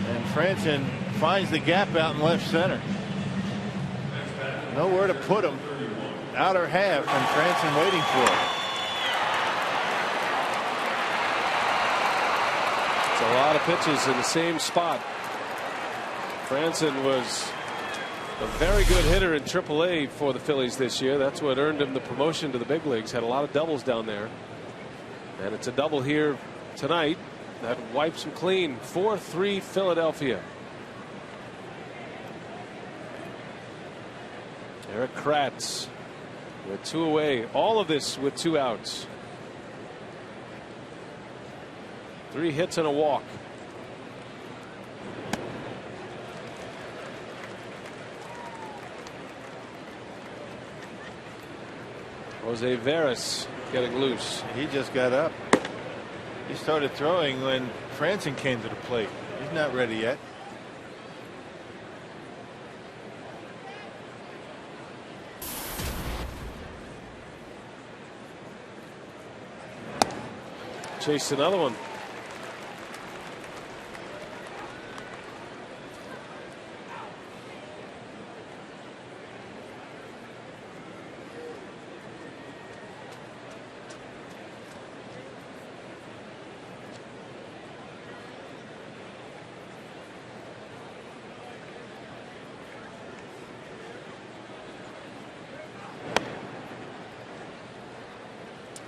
And Franzen finds the gap out in left center. Nowhere to put him. Outer half, and Franzen waiting for it. It's a lot of pitches in the same spot. Franzen was a very good hitter in AAA for the Phillies this year. That's what earned him the promotion to the big leagues. Had a lot of doubles down there. And it's a double here tonight that wipes him clean. 4-3 Philadelphia. Eric Kratz with 2 away. All of this with 2 outs. 3 hits and a walk. Jose Veras getting loose. He just got up. He started throwing when Franzen came to the plate. He's not ready yet. Chased another one.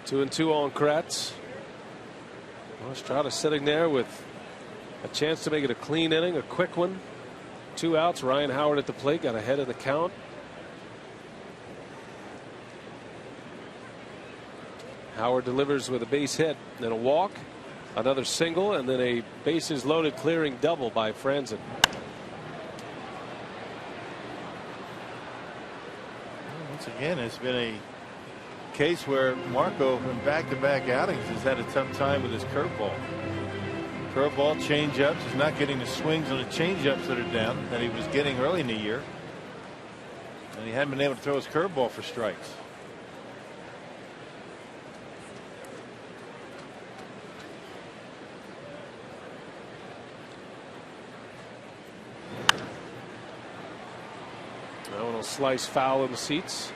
Two and two on Kratz. Well, Estrada sitting there with a chance to make it a clean inning, a quick one. 2 outs. Ryan Howard at the plate, got ahead of the count. Howard delivers with a base hit, then a walk, another single, and then a bases loaded clearing double by Franzen. Once again, it's been a case where Marco in back-to-back outings has had a tough time with his curveball. Curveball, changeups. He's not getting the swings on the changeups that are down that he was getting early in the year. And he hadn't been able to throw his curveball for strikes. That one will slice foul in the seats.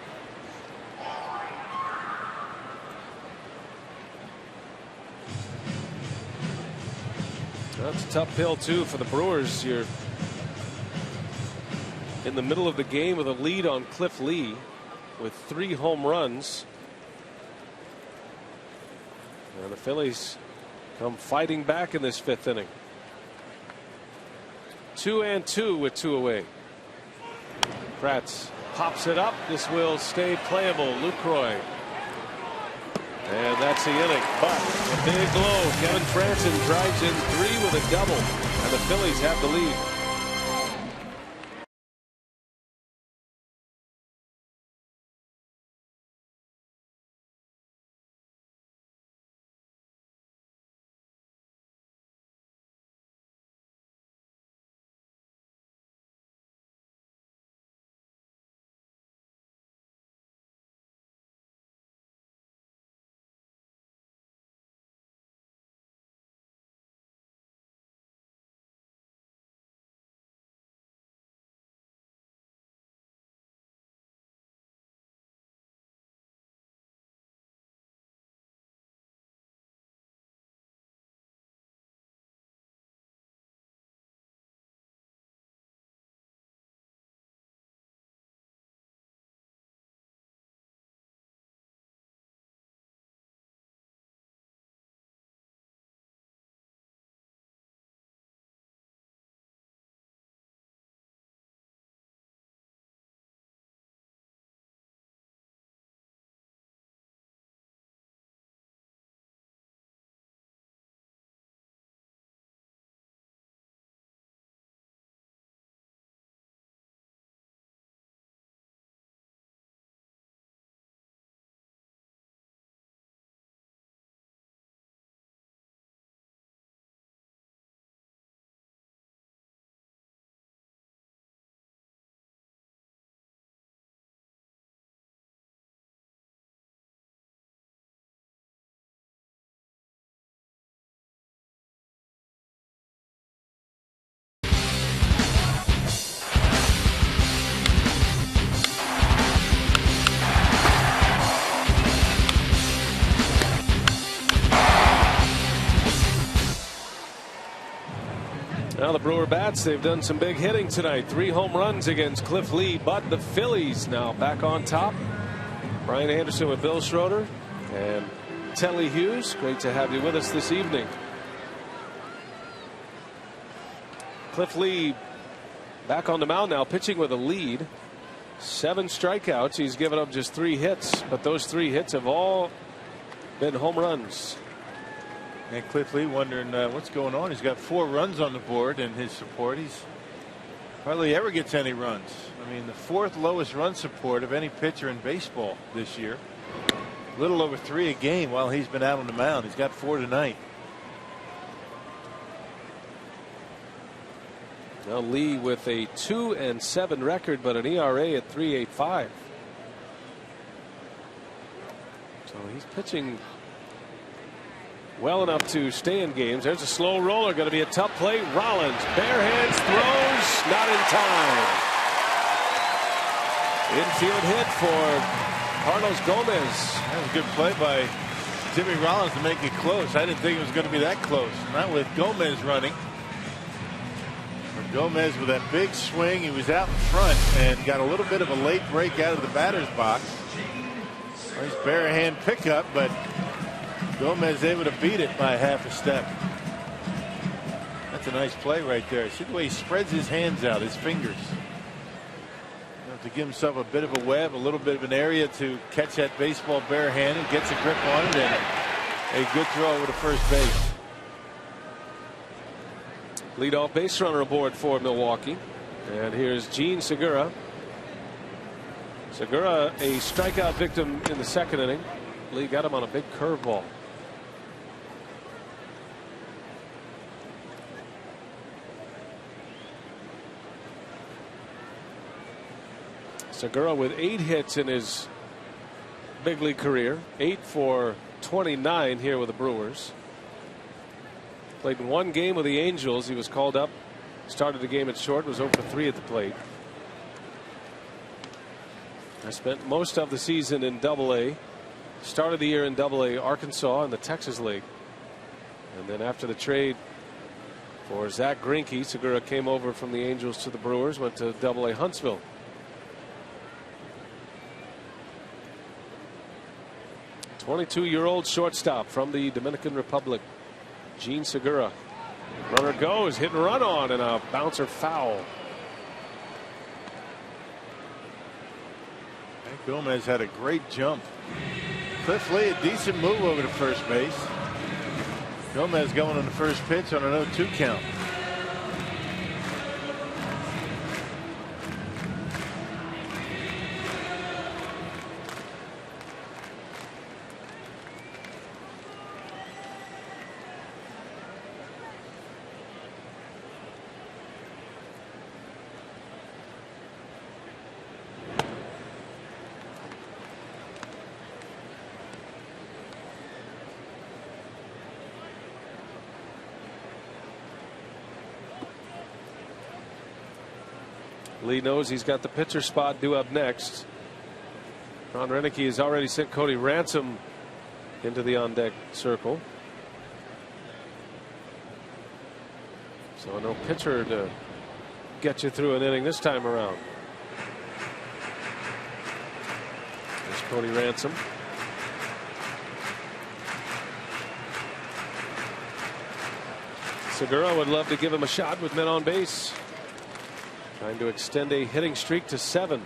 That's a tough pill too for the Brewers. You're in the middle of the game with a lead on Cliff Lee with 3 home runs. And the Phillies come fighting back in this 5th inning. 2 and 2 with 2 away. Kratz pops it up. This will stay playable. Lucroy. And that's the inning. But a big blow. Kevin Franzen drives in 3 with a double. And the Phillies have the lead. Now the Brewer bats, they've done some big hitting tonight. 3 home runs against Cliff Lee, but the Phillies now back on top. Brian Anderson with Bill Schroeder and Telly Hughes. Great to have you with us this evening. Cliff Lee back on the mound now, pitching with a lead. 7 strikeouts. He's given up just 3 hits, but those 3 hits have all been home runs. And Cliff Lee wondering what's going on. He's got 4 runs on the board in his support. He's hardly ever gets any runs. I mean, the 4th lowest run support of any pitcher in baseball this year. A little over 3 a game while he's been out on the mound. He's got 4 tonight. Now Lee with a 2-7 record, but an ERA at 3.85. So he's pitching well enough to stay in games. There's a slow roller, going to be a tough play. Rollins bare hands, throws, not in time. Infield hit for Carlos Gomez. That was a good play by Jimmy Rollins to make it close. I didn't think it was going to be that close. Not with Gomez running. Gomez with that big swing. He was out in front and got a little bit of a late break out of the batter's box. Nice bare hand pickup, but Gomez able to beat it by half a step. That's a nice play right there. See the way he spreads his hands out, his fingers. You know, to give himself a bit of a web, a little bit of an area to catch that baseball barehanded, gets a grip on it, and a good throw over to first base. Leadoff base runner aboard for Milwaukee. And here's Gene Segura. Segura, a strikeout victim in the 2nd inning. Lee got him on a big curveball. Segura with 8 hits in his big league career. 8 for 29 here with the Brewers. Played in 1 game with the Angels. He was called up, started the game at short, was 0 for 3 at the plate. I spent most of the season in Double-A. Started the year in Double-A Arkansas in the Texas League. And then after the trade for Zach Greinke, Segura came over from the Angels to the Brewers, went to Double-A Huntsville. A 22-year-old shortstop from the Dominican Republic, Gene Segura. Runner goes, hit and run on, and a bouncer foul. Gomez had a great jump. Cliff Lee, a decent move over to first base. Gomez going on the first pitch on an 0-2 count. Lee knows he's got the pitcher spot due up next. Ron Renicky has already sent Cody Ransom into the on deck circle. So no pitcher to get you through an inning this time around. There's Cody Ransom. Segura would love to give him a shot with men on base. Trying to extend a hitting streak to 7.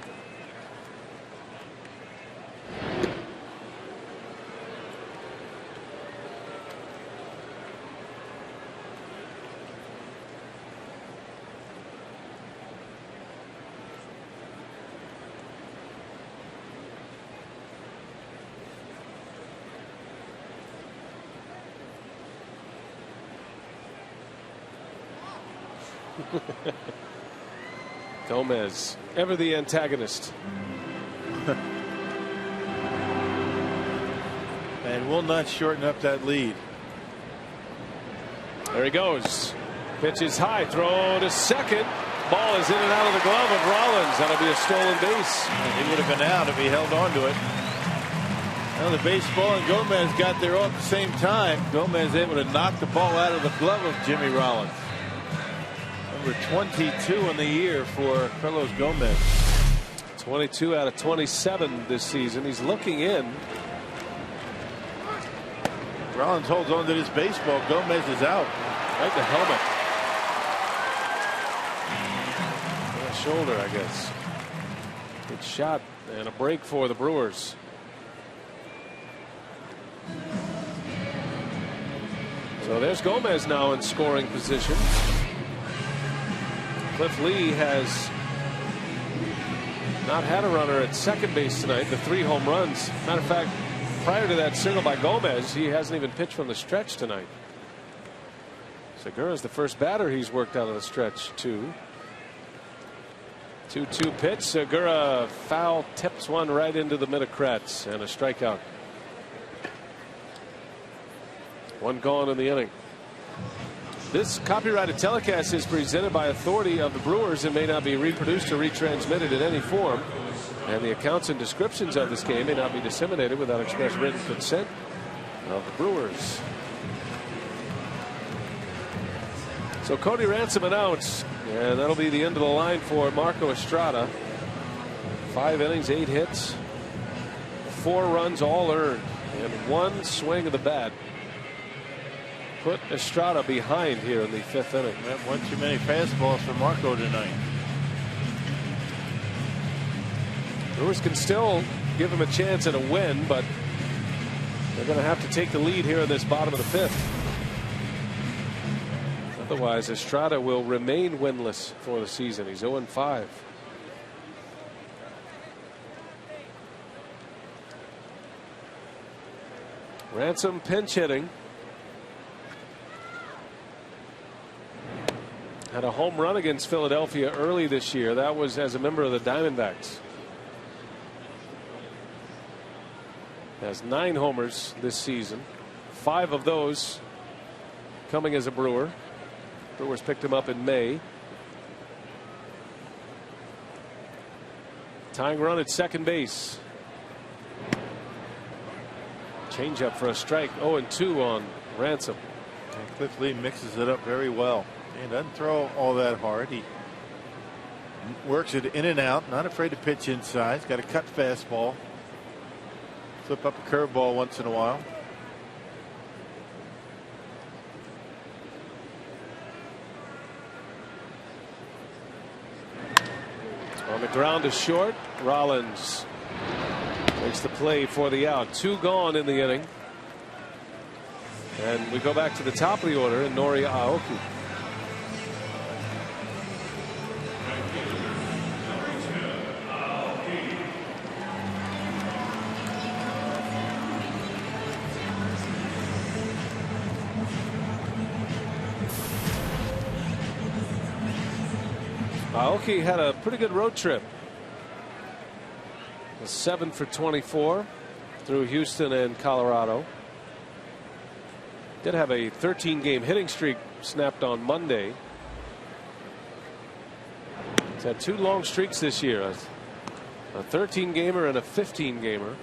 Gomez, ever the antagonist. And will not shorten up that lead. There he goes. Pitch is high, throw to second. Ball is in and out of the glove of Rollins. That'll be a stolen base. He would have been out if he held on to it. Well, the baseball and Gomez got there all at the same time. Gomez able to knock the ball out of the glove of Jimmy Rollins. Number 22 in the year for Carlos Gomez. 22 out of 27 this season. He's looking in. Rollins holds on to this baseball. Gomez is out. Right in the helmet. Shoulder, I guess. Good shot and a break for the Brewers. So there's Gomez now in scoring position. Cliff Lee has not had a runner at second base tonight. The 3 home runs. Matter of fact, prior to that single by Gomez, he hasn't even pitched from the stretch tonight. Segura's the first batter he's worked out of the stretch too. 2-2 pitch. Segura foul tips one right into the mid-crets and a strikeout. 1 gone in the inning. This copyrighted telecast is presented by authority of the Brewers and may not be reproduced or retransmitted in any form. And the accounts and descriptions of this game may not be disseminated without express written consent of the Brewers. So Cody Ransom announced, and that'll be the end of the line for Marco Estrada. 5 innings, 8 hits, 4 runs all earned, and 1 swing of the bat put Estrada behind here in the 5th inning. That one too many fastballs for Marco tonight. Brewers can still give him a chance at a win, but they're going to have to take the lead here in this bottom of the 5th. Otherwise, Estrada will remain winless for the season. He's 0-5. Ransom pinch hitting. Had a home run against Philadelphia early this year. That was as a member of the Diamondbacks. Has 9 homers this season. 5 of those coming as a Brewer. Brewers picked him up in May. Tying run at second base. Changeup for a strike. 0-2 on Ransom. And Cliff Lee mixes it up very well. He doesn't throw all that hard. He works it in and out. Not afraid to pitch inside. He's got a cut fastball. Flip up a curveball once in a while. On the ground to short. Rollins makes the play for the out. 2 gone in the inning. And we go back to the top of the order in Nori Aoki. Aoki had a pretty good road trip. 7 for 24 through Houston and Colorado. Did have a 13-game hitting streak snapped on Monday. He's had 2 long streaks this year, a 13-gamer and a 15-gamer.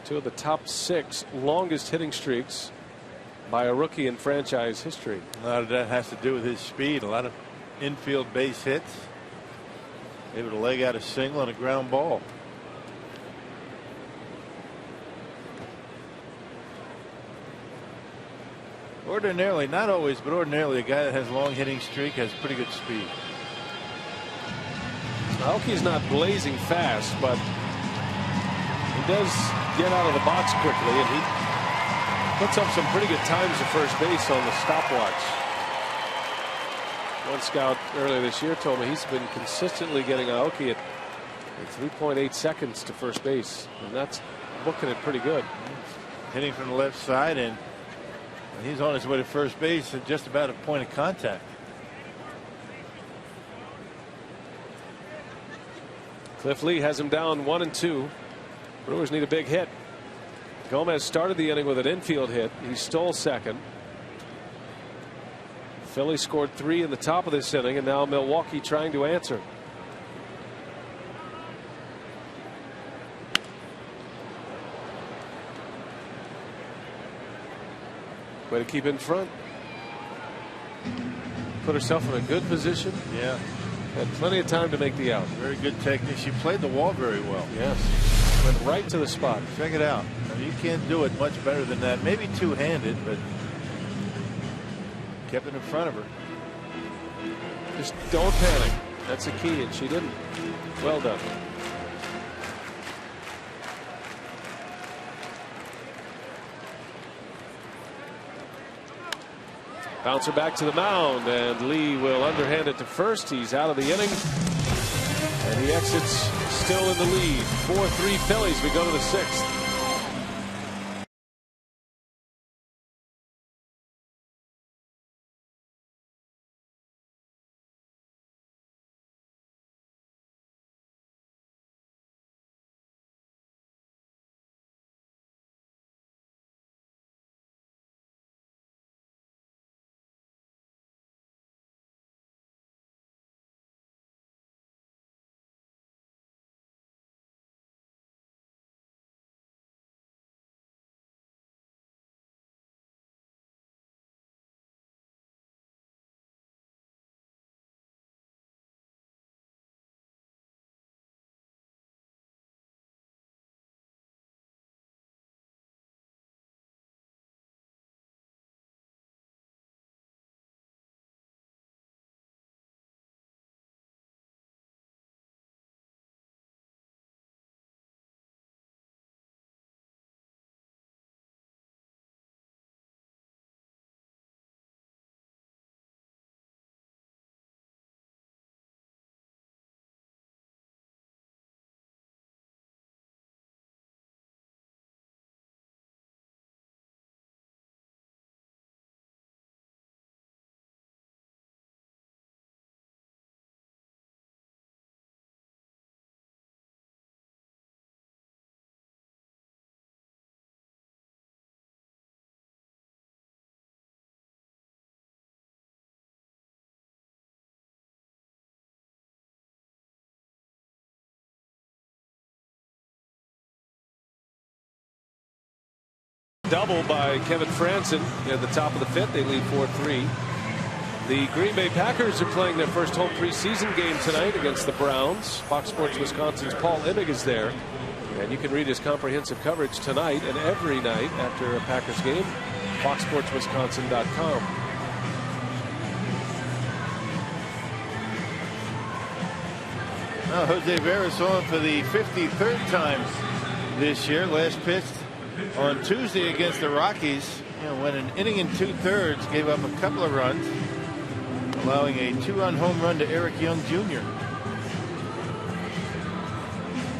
2 of the top 6 longest hitting streaks by a rookie in franchise history. A lot of that has to do with his speed. A lot of infield base hits. Able to leg out a single and a ground ball. Ordinarily, not always, but ordinarily, a guy that has long hitting streak has pretty good speed. Aoki's not blazing fast, but he does get out of the box quickly, and he puts up some pretty good times at first base on the stopwatch. One scout earlier this year told me he's been consistently getting Aoki at 3.8 seconds to first base, and that's booking it pretty good. Hitting from the left side, and he's on his way to first base at just about a point of contact. Cliff Lee has him down 1-2. Brewers need a big hit. Gomez started the inning with an infield hit. He stole second. Phillies scored 3 in the top of this inning, and now Milwaukee trying to answer. Way to keep in front. put herself in a good position. Yeah. Had plenty of time to make the out. Very good technique. She played the wall very well. Yes. Went right to the spot. Check it out. I mean, you can't do it much better than that. Maybe two-handed, but kept it in front of her. Just don't panic. That's the key, and she didn't. Well done. Bouncer back to the mound, and Lee will underhand it to first. He's out of the inning, and he exits still in the lead. 4-3 Phillies. We go to the 6th. Double by Kevin Franson at the top of the 5th. They lead 4-3. The Green Bay Packers are playing their first home preseason game tonight against the Browns. Fox Sports Wisconsin's Paul Immig is there, and you can read his comprehensive coverage tonight and every night after a Packers game. FoxSportsWisconsin.com. Now Jose Veras on for the 53rd time this year. Last pitched on Tuesday against the Rockies. You know, went an inning and 2/3, gave up a couple of runs, allowing a 2-run home run to Eric Young Jr.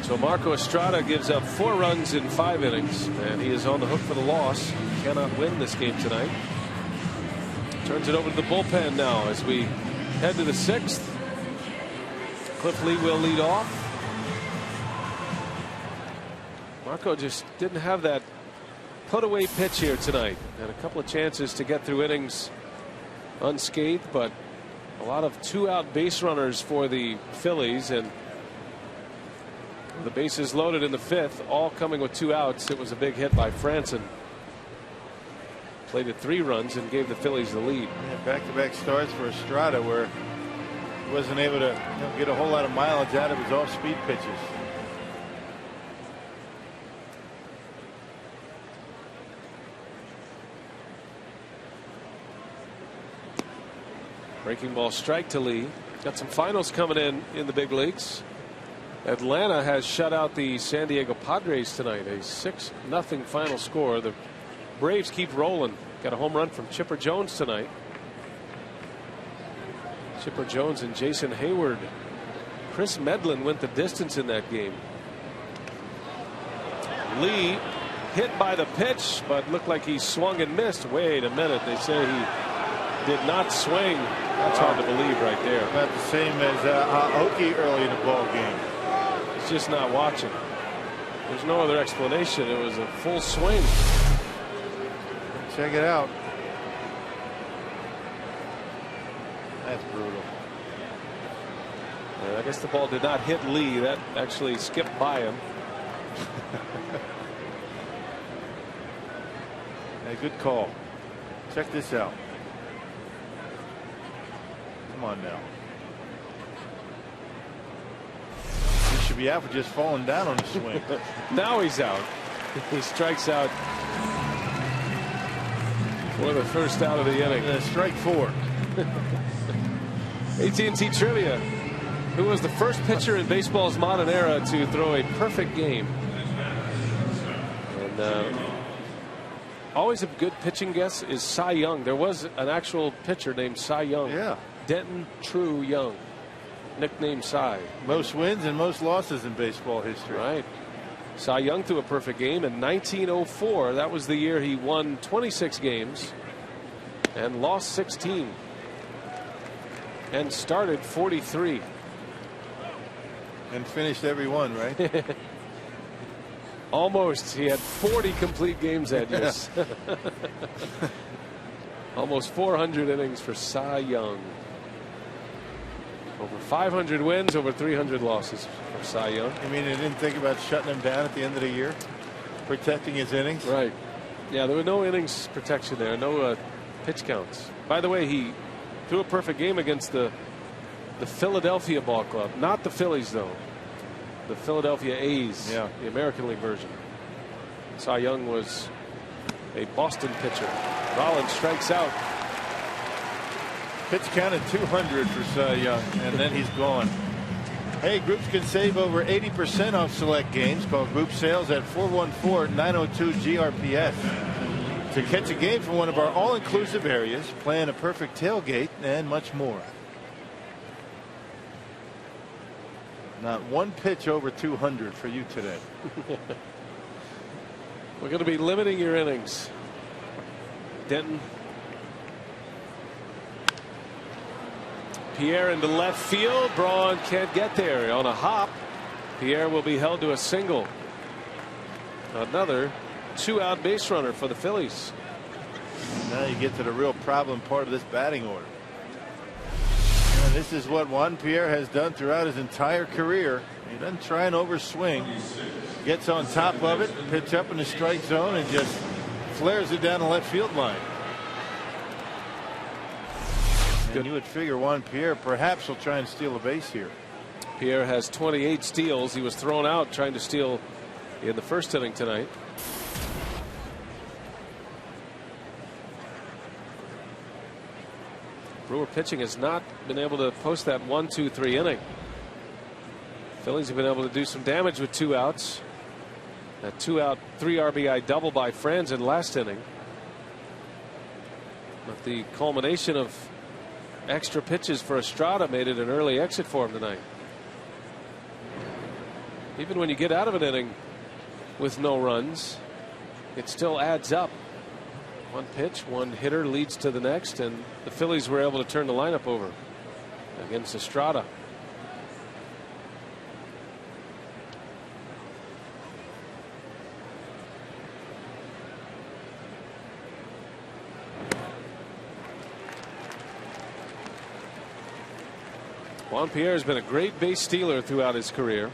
So Marco Estrada gives up 4 runs in 5 innings, and he is on the hook for the loss. He cannot win this game tonight. Turns it over to the bullpen now as we head to the 6th. Cliff Lee will lead off. Marco just didn't have that put away pitch here tonight. Had a couple of chances to get through innings unscathed, but a lot of 2-out base runners for the Phillies, and the bases loaded in the 5th, all coming with 2 outs. It was a big hit by Franson. Played at 3 runs and gave the Phillies the lead. Yeah, back-to-back starts for Estrada, where he wasn't able to get a whole lot of mileage out of his off-speed pitches. Breaking ball strike to Lee. Got some finals coming in the big leagues. Atlanta has shut out the San Diego Padres tonight. A 6-0 final score. The Braves keep rolling. Got a home run from Chipper Jones tonight. Chipper Jones and Jason Hayward. Chris Medlin went the distance in that game. Lee hit by the pitch, but looked like he swung and missed. Wait a minute. They say he did not swing. That's hard to believe right there. About the same as Aoki early in the ball game. He's just not watching. There's no other explanation. It was a full swing. Check it out. That's brutal. I guess the ball did not hit Lee. That actually skipped by him. A good call. Check this out. Come on now. He should be out for just falling down on the swing. Now he's out. He strikes out for the first out of the inning. Strike 4. AT&T trivia. Who was the first pitcher in baseball's modern era to throw a perfect game? And always a good pitching guess is Cy Young. There was an actual pitcher named Cy Young. Yeah. Denton True Young, nicknamed Cy. Most wins and most losses in baseball history. Right. Cy Young threw a perfect game in 1904. That was the year he won 26 games and lost 16 and started 43. And finished every one, right? Almost. He had 40 complete games that year. Almost 400 innings for Cy Young. Over 500 wins, over 300 losses for Cy Young. I mean, they didn't think about shutting him down at the end of the year, protecting his innings. Right. Yeah, there were no innings protection there, no pitch counts. By the way, he threw a perfect game against the Philadelphia ball club, not the Phillies though. The Philadelphia A's, yeah, the American League version. Cy Young was a Boston pitcher. Rollins strikes out. Pitch counted 200 for Cy Young, and then he's gone. Hey, groups can save over 80% off select games. Call group sales at 414-902-GRPS. To catch a game from one of our all-inclusive areas, plan a perfect tailgate, and much more. Not one pitch over 200 for you today. We're going to be limiting your innings. Denton. Pierre into left field. Braun can't get there on a hop. Pierre will be held to a single. Another 2-out base runner for the Phillies. Now you get to the real problem part of this batting order. And this is what Juan Pierre has done throughout his entire career. He doesn't try and overswing. Gets on top of it, pitch up in the strike zone, and just flares it down the left field line. And you would figure Juan Pierre perhaps will try and steal a base here. Pierre has 28 steals. He was thrown out trying to steal in the first inning tonight. Brewer pitching has not been able to post that 1-2-3 inning. Phillies have been able to do some damage with 2 outs. That 2-out 3 RBI double by Franzen last inning. But the culmination of extra pitches for Estrada made it an early exit for him tonight. Even when you get out of an inning with no runs, it still adds up. One pitch, one hitter leads to the next, and the Phillies were able to turn the lineup over against Estrada. Juan Pierre has been a great base stealer throughout his career.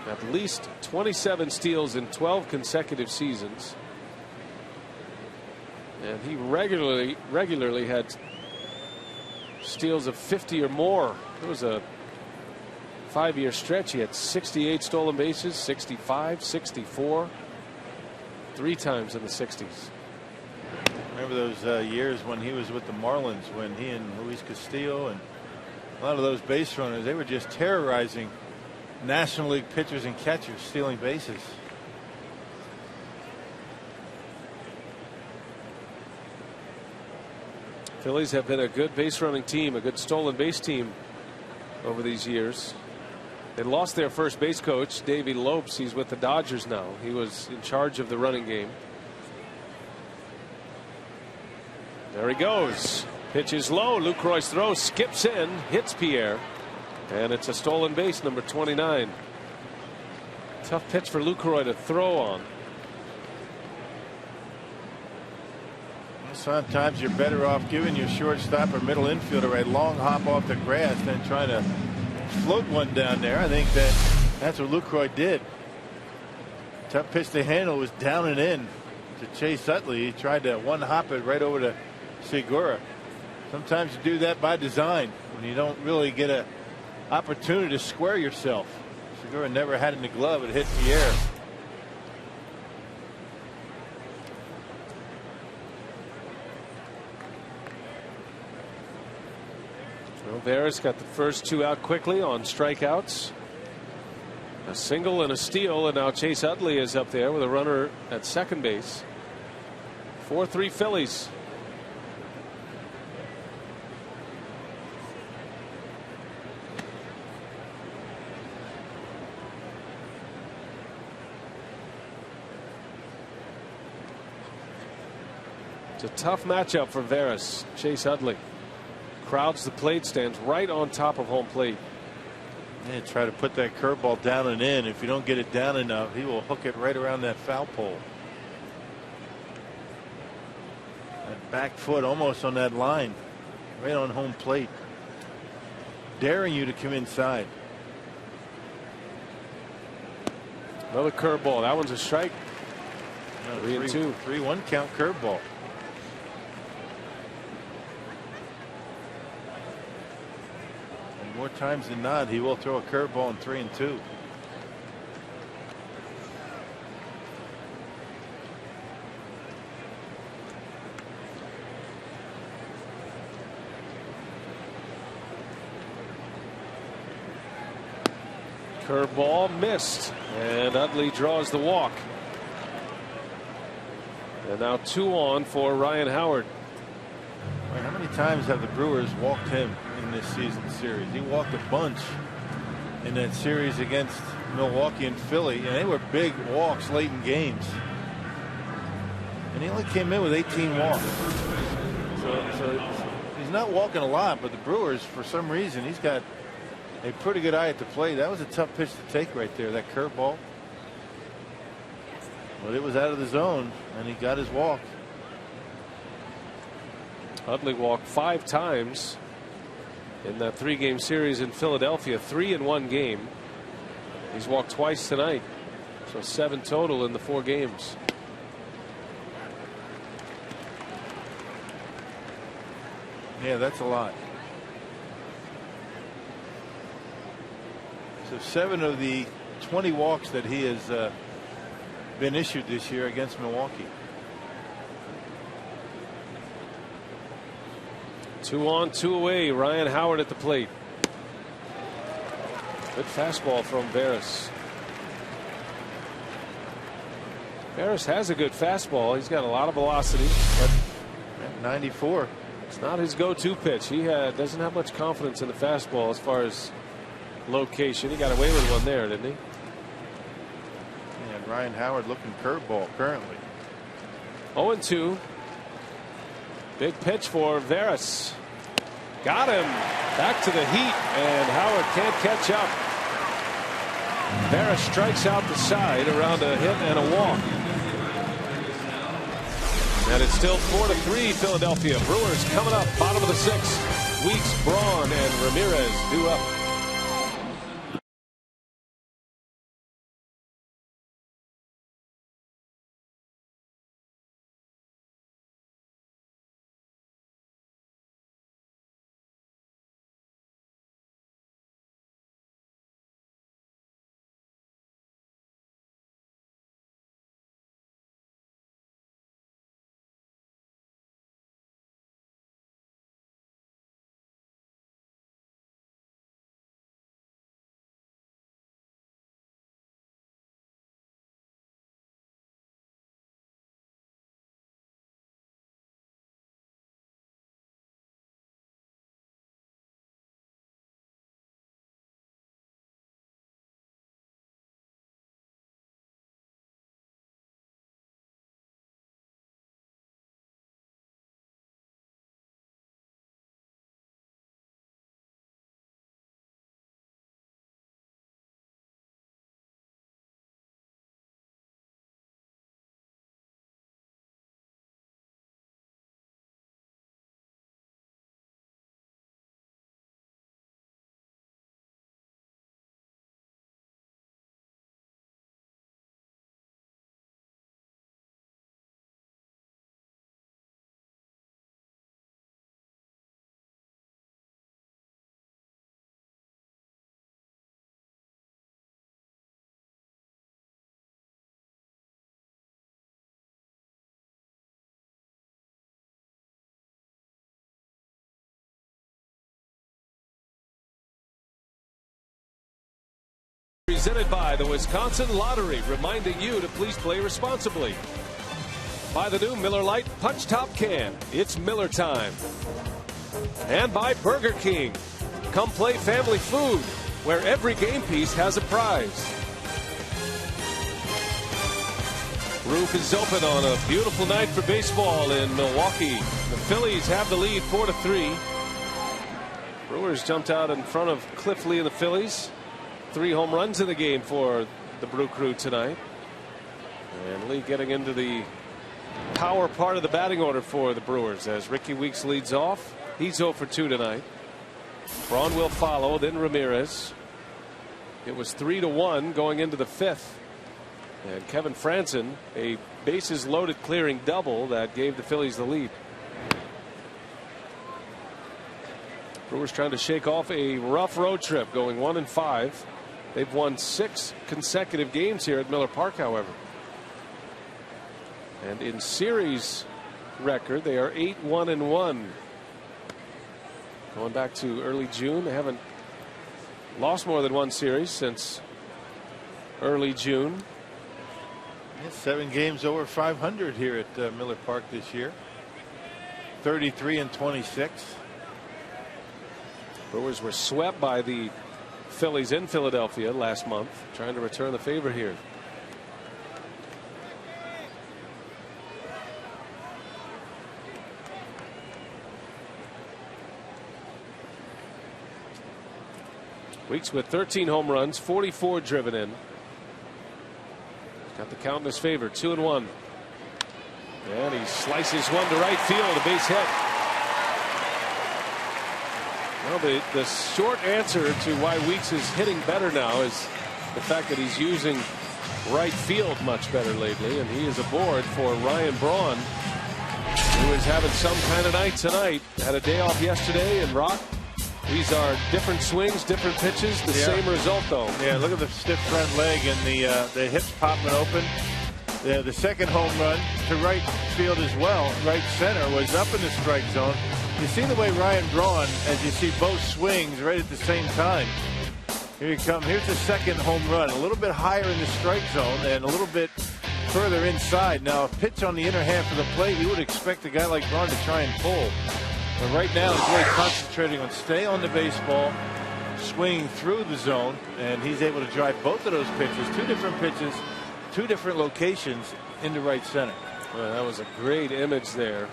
At least 27 steals in 12 consecutive seasons. And he regularly had steals of 50 or more. It was a 5-year stretch. He had 68 stolen bases, 65, 64, 3 times in the 60s. Remember those years when he was with the Marlins, when he and Luis Castillo and a lot of those base runners, they were just terrorizing National League pitchers and catchers, stealing bases. Phillies have been a good base running team, a good stolen base team over these years. They lost their first base coach, Davey Lopes. He's with the Dodgers now. He was in charge of the running game. There he goes. Pitch is low. Lucroy's throw skips in, hits Pierre, and it's a stolen base, number 29. Tough pitch for Lucroy to throw on. Sometimes you're better off giving your shortstop or middle infielder a long hop off the grass than trying to float one down there. I think that's what Lucroy did. Tough pitch to handle, was down and in to Chase Utley. He tried to one hop it right over to Segura. Sometimes you do that by design when you don't really get an opportunity to square yourself. Segura never had it in the glove. It hit in the air. Well, Veras got the first two out quickly on strikeouts. A single and a steal, and now Chase Utley is up there with a runner at second base. 4-3 Phillies. It's a tough matchup for Veras. Chase Utley crowds the plate, stands right on top of home plate. Yeah, try to put that curveball down and in. If you don't get it down enough, he will hook it right around that foul pole. That back foot almost on that line, right on home plate, daring you to come inside. Another curveball. That one's a strike. No, 3-2. 3-1 count curveball. More times than not, he will throw a curveball in 3-2. Curveball missed, and Utley draws the walk. And now 2 on for Ryan Howard. How many times have the Brewers walked him in this season series? He walked a bunch in that series against Milwaukee and Philly, and they were big walks late in games. And he only came in with 18 walks. So he's not walking a lot, but the Brewers, for some reason, he's got a pretty good eye at the plate. That was a tough pitch to take right there, that curveball. But it was out of the zone, and he got his walk. Utley walked 5 times in that 3-game series in Philadelphia, 3 in 1 game. He's walked twice tonight, so 7 total in the 4 games. Yeah, that's a lot. So 7 of the 20 walks that he has been issued this year against Milwaukee. 2 on, 2 away. Ryan Howard at the plate. Good fastball from Veras. Veras has a good fastball. He's got a lot of velocity, but at 94. It's not his go-to pitch. He doesn't have much confidence in the fastball as far as location. He got away with one there, didn't he? And Ryan Howard looking curveball currently. 0-2. Big pitch for Veras. Got him. Back to the heat, and Howard can't catch up. Veras strikes out the side around a hit and a walk. And it's still 4-3 Philadelphia. Brewers coming up, bottom of the 6th. Weeks, Braun, and Ramirez due up. presented by the Wisconsin Lottery, reminding you to please play responsibly. By the new Miller Lite Punch Top Can. It's Miller time. And by Burger King. Come play family food, where every game piece has a prize. Roof is open on a beautiful night for baseball in Milwaukee. The Phillies have the lead 4-3. Brewers jumped out in front of Cliff Lee and the Phillies. 3 home runs in the game for the Brew Crew tonight. And Lee getting into the power part of the batting order for the Brewers as Ricky Weeks leads off. He's 0 for 2 tonight. Braun will follow, then Ramirez. It was 3-1 going into the 5th. And Kevin Franzen, a bases loaded clearing double that gave the Phillies the lead. Brewers trying to shake off a rough road trip, going 1-5. They've won 6 consecutive games here at Miller Park, however. And in series record, they are 8-1-1. Going back to early June, they haven't lost more than 1 series since early June. 7 games over 500 here at Miller Park this year. 33-26. Brewers were swept by the Phillies in Philadelphia last month, trying to return the favor here. Weeks with 13 home runs, 44 driven in. Got the count in his favor, 2-1. And he slices one to right field, a base hit. Well, the short answer to why Weeks is hitting better now is the fact that he's using right field much better lately, and he is aboard for Ryan Braun, who is having some kind of night tonight. Had a day off yesterday in Rock. These are different swings, different pitches, the same result though. Yeah, look at the stiff front leg and the hips popping open. The second home run to right field as well, right center, was up in the strike zone. You see the way Ryan Braun, as you see both swings right at the same time. Here you come. Here's the second home run, a little bit higher in the strike zone and a little bit further inside. Now, a pitch on the inner half of the plate, you would expect a guy like Braun to try and pull. But right now, he's really concentrating on stay on the baseball, swinging through the zone, and he's able to drive both of those pitches, 2 different pitches, 2 different locations into right center. Well, that was a great image there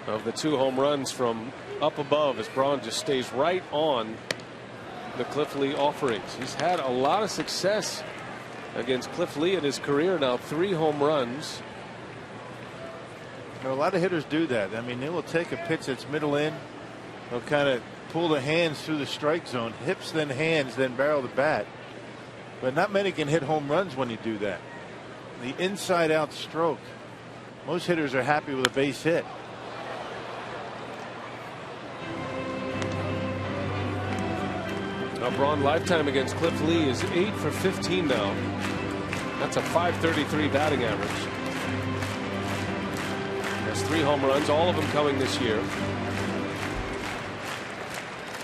of the 2 home runs from up above as Braun just stays right on the Cliff Lee offerings. He's had a lot of success against Cliff Lee in his career now, 3 home runs. A lot of hitters do that. I mean, they will take a pitch that's middle in. They'll kind of pull the hands through the strike zone, hips then hands, then barrel the bat. But not many can hit home runs when you do that. The inside out stroke. Most hitters are happy with a base hit. Now Braun lifetime against Cliff Lee is 8 for 15 now. That's a .533 batting average. Has 3 home runs, all of them coming this year.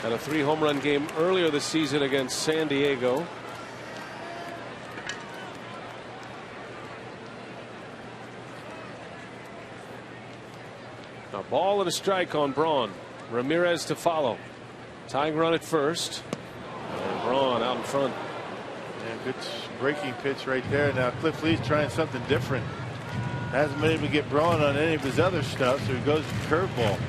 Had a 3 home run game earlier this season against San Diego. A ball and a strike on Braun. Ramirez to follow. Tying run at first. And Braun out in front. Yeah, good breaking pitch right there. Now Cliff Lee's trying something different. Hasn't been able to get Braun on any of his other stuff, so he goes to curveball.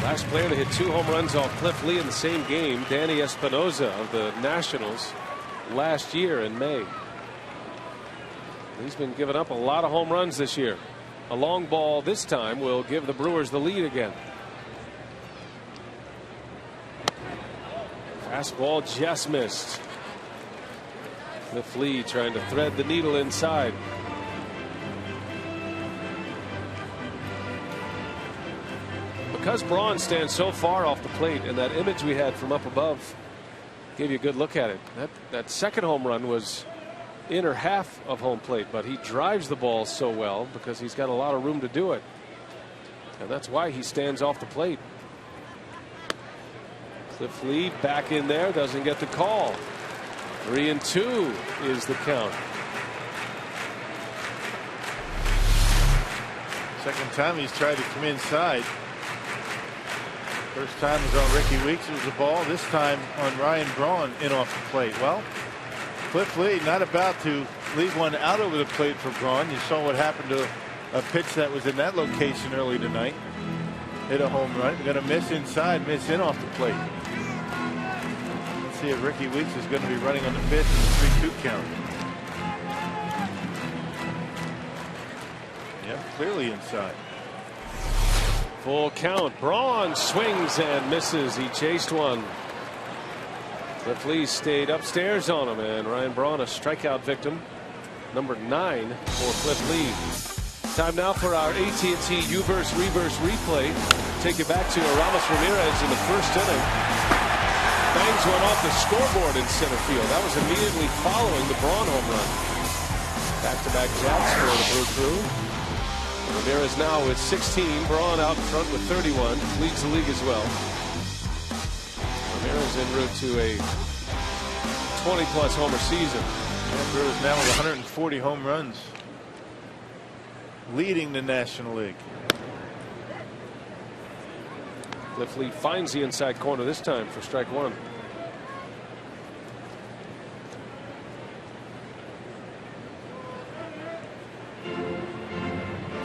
Last player to hit 2 home runs off Cliff Lee in the same game, Danny Espinoza of the Nationals last year in May. He's been giving up a lot of home runs this year. A long ball this time will give the Brewers the lead again. Fastball just missed. Cliff Lee trying to thread the needle inside. Because Braun stands so far off the plate, and that image we had from up above gave you a good look at it. That second home run was inner half of home plate, but he drives the ball so well because he's got a lot of room to do it, and that's why he stands off the plate. Cliff Lee back in there, doesn't get the call. 3-2 is the count. Second time he's tried to come inside. First time was on Ricky Weeks. It was a ball. This time on Ryan Braun in off the plate. Well, Cliff Lee not about to leave one out over the plate for Braun. You saw what happened to a pitch that was in that location early tonight. Hit a home run. Going to miss inside, miss in off the plate. Let's see if Ricky Weeks is going to be running on the pitch in the 3-2 count. Yeah, clearly inside. Full count. Braun swings and misses. He chased one. Cliff Lee stayed upstairs on him, and Ryan Braun a strikeout victim. Number 9 for Cliff Lee. Time now for our AT&T Uverse Reverse Replay. Take it back to Ramos Ramirez in the first inning. Bangs one off the scoreboard in center field. That was immediately following the Braun home run. Back-to-back jacks for the Blue Crew. Ramirez now with 16. Braun out in front with 31. Leads the league as well. Ramirez en route to a 20-plus homer season. Ramirez now with 140 home runs, leading the National League. Cliff Lee finds the inside corner this time for strike one.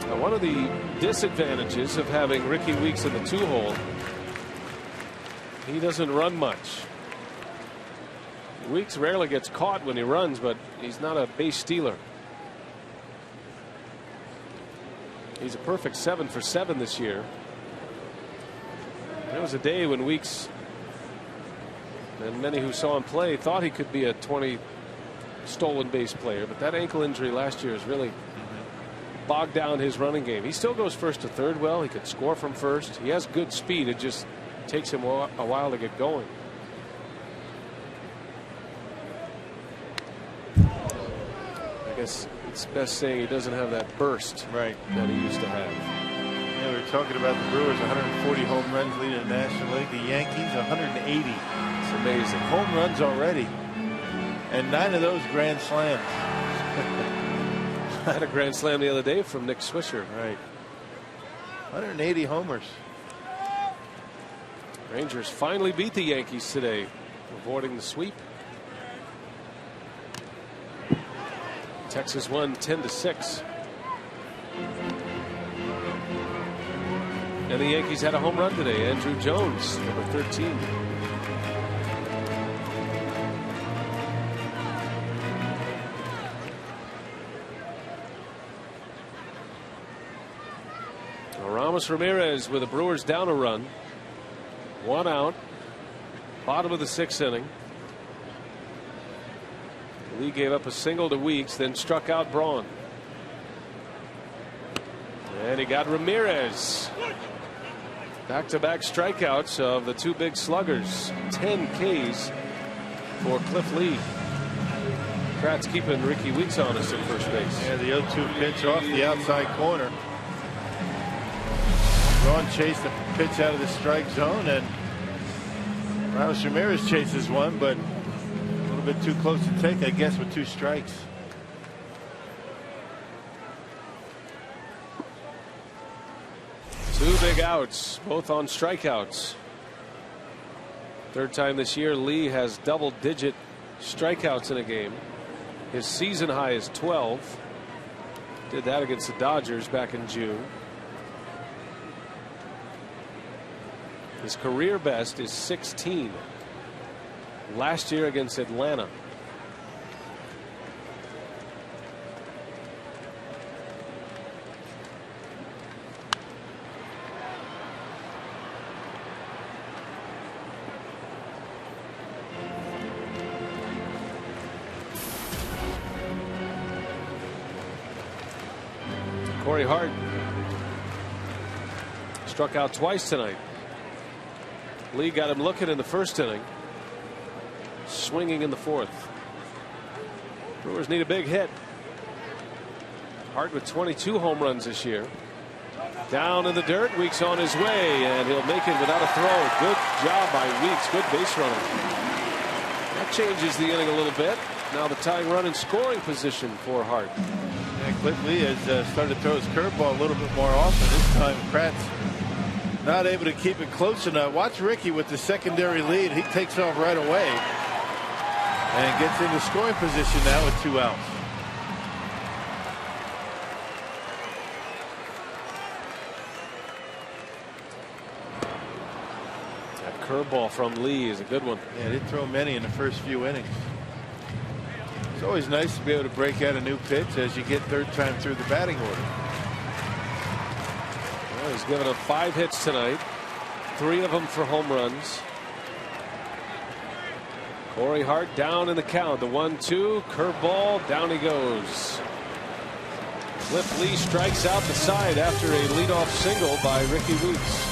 Now, one of the disadvantages of having Ricky Weeks in the 2-hole, he doesn't run much. Weeks rarely gets caught when he runs, but he's not a base stealer. He's a perfect 7 for 7 this year. There was a day when Weeks, and many who saw him play, thought he could be a 20 stolen base player, but that ankle injury last year has really bogged down his running game. He still goes first to third well. He could score from first. He has good speed. It just takes him a while to get going. I guess it's best saying he doesn't have that burst Right. that he used to have. Yeah, we were talking about the Brewers 140 home runs leading the National League. The Yankees 180. It's amazing. Home runs already. And 9 of those grand slams. I had a grand slam the other day from Nick Swisher. Right. 180 homers. Rangers finally beat the Yankees today, avoiding the sweep. Texas won 10-6. And the Yankees had a home run today. Andrew Jones, number 13. Ramos Ramirez with the Brewers down a run. 1 out. Bottom of the 6th inning. Lee gave up a single to Weeks, then struck out Braun. And he got Ramirez. Back-to-back strikeouts of the 2 big sluggers. 10 Ks for Cliff Lee. Pratt's keeping Ricky Weeks honest at first base. Yeah, the 0-2 pitch off the outside corner. Braun chased the pitch out of the strike zone, and Ramos Ramirez chases one, but a little bit too close to take, I guess, with 2 strikes. Two big outs, both on strikeouts. Third time this year, Lee has double-digit strikeouts in a game. His season high is 12. Did that against the Dodgers back in June. His career best is 16. Last year against Atlanta. Cory Hart struck out twice tonight. Lee got him looking in the first inning, swinging in the 4th. Brewers need a big hit. Hart with 22 home runs this year. Down in the dirt. Weeks on his way, and he'll make it without a throw. Good job by Weeks. Good base running. That changes the inning a little bit. Now the tying run in scoring position for Hart. And Cliff Lee has started to throw his curveball a little bit more often. This time Pratt's not able to keep it close enough. Watch Ricky with the secondary lead. He takes off right away and gets into scoring position now with 2 outs. That curveball from Lee is a good one. Yeah, didn't throw many in the first few innings. It's always nice to be able to break out a new pitch as you get third time through the batting order. Well, he's given up 5 hits tonight, 3 of them for home runs. Cory Hart down in the count. The 1-2 curveball, down he goes. Cliff Lee strikes out the side after a leadoff single by Ricky Weeks.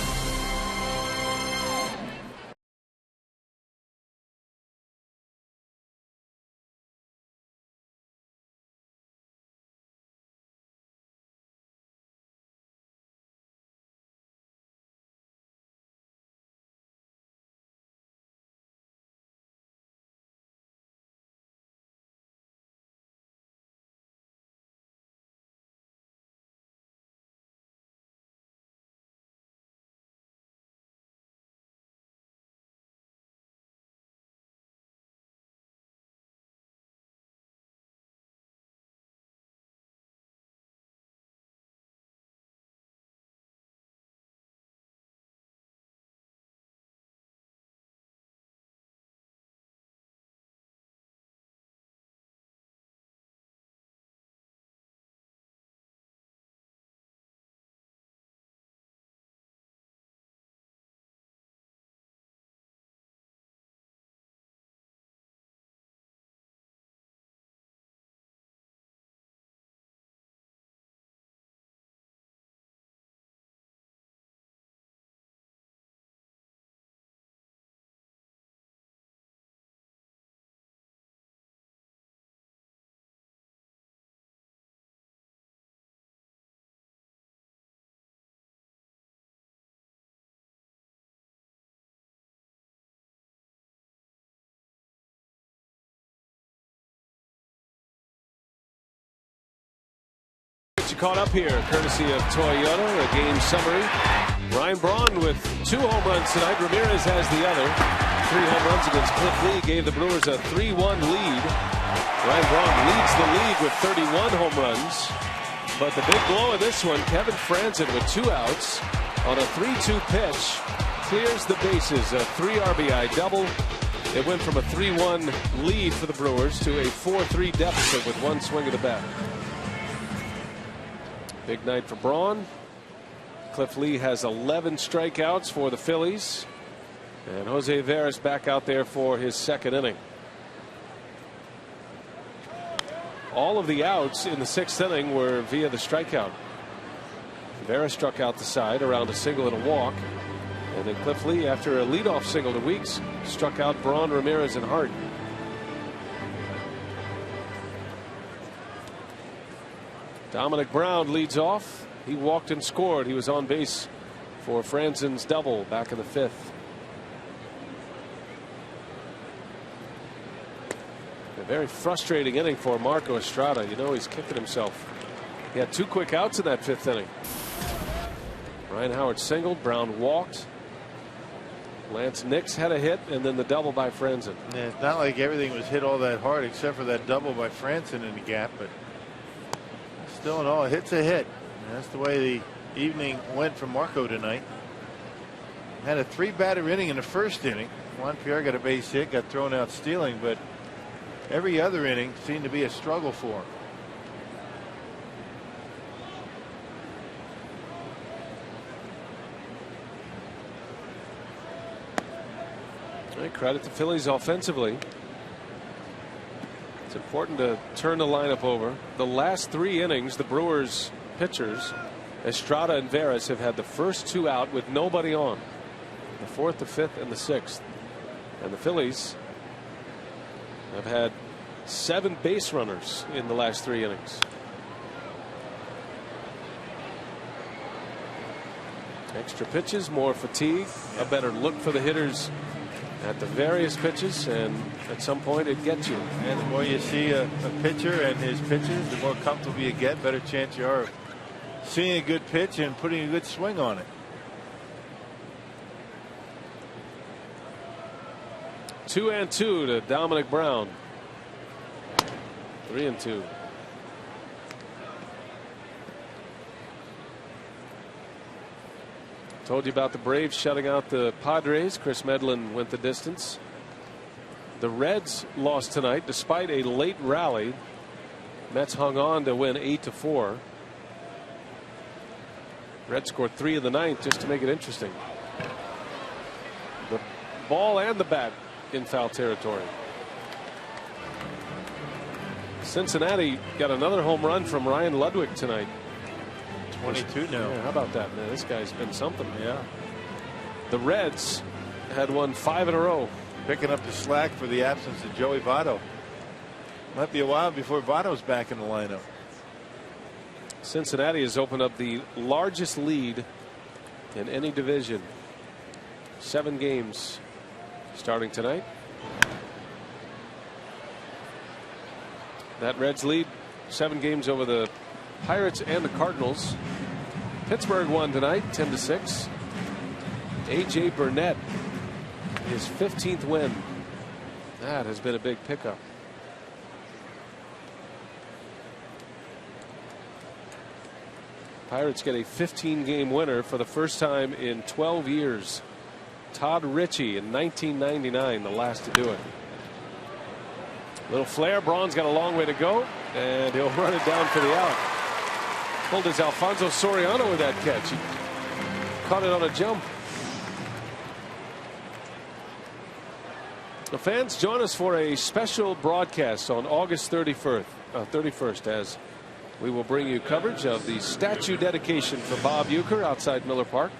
Caught up here courtesy of Toyota. A game summary. Braun with 2 home runs tonight. Ramirez has the other. 3 home runs against Cliff Lee gave the Brewers a 3-1 lead. Braun leads the league with 31 home runs. But the big blow in this one, Kevin Franzen with 2 outs on a 3-2 pitch clears the bases. A 3 RBI double. It went from a 3-1 lead for the Brewers to a 4-3 deficit with 1 swing of the bat. Big night for Braun. Cliff Lee has 11 strikeouts for the Phillies. And Jose Veras back out there for his 2nd inning. All of the outs in the 6th inning were via the strikeout. Veras struck out the side around a single and a walk. And then Cliff Lee, after a leadoff single to Weeks, struck out Braun, Ramirez, and Hart. Dominic Braun leads off. He walked and scored. He was on base for Franzen's double back in the 5th. A very frustrating inning for Marco Estrada. You know, he's kicking himself. He had 2 quick outs in that 5th inning. Ryan Howard singled. Braun walked. Lance Nix had a hit, and then the double by Franzen. Yeah, it's not like everything was hit all that hard except for that double by Franzen in the gap, but still in all, a hit's a hit. And that's the way the evening went for Marco tonight. Had a 3-batter inning in the 1st inning. Juan Pierre got a base hit, got thrown out stealing, but every other inning seemed to be a struggle for him. Credit the Phillies offensively. It's important to turn the lineup over. The last 3 innings, the Brewers pitchers, Estrada and Veras, have had the first 2 out with nobody on. The 4th, the 5th, and the 6th. And the Phillies have had 7 base runners in the last 3 innings. Extra pitches, more fatigue, a better look for the hitters at the various pitches, and at some point it gets you. And the more you see a pitcher and his pitches, the more comfortable you get, better chance you are of seeing a good pitch and putting a good swing on it. 2-2 to Dominic Braun. 3-2. Told you about the Braves shutting out the Padres. Chris Medlin went the distance. The Reds lost tonight despite a late rally. Mets hung on to win 8-4. Reds scored 3 in the ninth just to make it interesting. The ball and the bat in foul territory. Cincinnati got another home run from Ryan Ludwig tonight. 22 now. Yeah, how about that, man? This guy's been something. Yeah. The Reds had won 5 in a row. Picking up the slack for the absence of Joey Votto. Might be a while before Votto's back in the lineup. Cincinnati has opened up the largest lead in any division. 7 games starting tonight. That Reds lead 7 games over the Pirates and the Cardinals. Pittsburgh won tonight 10-6. A.J. Burnett, his 15th win. That has been a big pickup. Pirates get a 15-game winner for the first time in 12 years. Todd Ritchie in 1999, the last to do it. Little flare. Braun's got a long way to go, and he'll run it down for the out. Pulled his Alfonso Soriano with that catch. He caught it on a jump. The fans, join us for a special broadcast on August 31st, as we will bring you coverage of the statue dedication for Bob Uecker outside Miller Park.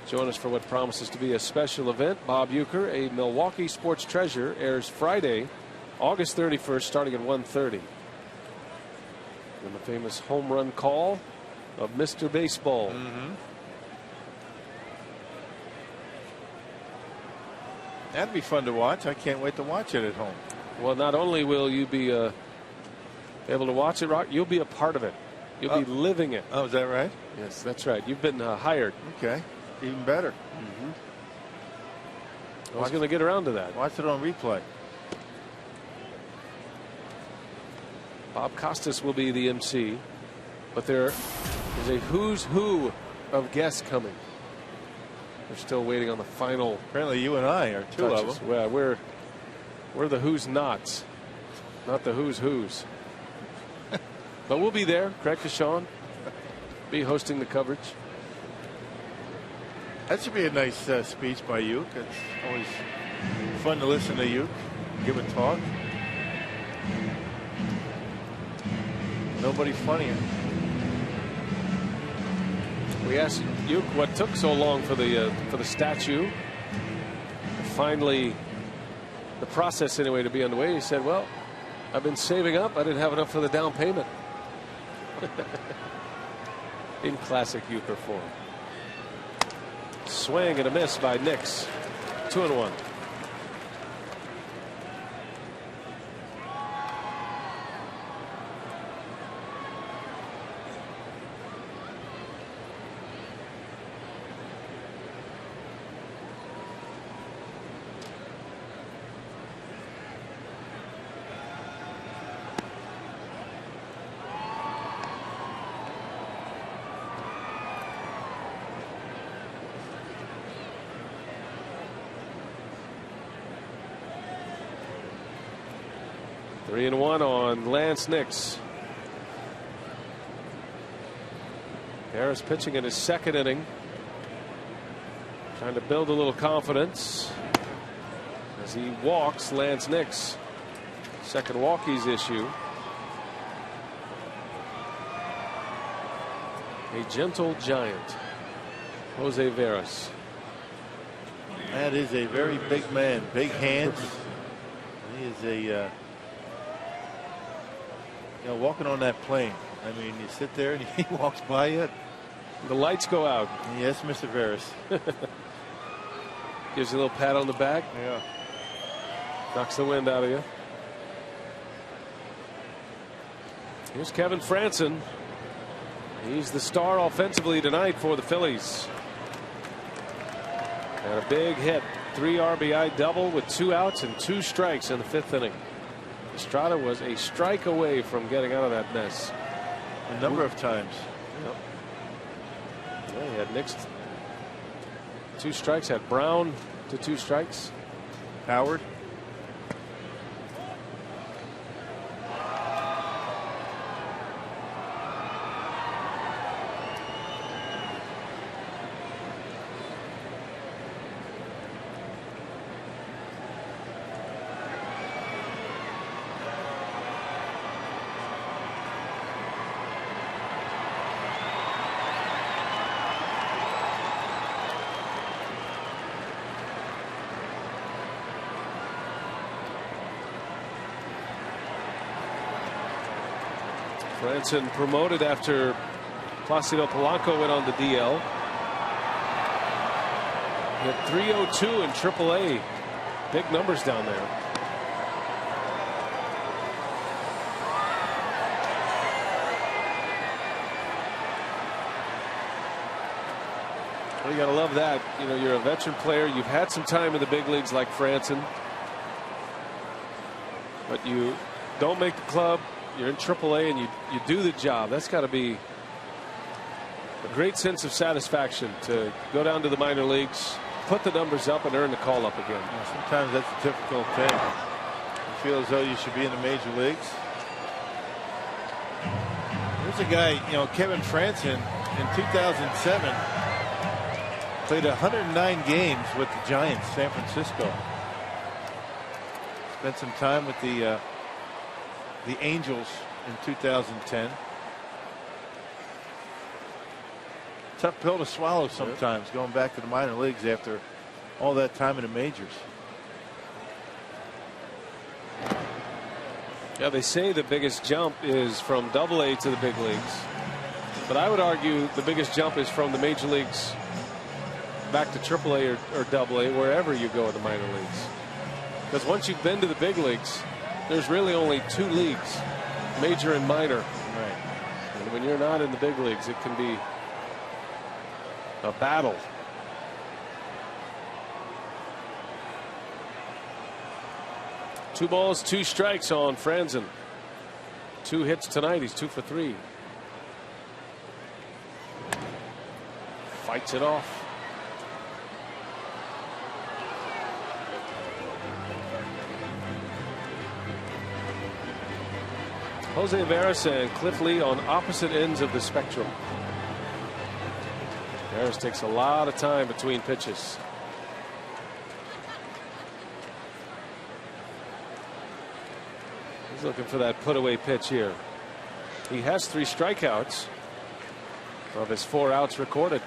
Join us for what promises to be a special event. Bob Uecker, a Milwaukee sports treasure, airs Friday, August 31st, starting at 1:30. And the famous home run call of Mr. Baseball. That'd be fun to watch. I can't wait to watch it at home. Well, not only will you be able to watch it, Rock, you'll be a part of it. You'll be living it. Oh, is that right? Yes, that's right. You've been hired. Okay, even better. I was going to get around to that. Watch it on replay. Bob Costas will be the MC, but there is a who's who of guests coming. We're still waiting on the final. Apparently, you and I are two touches. of them. Well, we're the who's nots, not the who's who's. But we'll be there. Craig Kashawn be hosting the coverage. That should be a nice speech by Ueck. It's always fun to listen to Ueck give a talk. Nobody funnier. We asked Ueck what took so long for the statue. Finally, the process anyway to be underway. He said, "Well, I've been saving up. I didn't have enough for the down payment." In classic Uecker form. Swing and a miss by Nix. 2-1. Three and one on Lance Nix. Harris pitching in his second inning, trying to build a little confidence as he walks Lance Nix. Second walkies issue. A gentle giant, Jose Veras. That is a very big man, big hands. He is a walking on that plane. I mean, you sit there and he walks by you. The lights go out. Yes, Mr. Veras. Gives you a little pat on the back. Yeah. Knocks the wind out of you. Here's Kevin Frandsen. He's the star offensively tonight for the Phillies. And a big hit. 3 RBI double with 2 outs and 2 strikes in the 5th inning. Estrada was a strike away from getting out of that mess. A number of times. Yep. Yeah, he had next 2 strikes. Had Braun to 2 strikes. Howard. Frandsen promoted after Placido Polanco went on the DL. He had 302 in AAA. Big numbers down there. Well, you gotta love that. You know, you're a veteran player. You've had some time in the big leagues like Frandsen, but you don't make the club. You're in AAA and you do the job. That's got to be a great sense of satisfaction to go down to the minor leagues, put the numbers up, and earn the call up again. Sometimes that's a difficult thing. You feel as though you should be in the major leagues. There's a guy, you know, Kevin Frandsen in 2007 played 109 games with the Giants, San Francisco. Spent some time with the Angels in 2010. Tough pill to swallow sometimes, going back to the minor leagues after all that time in the majors. Yeah, they say the biggest jump is from AA to the big leagues, but I would argue the biggest jump is from the major leagues back to AAA or AA, wherever you go in the minor leagues. Because once you've been to the big leagues, there's really only 2 leagues, major and minor. Right. And when you're not in the big leagues, it can be a battle. Two balls, 2 strikes on Frandsen. 2 hits tonight. He's 2 for 3. Fights it off. Jose Veras and Cliff Lee on opposite ends of the spectrum. Veras takes a lot of time between pitches. He's looking for that put away pitch here. He has 3 strikeouts of his 4 outs recorded.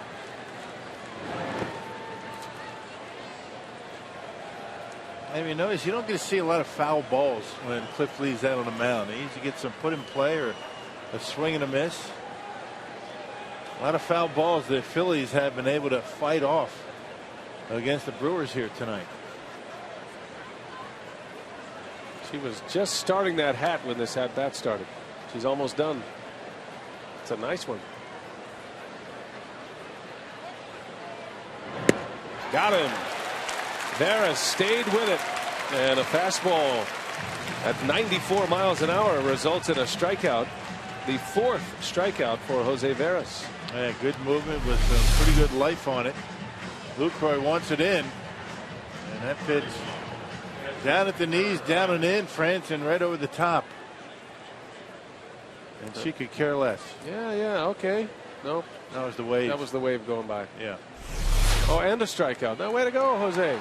I mean, notice you don't get to see a lot of foul balls when Cliff Lee's out on the mound. He usually gets some put in play or a swing and a miss. A lot of foul balls the Phillies have been able to fight off against the Brewers here tonight. She was just starting that hat when this at bat started. She's almost done. It's a nice one. Got him. Veras stayed with it, and a fastball at 94 miles an hour results in a strikeout, the 4th strikeout for Jose Veras. Yeah, good movement with some pretty good life on it. Lucroy wants it in, and that pitch down at the knees, down and in. Frandsen right over the top, and she could care less. Yeah, okay. Nope. That was the wave. That was the wave going by. Yeah. Oh, and a strikeout. Now, way to go, Jose.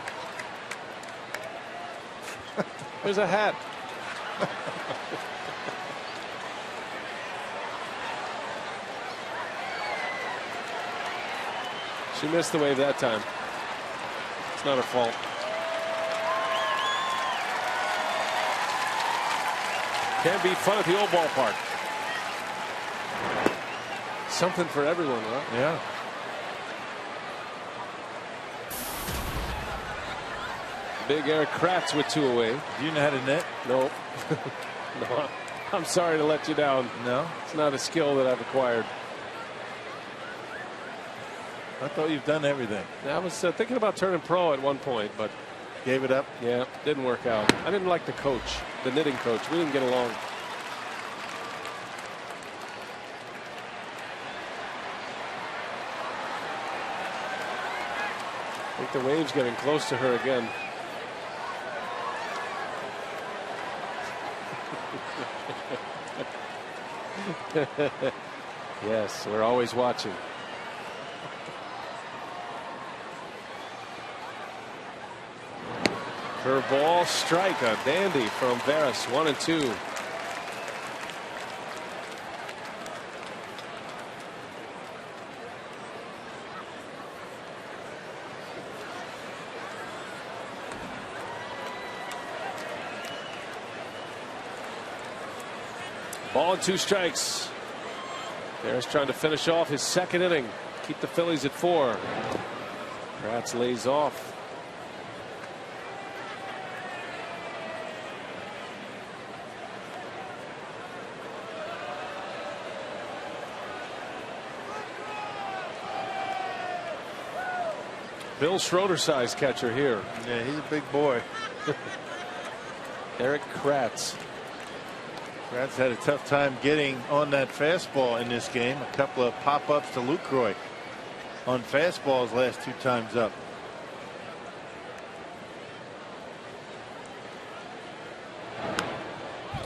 There's a hat. She missed the wave that time. It's not her fault. Can't be fun at the old ballpark. something for everyone, right? Yeah. Big Eric Kratz with 2 away. Do you know how to net? No. No. I'm sorry to let you down. No? It's not a skill that I've acquired. I thought you've done everything. I was thinking about turning pro at one point, but gave it up. Yeah, didn't work out. I didn't like the coach, the knitting coach. We didn't get along. I think the wave's getting close to her again. Yes, we're always watching. Curveball, strike, a dandy from Veras, 1-2. Ball and 2 strikes. Veras trying to finish off his second inning. Keep the Phillies at 4. Kratz lays off. Bill Schroeder-sized catcher here. Yeah, he's a big boy. Eric Kratz. Kratz had a tough time getting on that fastball in this game. A couple of pop-ups to Lucroy on fastballs last 2 times up.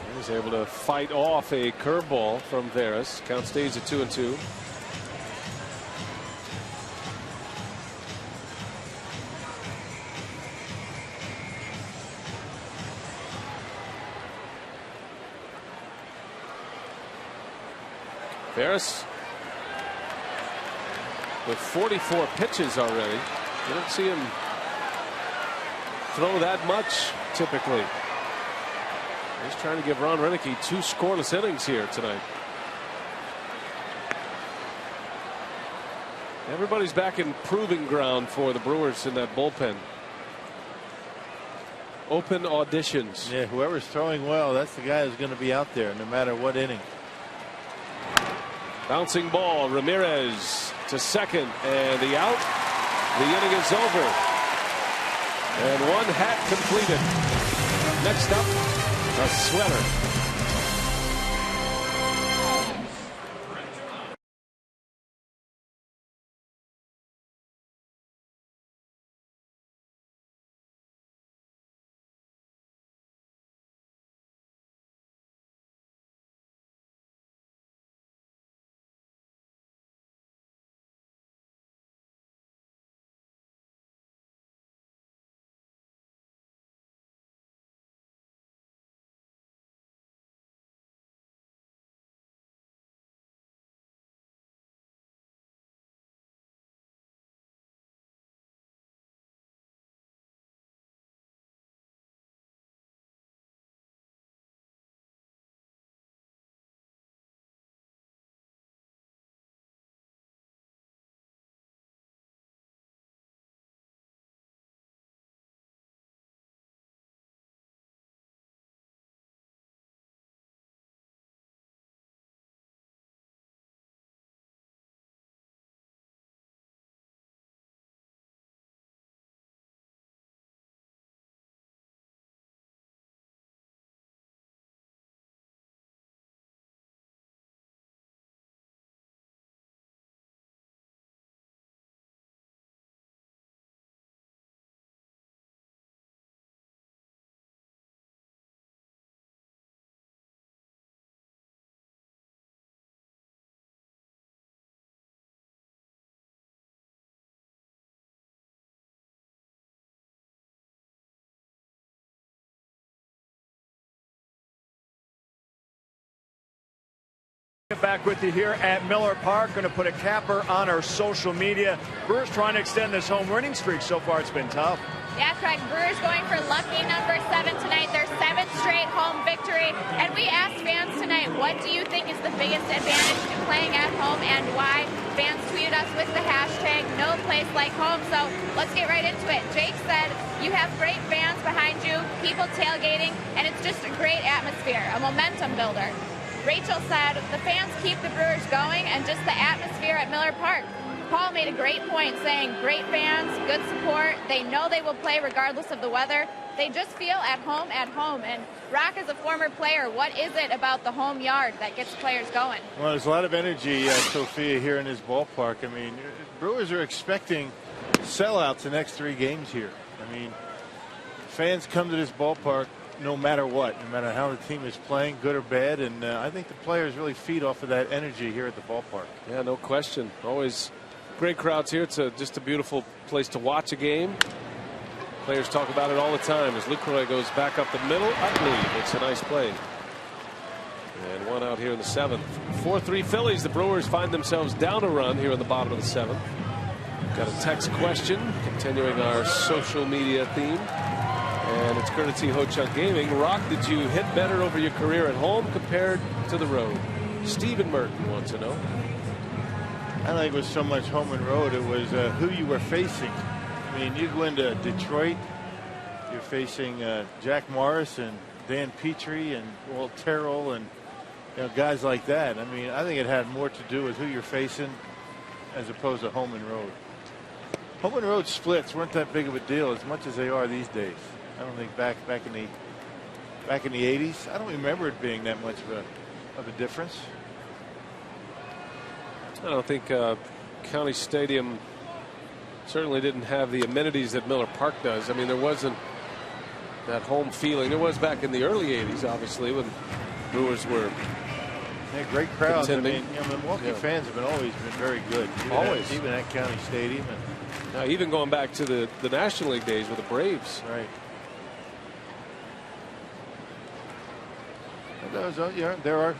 He was able to fight off a curveball from Veras. Count stays at 2-2. Veras with 44 pitches already. You don't see him throw that much typically. He's trying to give Ron Renicky 2 scoreless innings here tonight. Everybody's back in proving ground for the Brewers in that bullpen. Open auditions. Yeah, whoever's throwing well, that's the guy who's going to be out there no matter what inning. Bouncing ball, Ramirez to second, and the out. The inning is over. And 1 hat completed. Next up, a sweater. Back with you here at Miller Park. Going to put a capper on our social media. Brewers trying to extend this home winning streak. So far it's been tough. Yeah, Craig. Brewers going for lucky number 7 tonight. Their 7th straight home victory. And we asked fans tonight, what do you think is the biggest advantage to playing at home and why? Fans tweeted us with the hashtag no place like home. So let's get right into it. Jake said, you have great fans behind you, people tailgating, and it's just a great atmosphere, a momentum builder. Rachel said, the fans keep the Brewers going and just the atmosphere at Miller Park. Paul made a great point saying, great fans, good support. They know they will play regardless of the weather. They just feel at home. And Rock, as a former player, what is it about the home yard that gets players going? Well, there's a lot of energy, Sophia, here in this ballpark. I mean, Brewers are expecting sellouts the next 3 games here. I mean, fans come to this ballpark no matter what, no matter how the team is playing, good or bad, and I think the players really feed off of that energy here at the ballpark. Yeah, no question. Always great crowds here. It's just a beautiful place to watch a game. Players talk about it all the time as Lucroy goes back up the middle. Utley makes a nice play. And one out here in the 7th. 4-3 Phillies. The Brewers find themselves down a run here in the bottom of the 7th. Got a text question continuing our social media theme. And it's courtesy Ho-Chunk Gaming. Rock, did you hit better over your career at home compared to the road? Stephen Merton wants to know. I don't think it was so much home and road. It was who you were facing. I mean, you go into Detroit, you're facing Jack Morris and Dan Petrie and Walt Terrell and guys like that. I mean, I think it had more to do with who you're facing as opposed to home and road. Home and road splits weren't that big of a deal as much as they are these days. I don't think back in the 80s. I don't remember it being that much of a difference. I don't think County Stadium certainly didn't have the amenities that Miller Park does. I mean, there wasn't that home feeling. There was back in the early 80s, obviously, when Brewers were great crowds. contending. I mean, Milwaukee fans have always been very good. Even at County Stadium. And even going back to the National League days with the Braves. Right. There are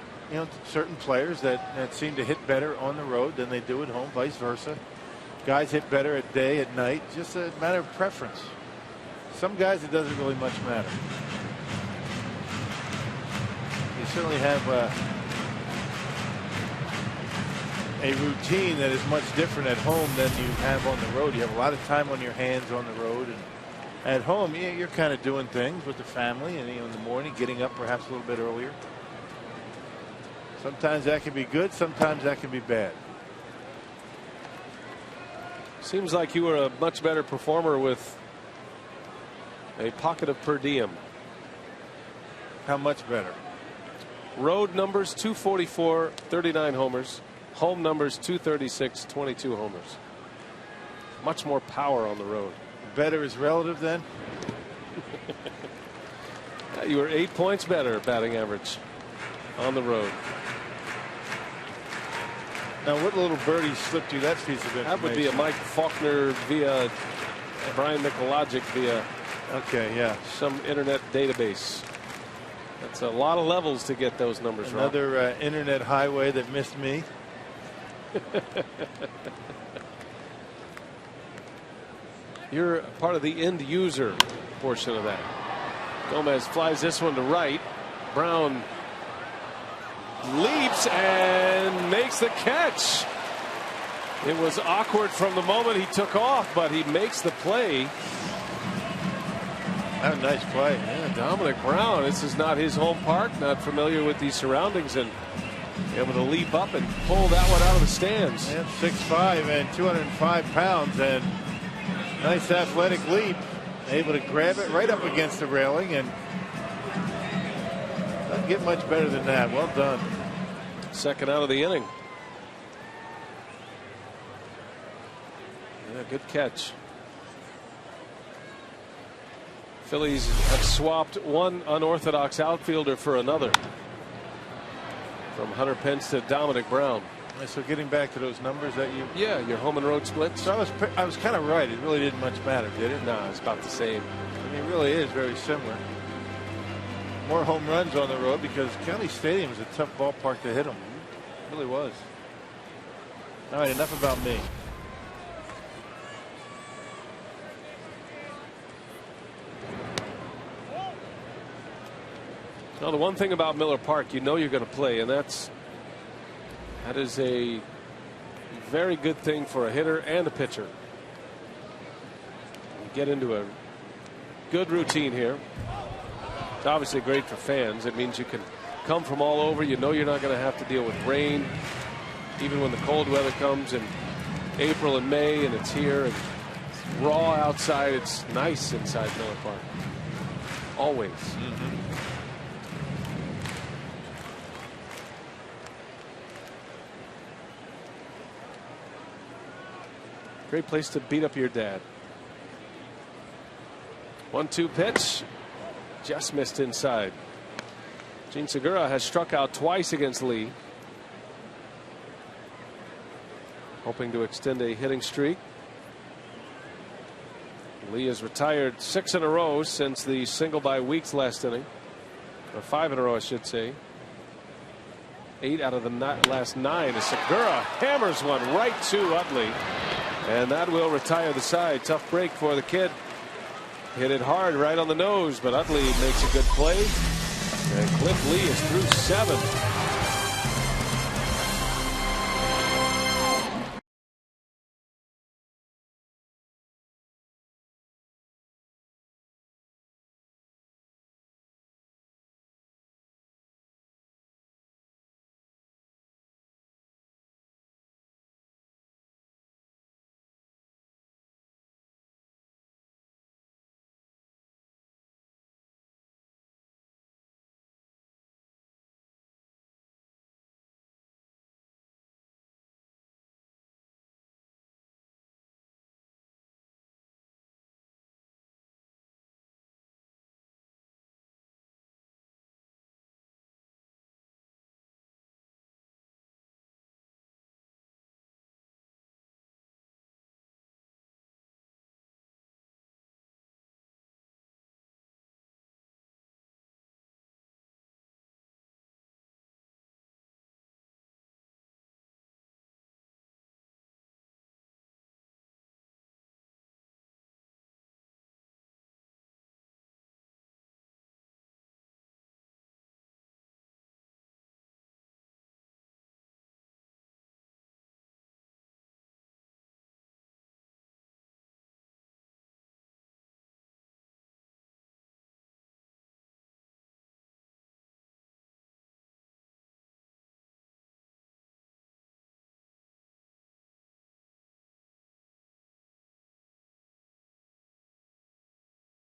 certain players that seem to hit better on the road than they do at home, vice versa. Guys hit better at day, at night, just a matter of preference. Some guys, it doesn't really much matter. You certainly have a routine that is much different at home than you have on the road. You have a lot of time on your hands on the road, and at home, you're kind of doing things with the family, and in the morning, getting up perhaps a little bit earlier. Sometimes that can be good. Sometimes that can be bad. Seems like you were a much better performer with a pocket of per diem. How much better? Road numbers 244, 39 homers. Home numbers 236, 22 homers. Much more power on the road. Better is relative then? You were 8 points better batting average on the road. Now, what little birdie slipped you that piece of information? That would be a Mike Faulkner via Brian Mikologic via some internet database. That's a lot of levels to get those numbers right. Another internet highway that missed me. You're part of the end user portion of that. Gomez flies this one to right. Braun leaps and makes the catch. It was awkward from the moment he took off, but he makes the play. That was a nice play. Yeah, Dominic Braun. This is not his home park, not familiar with these surroundings, and able to leap up and pull that one out of the stands. Yeah, 6'5" and 205 pounds, and nice athletic leap. Able to grab it right up against the railing, and doesn't get much better than that. Well done. Second out of the inning. Yeah, good catch. Phillies have swapped one unorthodox outfielder for another. From Hunter Pence to Dominic Braun. So getting back to those numbers that you... Yeah, your home and road splits. So I was kind of right. It really didn't much matter, did it? No, it's about the same. I mean, it really is very similar. More home runs on the road because County Stadium is a tough ballpark to hit them. It really was. All right, enough about me. Well, the one thing about Miller Park, you know you're going to play, and that is a very good thing for a hitter and a pitcher. You get into a good routine here. It's obviously great for fans. It means you can come from all over. You know you're not going to have to deal with rain, even when the cold weather comes in April and May, and it's here and it's raw outside. It's nice inside Miller Park. Always. Great place to beat up your dad. 1-2 pitch. Just missed inside. Gene Segura has struck out twice against Lee. Hoping to extend a hitting streak. Lee has retired 6 in a row since the single by Weeks last inning. Or 5 in a row, I should say. 8 out of the last 9 as Segura hammers one right to Utley. And that will retire the side. Tough break for the kid. Hit it hard right on the nose, but Utley makes a good play. And Cliff Lee is through 7.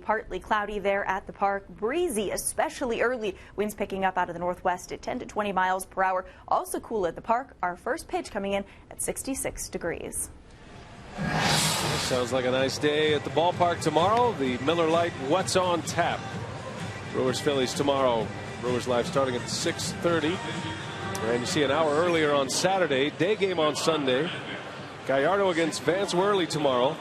Partly cloudy there at the park. Breezy, especially early. Winds picking up out of the northwest at 10 to 20 miles per hour. Also cool at the park. Our first pitch coming in at 66 degrees. Sounds like a nice day at the ballpark tomorrow. The Miller Lite What's on Tap. Brewers Phillies tomorrow. Brewers Live starting at 6:30. And you see an hour earlier on Saturday. Day game on Sunday. Gallardo against Vance Worley tomorrow.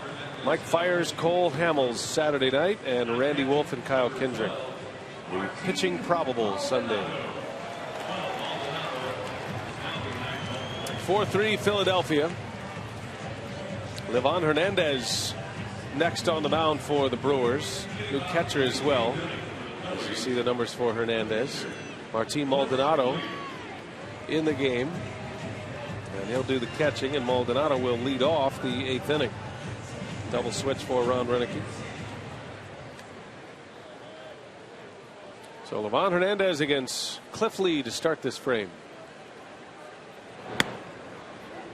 Mike Fiers, Cole Hamels Saturday night, and Randy Wolf and Kyle Kendrick. The pitching probable Sunday. 4-3 Philadelphia. Livan Hernandez next on the mound for the Brewers. New catcher as well. As you see the numbers for Hernandez. Martin Maldonado in the game. And he'll do the catching, and Maldonado will lead off the 8th inning. Double switch for Ron Renicky. So Livan Hernandez against Cliff Lee to start this frame.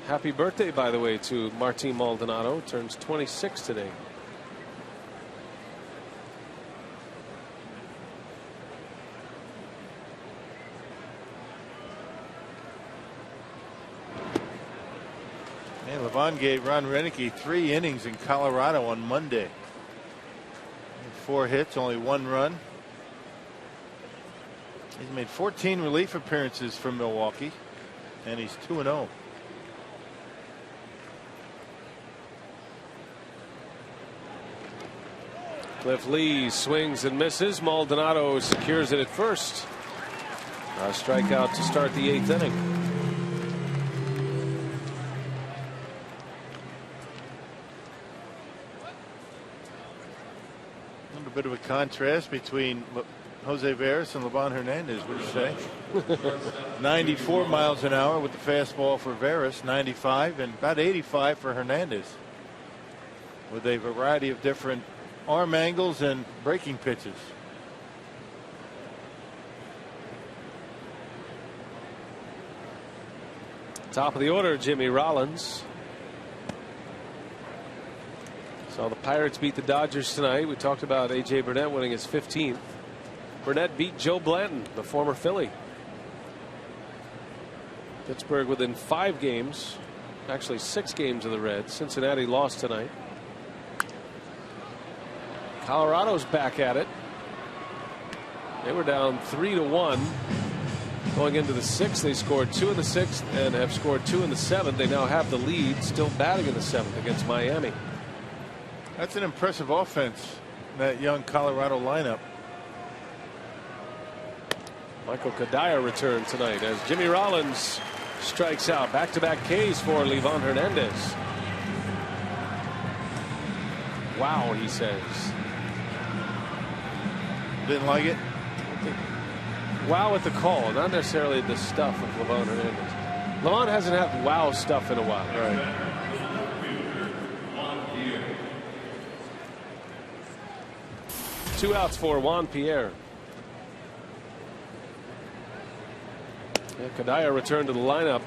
Happy birthday, by the way, to Martin Maldonado. Turns 26 today. And Livan gave Ron Renicky 3 innings in Colorado on Monday. 4 hits, only 1 run. He's made 14 relief appearances for Milwaukee, and he's 2-0. Cliff Lee swings and misses. Maldonado secures it at first. A strikeout to start the 8th inning. A bit of a contrast between Jose Veras and Livan Hernandez, would you say? 94 miles an hour with the fastball for Veras, 95, and about 85 for Hernandez, with a variety of different arm angles and breaking pitches. Top of the order, Jimmy Rollins. Saw the Pirates beat the Dodgers tonight. We talked about A.J. Burnett winning his 15th. Burnett beat Joe Blanton, the former Philly. Pittsburgh within 5 games, actually 6 games of the Reds. Cincinnati lost tonight. Colorado's back at it. They were down 3-1 going into the 6th. They scored 2 in the 6th and have scored 2 in the 7th. They now have the lead, still batting in the 7th against Miami. That's an impressive offense, that young Colorado lineup. Michael Kadire returned tonight as Jimmy Rollins strikes out. Back-to-back Ks for Livan Hernandez. Wow, he says. Didn't like it? Wow at the call, not necessarily the stuff of Livan Hernandez. Livan hasn't had wow stuff in a while. Right. 2 outs for Juan Pierre. Kadire returned to the lineup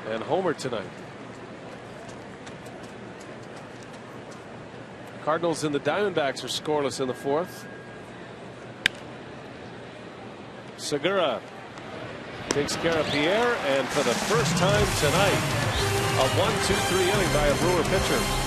and homered tonight. Cardinals and the Diamondbacks are scoreless in the 4th. Segura takes care of Pierre, and for the first time tonight, a 1-2-3 inning by a Brewer pitcher.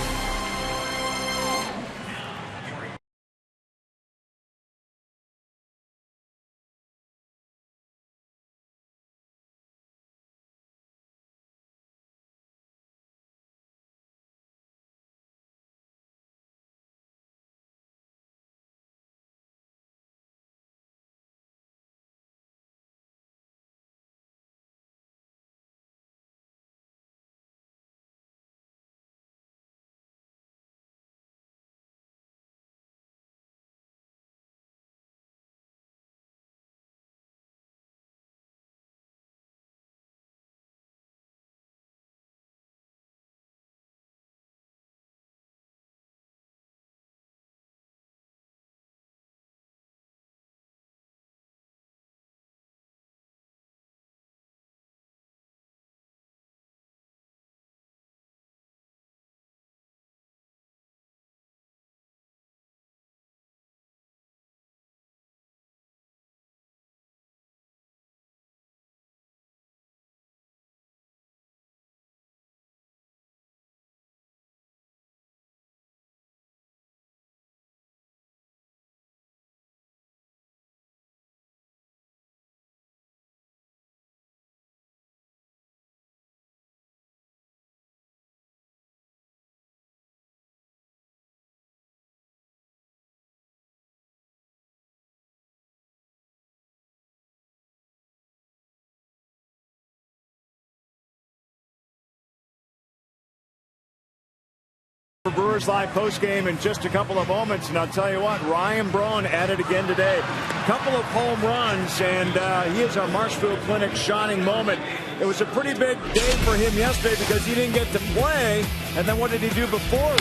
Brewers Live postgame in just a couple of moments, and I'll tell you what, Ryan Braun at it again today. A couple of home runs, and he is our Marshfield Clinic shining moment. It was a pretty big day for him yesterday because he didn't get to play, and then what did he do before?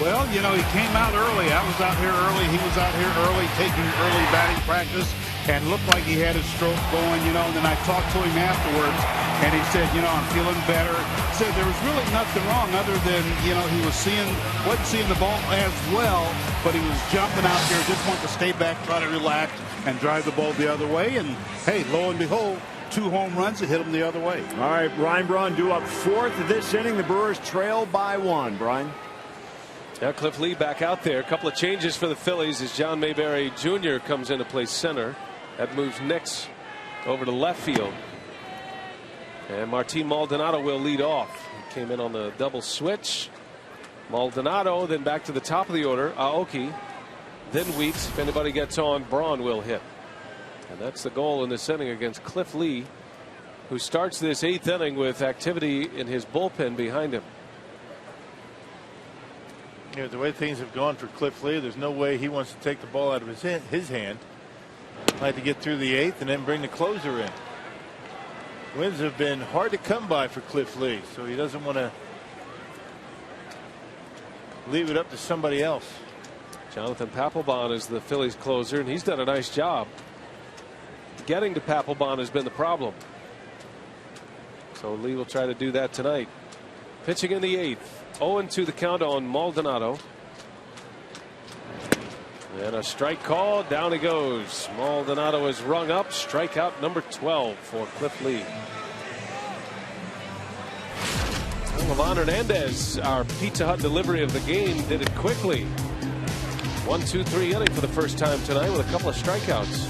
Well, you know, he came out early. I was out here early. He was out here early taking early batting practice and looked like he had his stroke going, you know, and then I talked to him afterwards, and he said, you know, I'm feeling better. Said there was really nothing wrong other than, you know, he wasn't seeing the ball as well, but he was jumping out there, just wanted to stay back, try to relax, and drive the ball the other way, and hey, lo and behold, 2 home runs that hit him the other way. All right, Ryan Braun due up 4th this inning. The Brewers trail by 1. Brian? Now Cliff Lee back out there. A couple of changes for the Phillies as John Mayberry Jr. comes in to play center. That moves Nix over to left field. And Martin Maldonado will lead off. He came in on the double switch. Maldonado, then back to the top of the order. Aoki, then Weeks. If anybody gets on, Braun will hit. And that's the goal in this inning against Cliff Lee, who starts this 8th inning with activity in his bullpen behind him. Yeah, the way things have gone for Cliff Lee, there's no way he wants to take the ball out of his hand. Like to get through the 8th and then bring the closer in. Wins have been hard to come by for Cliff Lee, so he doesn't want to leave it up to somebody else. Jonathan Papelbon is the Phillies closer, and he's done a nice job. Getting to Papelbon has been the problem. So Lee will try to do that tonight. Pitching in the 8th. 0-2 the count on Maldonado. And a strike call. Down he goes. Maldonado is rung up. Strikeout number 12 for Cliff Lee. Livan Hernandez, our Pizza Hut delivery of the game, did it quickly. 1-2-3 inning for the first time tonight with a couple of strikeouts.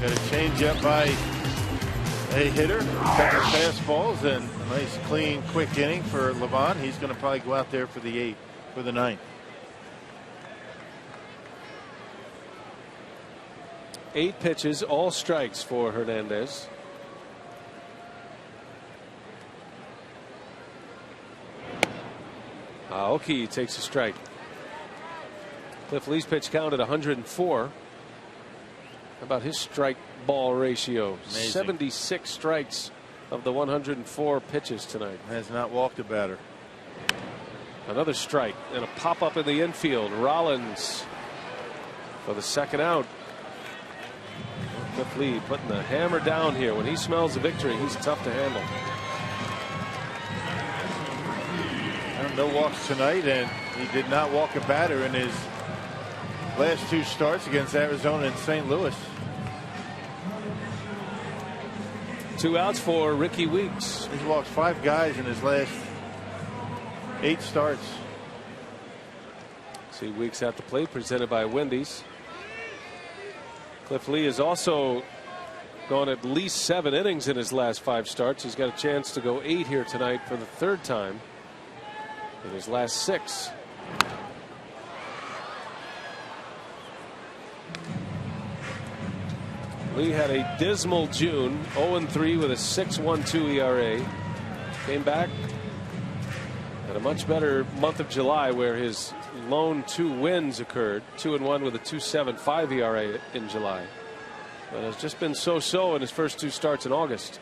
Got a change up by a hitter, a couple of fastballs, and a nice clean quick inning for Livan. He's going to probably go out there for the 8th, for the 9th. 8 pitches, all strikes for Hernandez. Aoki takes a strike. Cliff Lee's pitch count at 104. How about his strike ball ratio? Amazing. 76 strikes of the 104 pitches tonight. Has not walked a batter. Another strike and a pop up in the infield. Rollins for the second out. Cliff Lee putting the hammer down here. When he smells the victory, he's tough to handle. No walks tonight, and he did not walk a batter in his last 2 starts against Arizona and St. Louis. 2 outs for Ricky Weeks. He's walked 5 guys in his last 8 starts. See Weeks at the plate, presented by Wendy's. Cliff Lee has also gone at least 7 innings in his last 5 starts. He's got a chance to go 8 here tonight for the 3rd time in his last 6. Lee had a dismal June, 0-3 with a 6.12 ERA. Came back at a much better month of July, where his lone 2 wins occurred. 2-1 with a 2.75 ERA in July. But has just been so-so in his first 2 starts in August.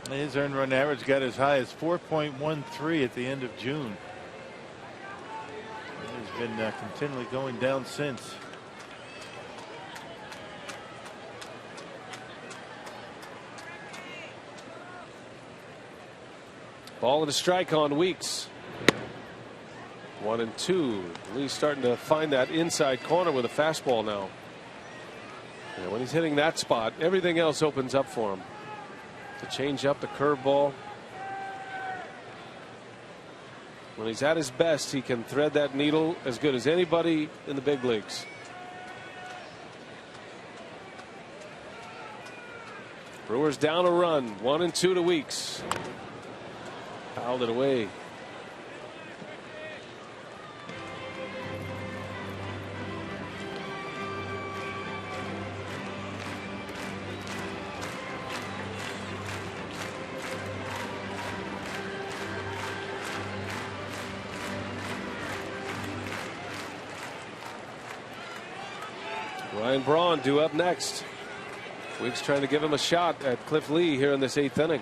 His earned run average got as high as 4.13 at the end of June. He's been continually going down since. Ball and a strike on Weeks. 1-2. Lee's starting to find that inside corner with a fastball now. And when he's hitting that spot, everything else opens up for him. The changeup, the curveball. When he's at his best, he can thread that needle as good as anybody in the big leagues. Brewers down a run. 1-2 to Weeks. Fouled it away. Ryan Braun due up next. Weeks trying to give him a shot at Cliff Lee here in this 8th inning.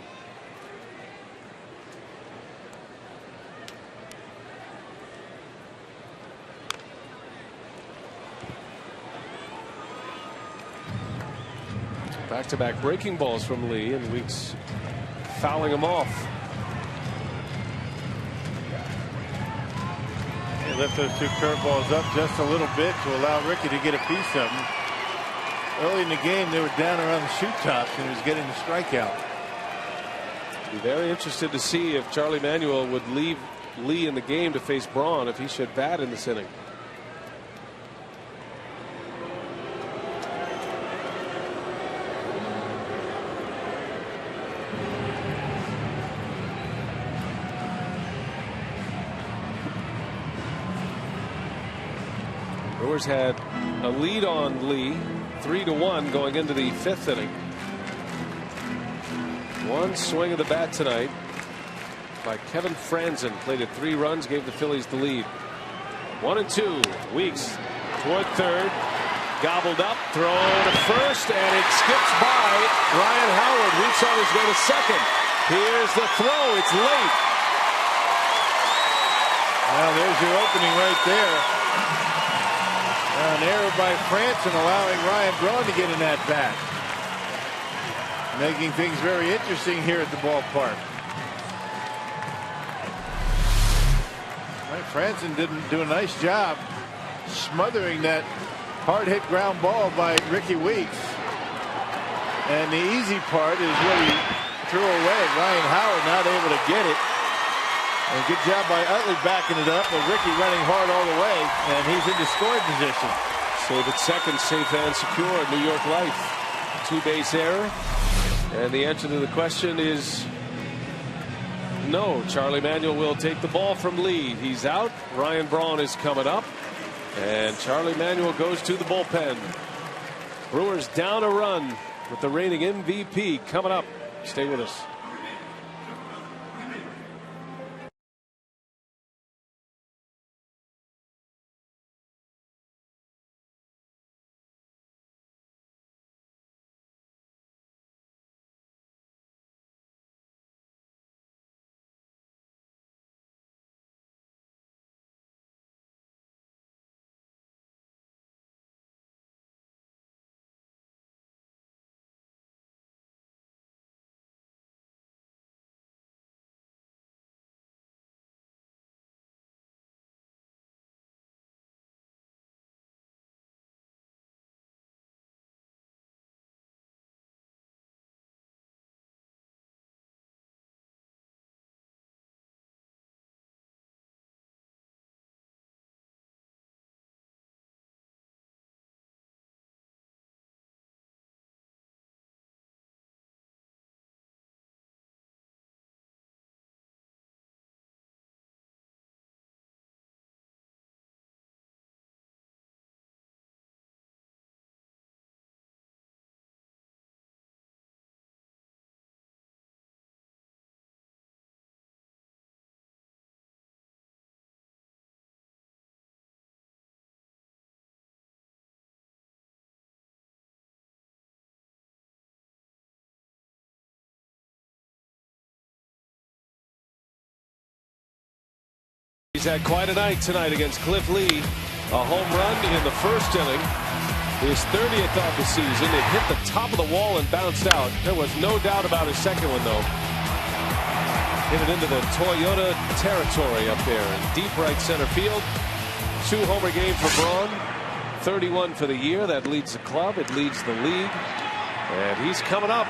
Back-to-back breaking balls from Lee, and Weeks fouling him off. He left those 2 curveballs up just a little bit to allow Ricky to get a piece of them. Early in the game, they were down around the shoot tops, and he was getting the strikeout. Be very interested to see if Charlie Manuel would leave Lee in the game to face Braun if he should bat in this inning. Brewers had a lead on Lee, 3-1 going into the 5th inning. One swing of the bat tonight by Kevin Franzen, played at 3 runs, gave the Phillies the lead. 1-2. Weeks toward third. Gobbled up. Throw to first, and it skips by Ryan Howard. Weeks on his way to second. Here's the throw. It's late. Well, there's your opening right there. An error by Franson allowing Ryan Braun to get in that bat. Making things very interesting here at the ballpark. Right, Franson didn't do a nice job smothering that hard hit ground ball by Ricky Weeks. And the easy part is what he threw away. Ryan Howard not able to get it. And good job by Utley backing it up, but Ricky running hard all the way, and he's into scoring position. Save at second, safe and secure. New York Life. 2-base error. And the answer to the question is no. Charlie Manuel will take the ball from Lee. He's out. Ryan Braun is coming up. And Charlie Manuel goes to the bullpen. Brewers down a run with the reigning MVP coming up. Stay with us. He's had quite a night tonight against Cliff Lee. A home run in the first inning. His 30th of the season. It hit the top of the wall and bounced out. There was no doubt about his second one, though. Hit it into the Toyota territory up there in deep right center field. 2-homer game for Braun. 31 for the year. That leads the club. It leads the league. And he's coming up,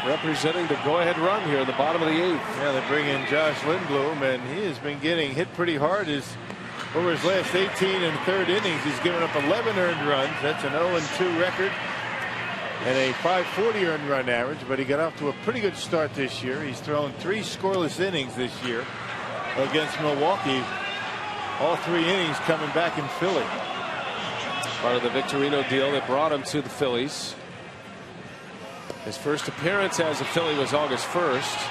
representing the go-ahead run here in the bottom of the 8th. Yeah, they bring in Josh Lindblom, and he has been getting hit pretty hard. Over his last 18 and third innings, he's given up 11 earned runs. That's an 0-2 record and a .540 earned run average, but he got off to a pretty good start this year. He's thrown 3 scoreless innings this year against Milwaukee. All 3 innings coming back in Philly. Part of the Victorino deal that brought him to the Phillies. His first appearance as a Philly was August 1st.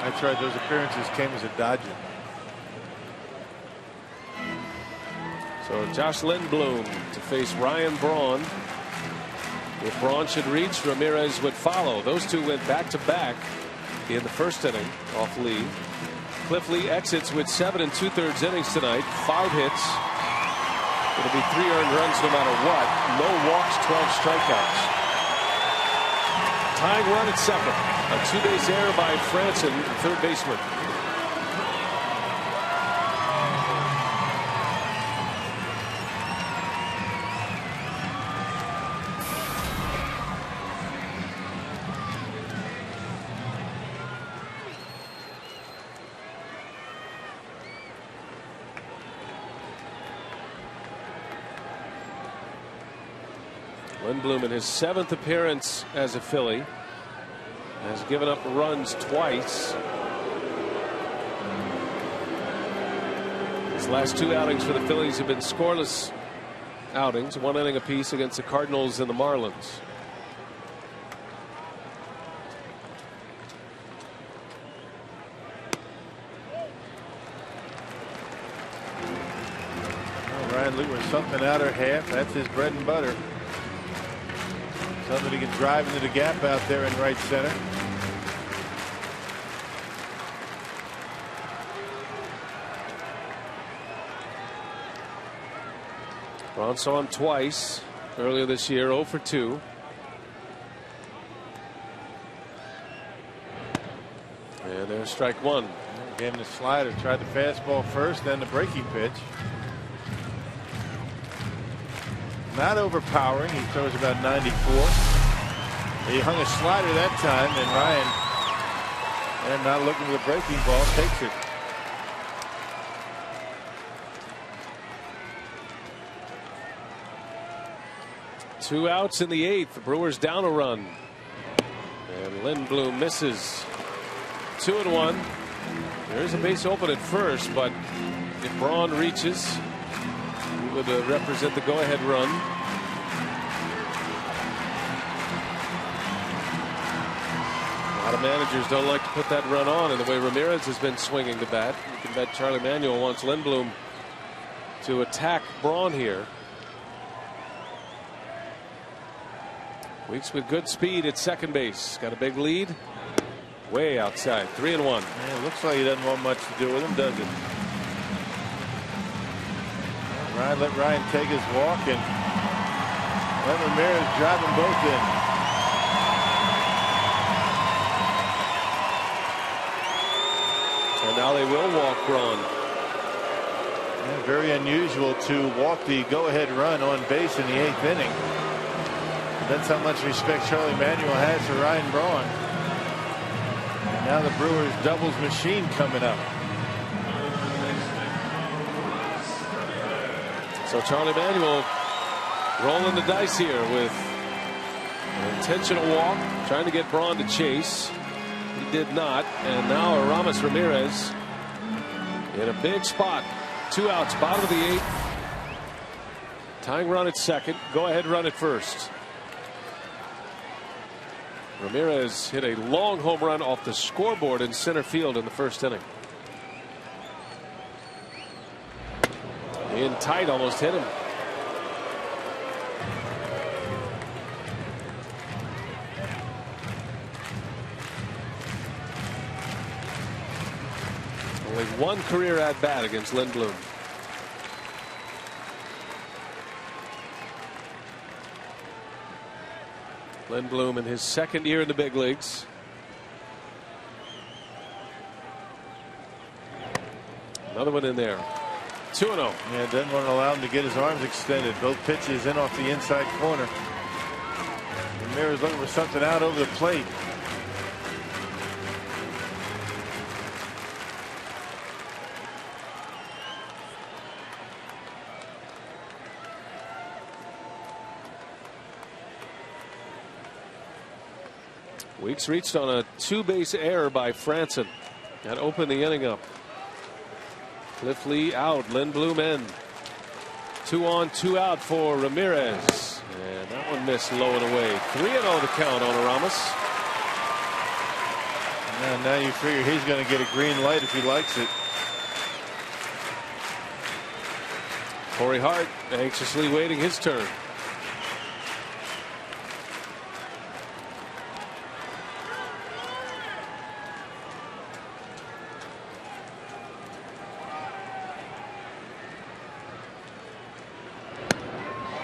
That's right, those appearances came as a Dodger. So Josh Lindblom to face Ryan Braun. If Braun should reach, Ramirez would follow. Those two went back-to-back in the first inning off Lee. Cliff Lee exits with 7 2/3 innings tonight. 5 hits. It'll be 3 earned runs no matter what. No walks, 12 strikeouts. Tying run at second. A 2-base error by Franson, third baseman. Lindblom in his 7th appearance as a Philly has given up runs twice. His last 2 outings for the Phillies have been scoreless outings, 1 inning apiece against the Cardinals and the Marlins. Ryan looking for something out or half. That's his bread and butter. Something he can drive into the gap out there in right center. Braun saw him twice earlier this year, 0 for 2. And there's strike one. Gave him the slider, tried the fastball first, then the breaking pitch. Not overpowering. He throws about 94. He hung a slider that time, and Ryan, and not looking for the breaking ball, takes it. Two outs in the 8th. The Brewers down a run. And Lindblom misses. 2-1. There is a base open at first, but if Braun reaches, he would represent the go-ahead run. A lot of managers don't like to put that run on, and the way Ramirez has been swinging the bat, you can bet Charlie Manuel wants Lindblom to attack Braun here. Weeks with good speed at second base. Got a big lead. Way outside. 3-1. Yeah, it looks like he doesn't want much to do with him, does it? Let Ryan take his walk and let Ramirez drive them both in. And now they will walk Braun. Yeah, very unusual to walk the go-ahead run on base in the 8th inning. That's how much respect Charlie Manuel has for Ryan Braun. And now the Brewers doubles machine coming up. So Charlie Manuel rolling the dice here with an intentional walk, trying to get Braun to chase. He did not. And now Aramis Ramirez in a big spot. 2 outs, bottom of the 8th. Tying run at second. Go ahead run at first. Ramirez hit a long home run off the scoreboard in center field in the first inning. In tight, almost hit him. Only one career at bat against Lindblom. Lindblom in his second year in the big leagues. Another one in there. 2-0. Yeah, doesn't want to allow him to get his arms extended. Both pitches in off the inside corner. Ramirez looking for something out over the plate. Weeks reached on a 2-base error by Franson. That opened the inning up. Cliff Lee out, Lindblom in. 2 on, 2 out for Ramirez. And that one missed low and away. 3-0 the count on Aramis. And now you figure he's going to get a green light if he likes it. Cory Hart anxiously waiting his turn.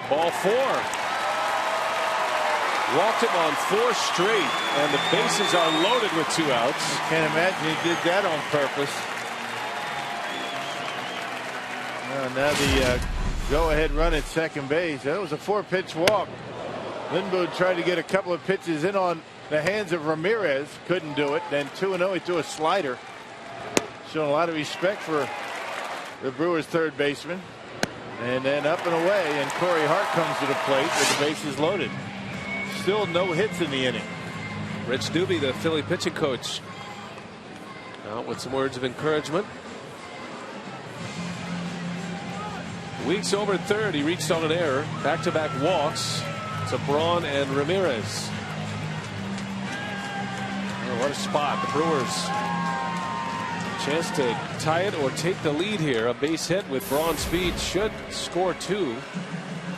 Ball 4. Walked him on 4 straight, and the bases are loaded with 2 outs. Can't imagine he did that on purpose. Now the go-ahead run at second base. That was a 4-pitch walk. Lindblom tried to get a couple of pitches in on the hands of Ramirez. Couldn't do it. Then 2-0, he threw a slider. Showing a lot of respect for the Brewers' third baseman. And then up and away, and Cory Hart comes to the plate with the bases loaded. Still no hits in the inning. Rich Doobie, the Philly pitching coach, out with some words of encouragement. Weeks over at third, he reached on an error. Back-to-back walks to Braun and Ramirez. Oh, what a spot. The Brewers Chance to tie it or take the lead here. A base hit with Braun speed should score 2.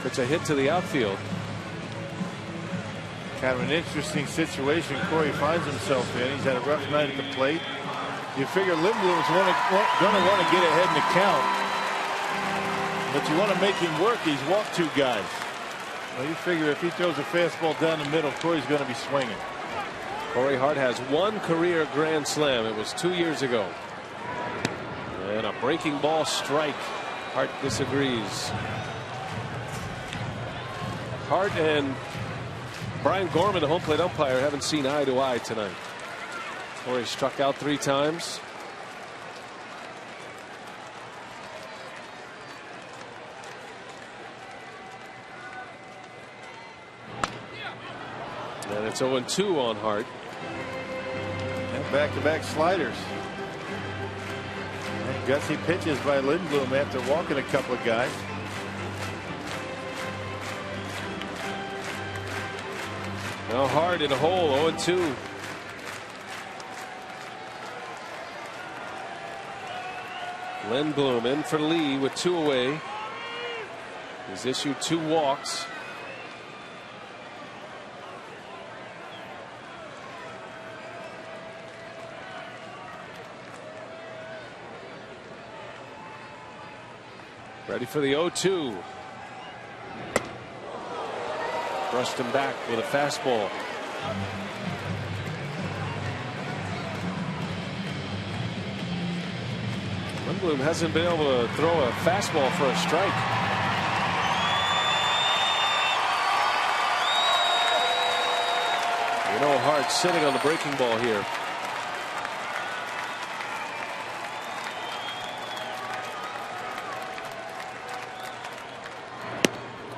It's a hit to the outfield. Kind of an interesting situation Cory finds himself in. He's had a rough night at the plate. You figure Lindblom's going to want to get ahead in the count, but you want to make him work. He's walked 2 guys. Well, you figure if he throws a fastball down the middle, Cory's going to be swinging. Corey Hart has 1 career grand slam. It was 2 years ago. And a breaking ball strike. Hart disagrees. Hart and Brian Gorman, the home plate umpire, haven't seen eye to eye tonight. Corey struck out 3 times. And it's 0-2 on Hart. And back-to-back sliders. And gutsy pitches by Lindblom after walking a couple of guys. Now Hart in a hole, 0-2. Lindblom in for Lee with 2 away. He's issued 2 walks. Ready for the 0-2. Brushed him back with a fastball. Lindblom hasn't been able to throw a fastball for a strike. You know, Hart's sitting on the breaking ball here.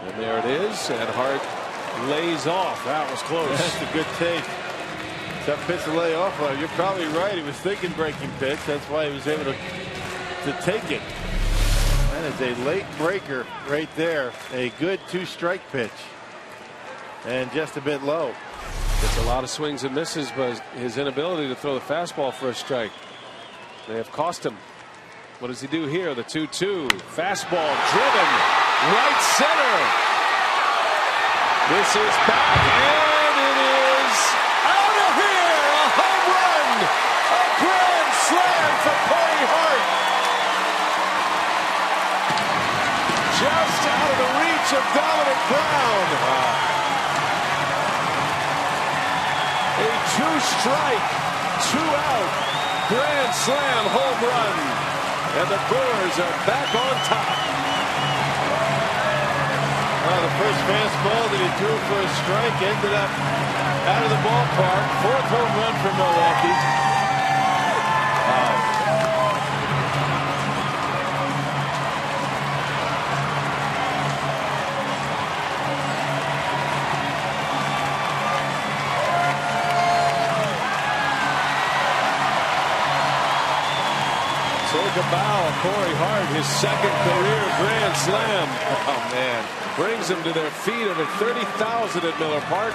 And there it is, and Hart lays off. That was close. That's a good take. Tough pitch to lay off on. You're probably right. He was thinking breaking pitch. That's why he was able to take it. That is a late breaker right there. A good 2-strike pitch. And just a bit low. Gets a lot of swings and misses, but his inability to throw the fastball for a strike may have cost him. What does he do here? The 2-2. Fastball driven right center. This is back, and it is out of here. A home run. A grand slam for Cory Hart. Just out of the reach of Dominic Braun. A 2-strike, 2-out grand slam home run. And the Brewers are back on top. Well, the first fastball that he threw for a strike ended up out of the ballpark. 4th home run for Milwaukee. Wow. Take a bow, Cory Hart, his 2nd career grand slam. Oh, man. Brings them to their feet over 30,000 at Miller Park.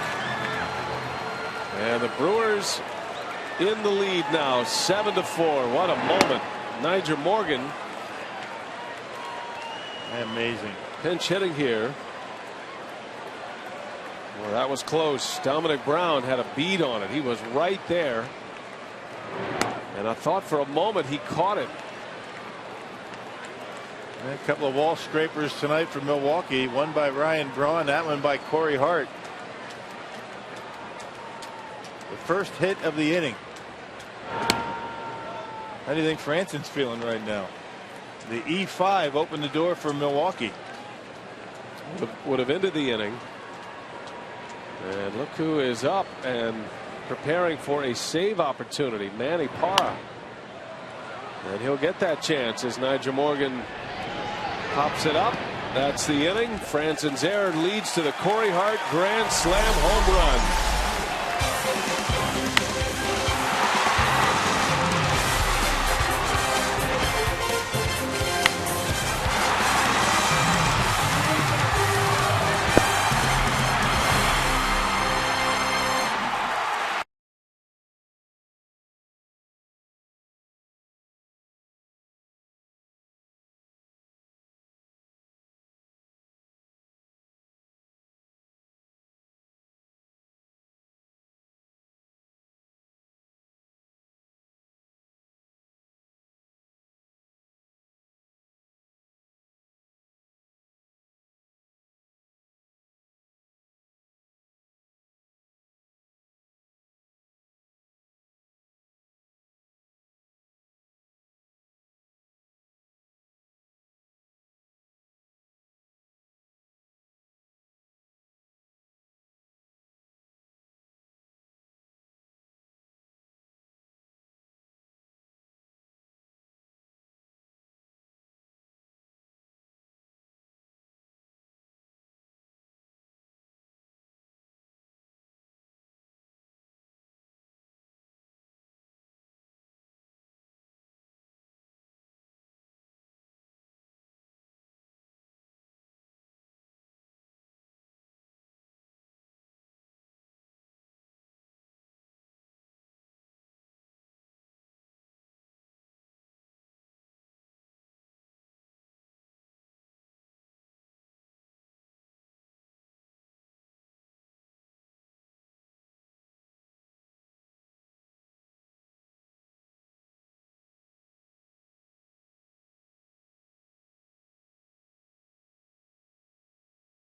And the Brewers in the lead now, 7-4. What a moment. Nigel Morgan. Amazing. Pinch hitting here. Well, that was close. Dominic Braun had a bead on it. He was right there. And I thought for a moment he caught it. And a couple of wall scrapers tonight for Milwaukee. One by Ryan Braun, that one by Cory Hart. The first hit of the inning. How do you think Franson's feeling right now? The E5 opened the door for Milwaukee. Would have ended the inning. And look who is up and preparing for a save opportunity. Manny Parra. And he'll get that chance as Nigel Morgan pops it up. That's the inning. Franson's error leads to the Cory Hart grand slam home run.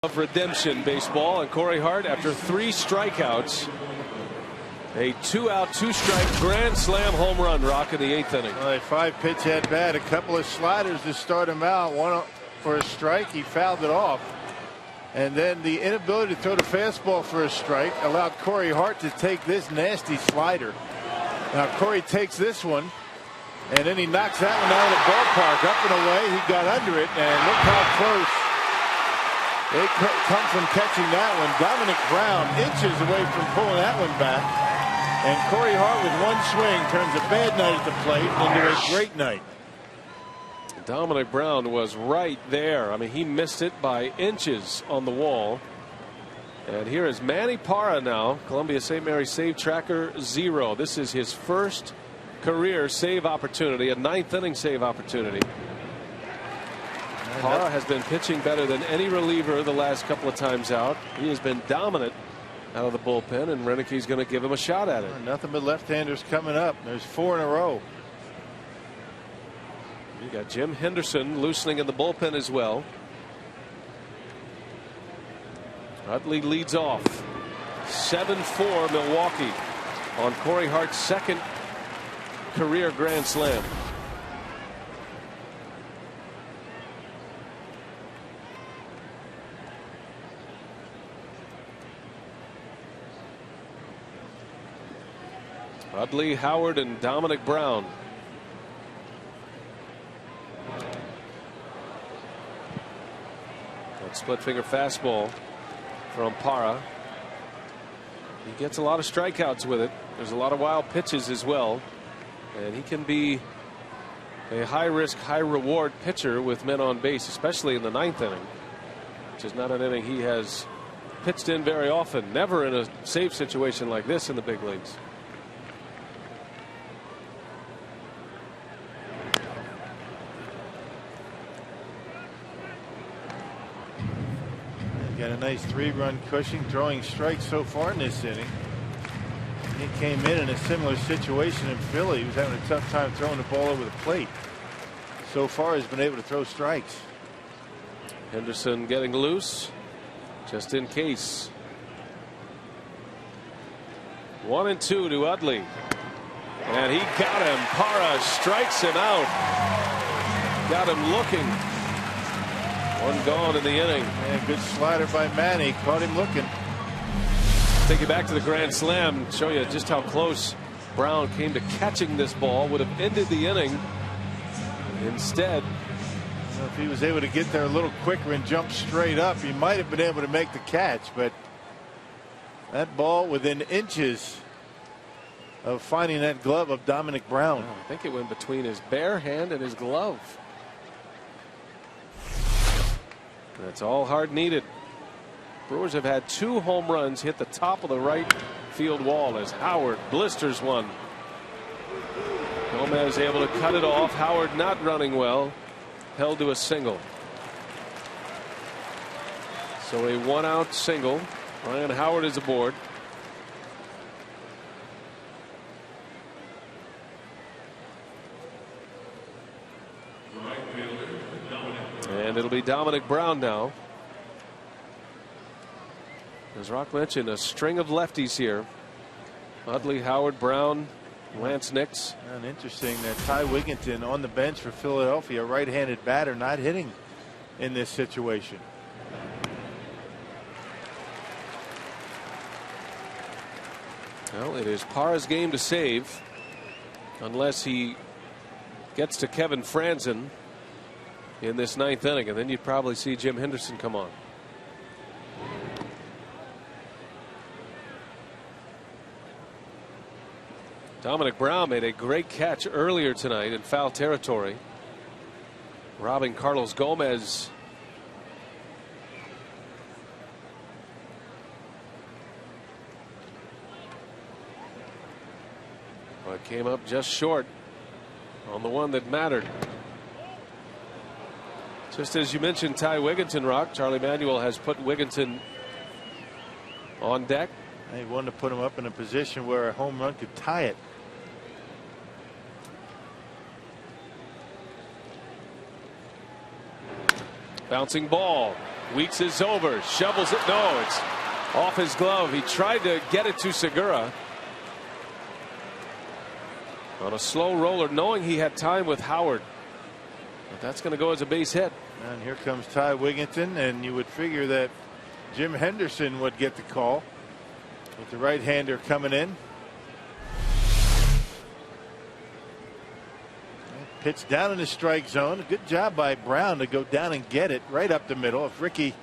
Of redemption baseball, and Corey Hart, after 3 strikeouts, a 2-out 2-strike grand slam home run, Rock, in the 8th inning. Well, a 5-pitch at bat, a couple of sliders to start him out. One for a strike, he fouled it off, and then the inability to throw the fastball for a strike allowed Corey Hart to take this nasty slider. Now Corey takes this one, and then he knocks that one out of the ballpark, up and away. He got under it, and look how close they come from catching that one. Dominic Braun inches away from pulling that one back. And Corey Hart with one swing turns a bad night at the plate into a great night. Dominic Braun was right there. I mean, he missed it by inches on the wall. And here is Manny Parra now. Columbia St. Mary's save tracker 0. This is his first career save opportunity, a 9th inning save opportunity. Parra has been pitching better than any reliever the last couple of times out. He has been dominant out of the bullpen, and Renicke's going to give him a shot at it. Nothing but left-handers coming up. There's 4 in a row. You got Jim Henderson loosening in the bullpen as well. Utley leads off. 7-4 Milwaukee on Corey Hart's 2nd career grand slam. Utley, Howard, and Dominic Braun. That split finger fastball from Parra. He gets a lot of strikeouts with it. There's a lot of wild pitches as well, and he can be a high risk, high reward pitcher with men on base, especially in the 9th inning, which is not an inning he has pitched in very often. Never in a save situation like this in the big leagues. Got a nice 3-run cushion, throwing strikes so far in this inning. He came in a similar situation in Philly. He was having a tough time throwing the ball over the plate. So far, he's been able to throw strikes. Henderson getting loose, just in case. 1-2 to Utley, and he got him. Parra strikes him out. Got him looking. 1 gone in the inning. And good slider by Manny. Caught him looking. Take you back to the grand slam. Show you just how close Braun came to catching this ball. Would have ended the inning. Instead, so if he was able to get there a little quicker and jump straight up, he might have been able to make the catch. But that ball within inches of finding that glove of Dominic Braun. I think it went between his bare hand and his glove. That's all Hart needed. Brewers have had 2 home runs hit the top of the right field wall as Howard blisters one. Gomez able to cut it off. Howard not running well, held to a single. So a 1-out single. Ryan Howard is aboard. And it'll be Dominic Braun now. As Rock mentioned, a string of lefties here. Utley, Howard, Braun, Lance Nix. And interesting that Ty Wigginton on the bench for Philadelphia, right-handed batter, not hitting in this situation. Well, it is Parra's game to save, unless he gets to Kevin Franzen in this 9th inning, and then you'd probably see Jim Henderson come on. Dominic Braun made a great catch earlier tonight in foul territory, robbing Carlos Gomez. But came up just short on the one that mattered. Just as you mentioned, Ty Wigginton, Rock, Charlie Manuel has put Wigginton on deck. He wanted to put him up in a position where a home run could tie it. Bouncing ball. Weeks is over. Shovels it. No, it's off his glove. He tried to get it to Segura on a slow roller, knowing he had time with Howard. But that's going to go as a base hit. And here comes Ty Wigginton, and you would figure that Jim Henderson would get the call with the right-hander coming in. Pitch down in the strike zone. Good job by Braun to go down and get it right up the middle. If Ricky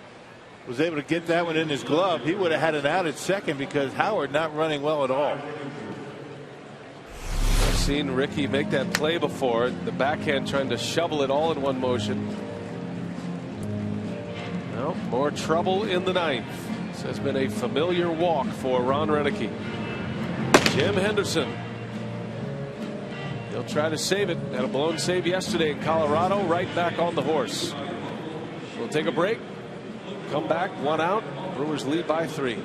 was able to get that one in his glove, he would have had an out at second because Howard not running well at all. I've seen Ricky make that play before. The backhand trying to shovel it all in one motion. Well, more trouble in the ninth. This has been a familiar walk for Ron Renneke. Jim Henderson. He'll try to save it. Had a blown save yesterday in Colorado. Right back on the horse. We'll take a break. Come back. 1 out. Brewers lead by 3.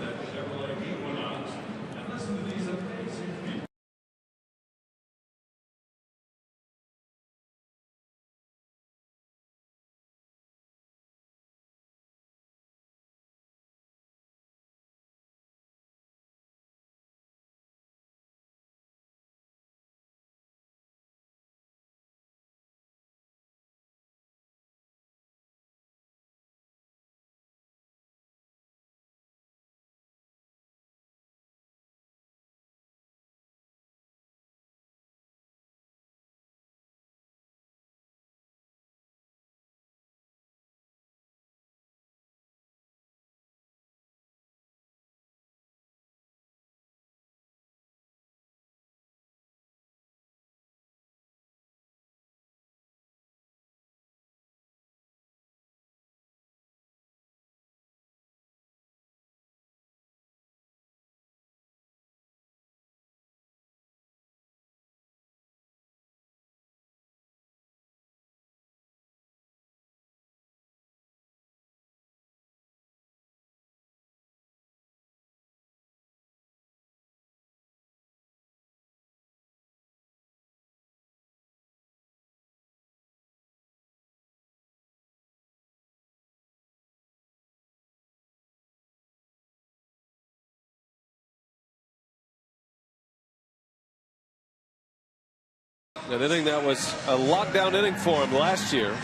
An inning that was a lockdown inning for him last year.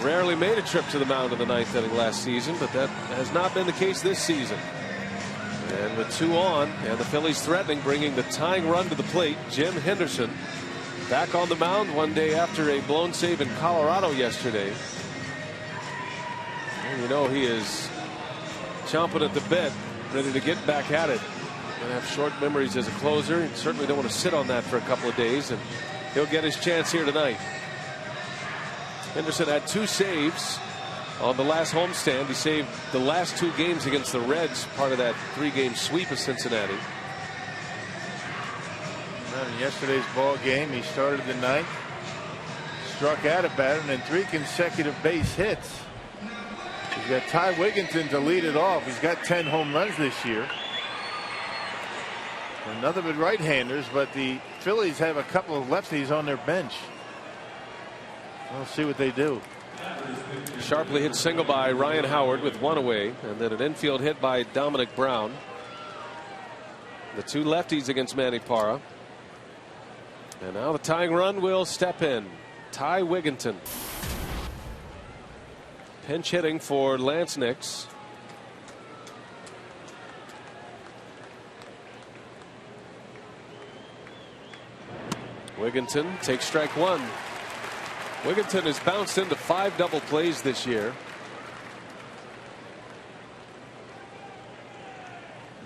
Rarely made a trip to the mound in the ninth inning last season, but that has not been the case this season. And with 2 on and the Phillies threatening, bringing the tying run to the plate, Jim Henderson back on the mound one day after a blown save in Colorado yesterday. And you know he is chomping at the bit, ready to get back at it. Going to have short memories as a closer. You certainly don't want to sit on that for a couple of days, and he'll get his chance here tonight. Henderson had 2 saves on the last homestand. He saved the last 2 games against the Reds, part of that 3-game sweep of Cincinnati. In yesterday's ball game, he started the ninth, struck out a batter, and then 3 consecutive base hits. He's got Ty Wigginton to lead it off. He's got 10 home runs this year. Another with right-handers, but the Phillies have a couple of lefties on their bench. We'll see what they do. Sharply hit single by Ryan Howard with 1 away, and then an infield hit by Dominic Braun. The 2 lefties against Manny Parra. And now the tying run will step in. Ty Wigginton. Pinch hitting for Lance Nix. Wigginton takes strike 1. Wigginton has bounced into 5 double plays this year.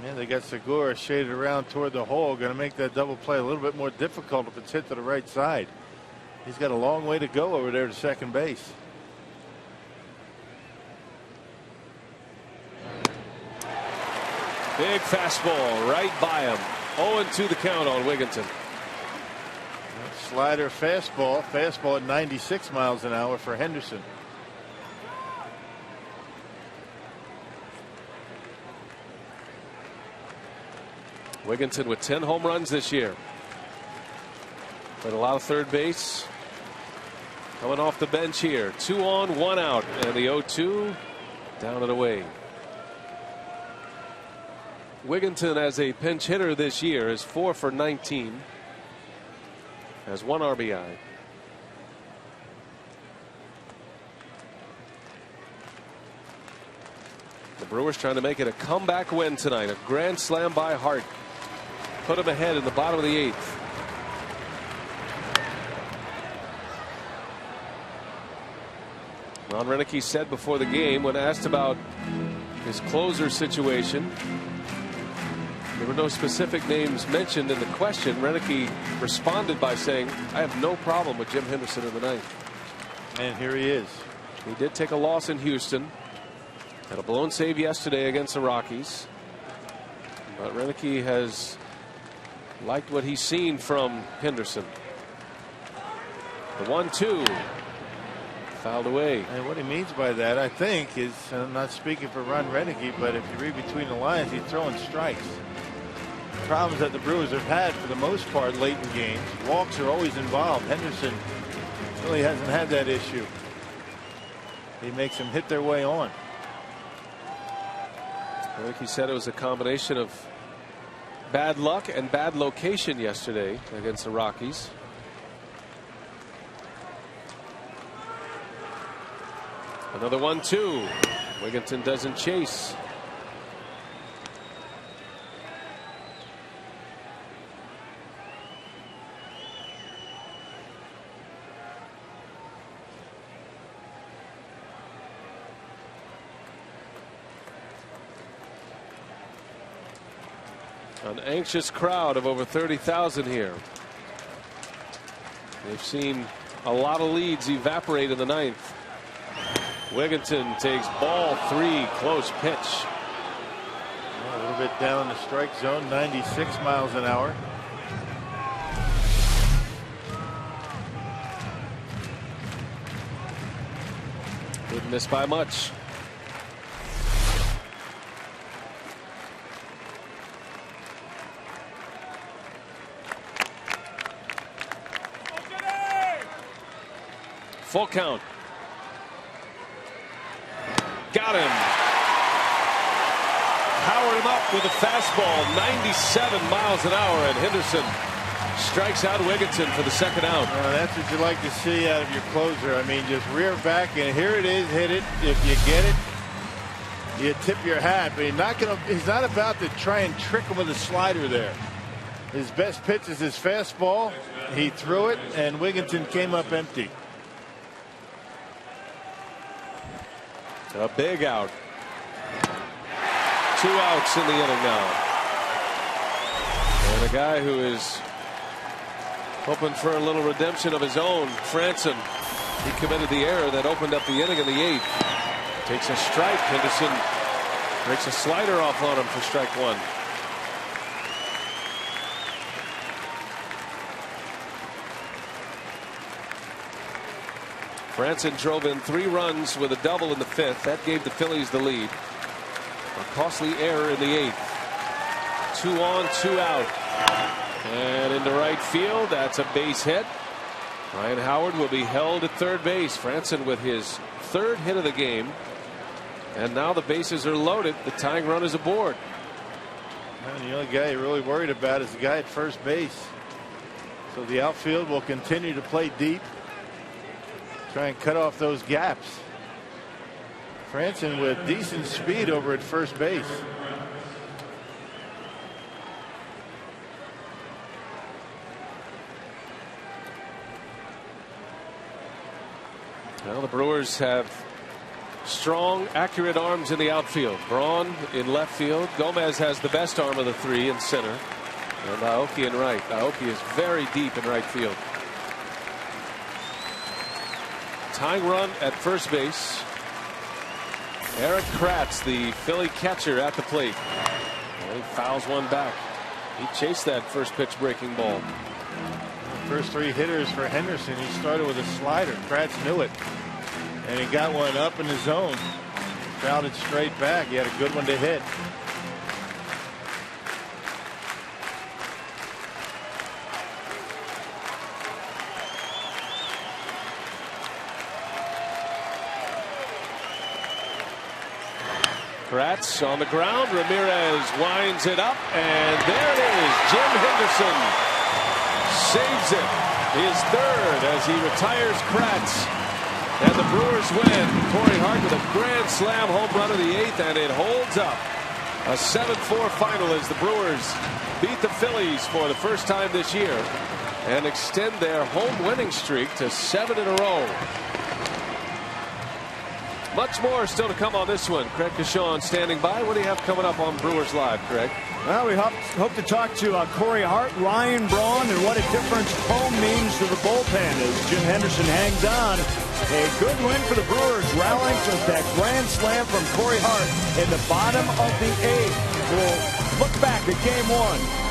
Man, they got Segura shaded around toward the hole. Going to make that double play a little bit more difficult if it's hit to the right side. He's got a long way to go over there to second base. Big fastball right by him. 0-2 the count on Wigginton. Slider fastball. Fastball at 96 miles an hour for Henderson. Wigginton with 10 home runs this year. Played a lot of third base. Coming off the bench here. 2 on, 1 out. And the 0-2 Down and away. Wigginton as a pinch hitter this year is 4 for 19. Has 1 RBI. The Brewers trying to make it a comeback win tonight. A grand slam by Hart put him ahead in the bottom of the 8th. Ron Renicky said before the game, when asked about his closer situation, there were no specific names mentioned in the question. Renicky responded by saying, I have no problem with Jim Henderson in the 9th. And here he is. He did take a loss in Houston. Had a blown save yesterday against the Rockies. But Renicky has liked what he's seen from Henderson. The 1-2. Fouled away. And what he means by that, I think, is, and I'm not speaking for Ron Renicky, but if you read between the lines, he's throwing strikes. Problems that the Brewers have had for the most part late in games. Walks are always involved. Henderson really hasn't had that issue. He makes them hit their way on. I think he said it was a combination of bad luck and bad location yesterday against the Rockies. Another 1-2. Wigginton doesn't chase. An anxious crowd of over 30,000 here. They've seen a lot of leads evaporate in the 9th. Wigginton takes ball 3, close pitch. A little bit down in the strike zone, 96 miles an hour. Didn't miss by much. Full count. Got him. Powered him up with a fastball, 97 miles an hour, and Henderson strikes out Wigginton for the 2nd out. That's what you like to see out of your closer. I mean, just rear back, and here it is, hit it. If you get it, you tip your hat. But he's not about to try and trick him with a slider there. His best pitch is his fastball. He threw it, and Wigginton came up empty. A big out. 2 outs in the inning now. And a guy who is hoping for a little redemption of his own, Franson. He committed the error that opened up the inning in the 8th. Takes a strike. Henderson breaks a slider off on him for strike 1. Franson drove in 3 runs with a double in the 5th. That gave the Phillies the lead. A costly error in the 8th. 2 on, 2 out. And into right field. That's a base hit. Ryan Howard will be held at third base. Franson with his 3rd hit of the game. And now the bases are loaded. The tying run is aboard. And the only guy you're really worried about is the guy at first base. So the outfield will continue to play deep. Try and cut off those gaps. Franson with decent speed over at first base. Well, the Brewers have strong, accurate arms in the outfield. Braun in left field. Gomez has the best arm of the 3 in center. And Aoki in right. Aoki is very deep in right field. Tying run at first base. Eric Kratz, the Philly catcher, at the plate. And he fouls one back. He chased that first pitch breaking ball. First 3 hitters for Henderson. He started with a slider. Kratz knew it. And he got one up in the zone. Fouled it straight back. He had a good one to hit. Kratz on the ground. Ramirez winds it up, and there it is. Jim Henderson saves it. His third as he retires Kratz. And the Brewers win. Cory Hart with a grand slam home run of the 8th, and it holds up. A 7-4 final as the Brewers beat the Phillies for the first time this year and extend their home winning streak to 7 in a row. Much more still to come on this one. Craig Cashon standing by. What do you have coming up on Brewers Live, Craig? Well, we hope to talk to Cory Hart, Ryan Braun, and what a difference home means to the bullpen as Jim Henderson hangs on. A good win for the Brewers, rallying with that grand slam from Cory Hart in the bottom of the 8th. We'll look back at Game 1.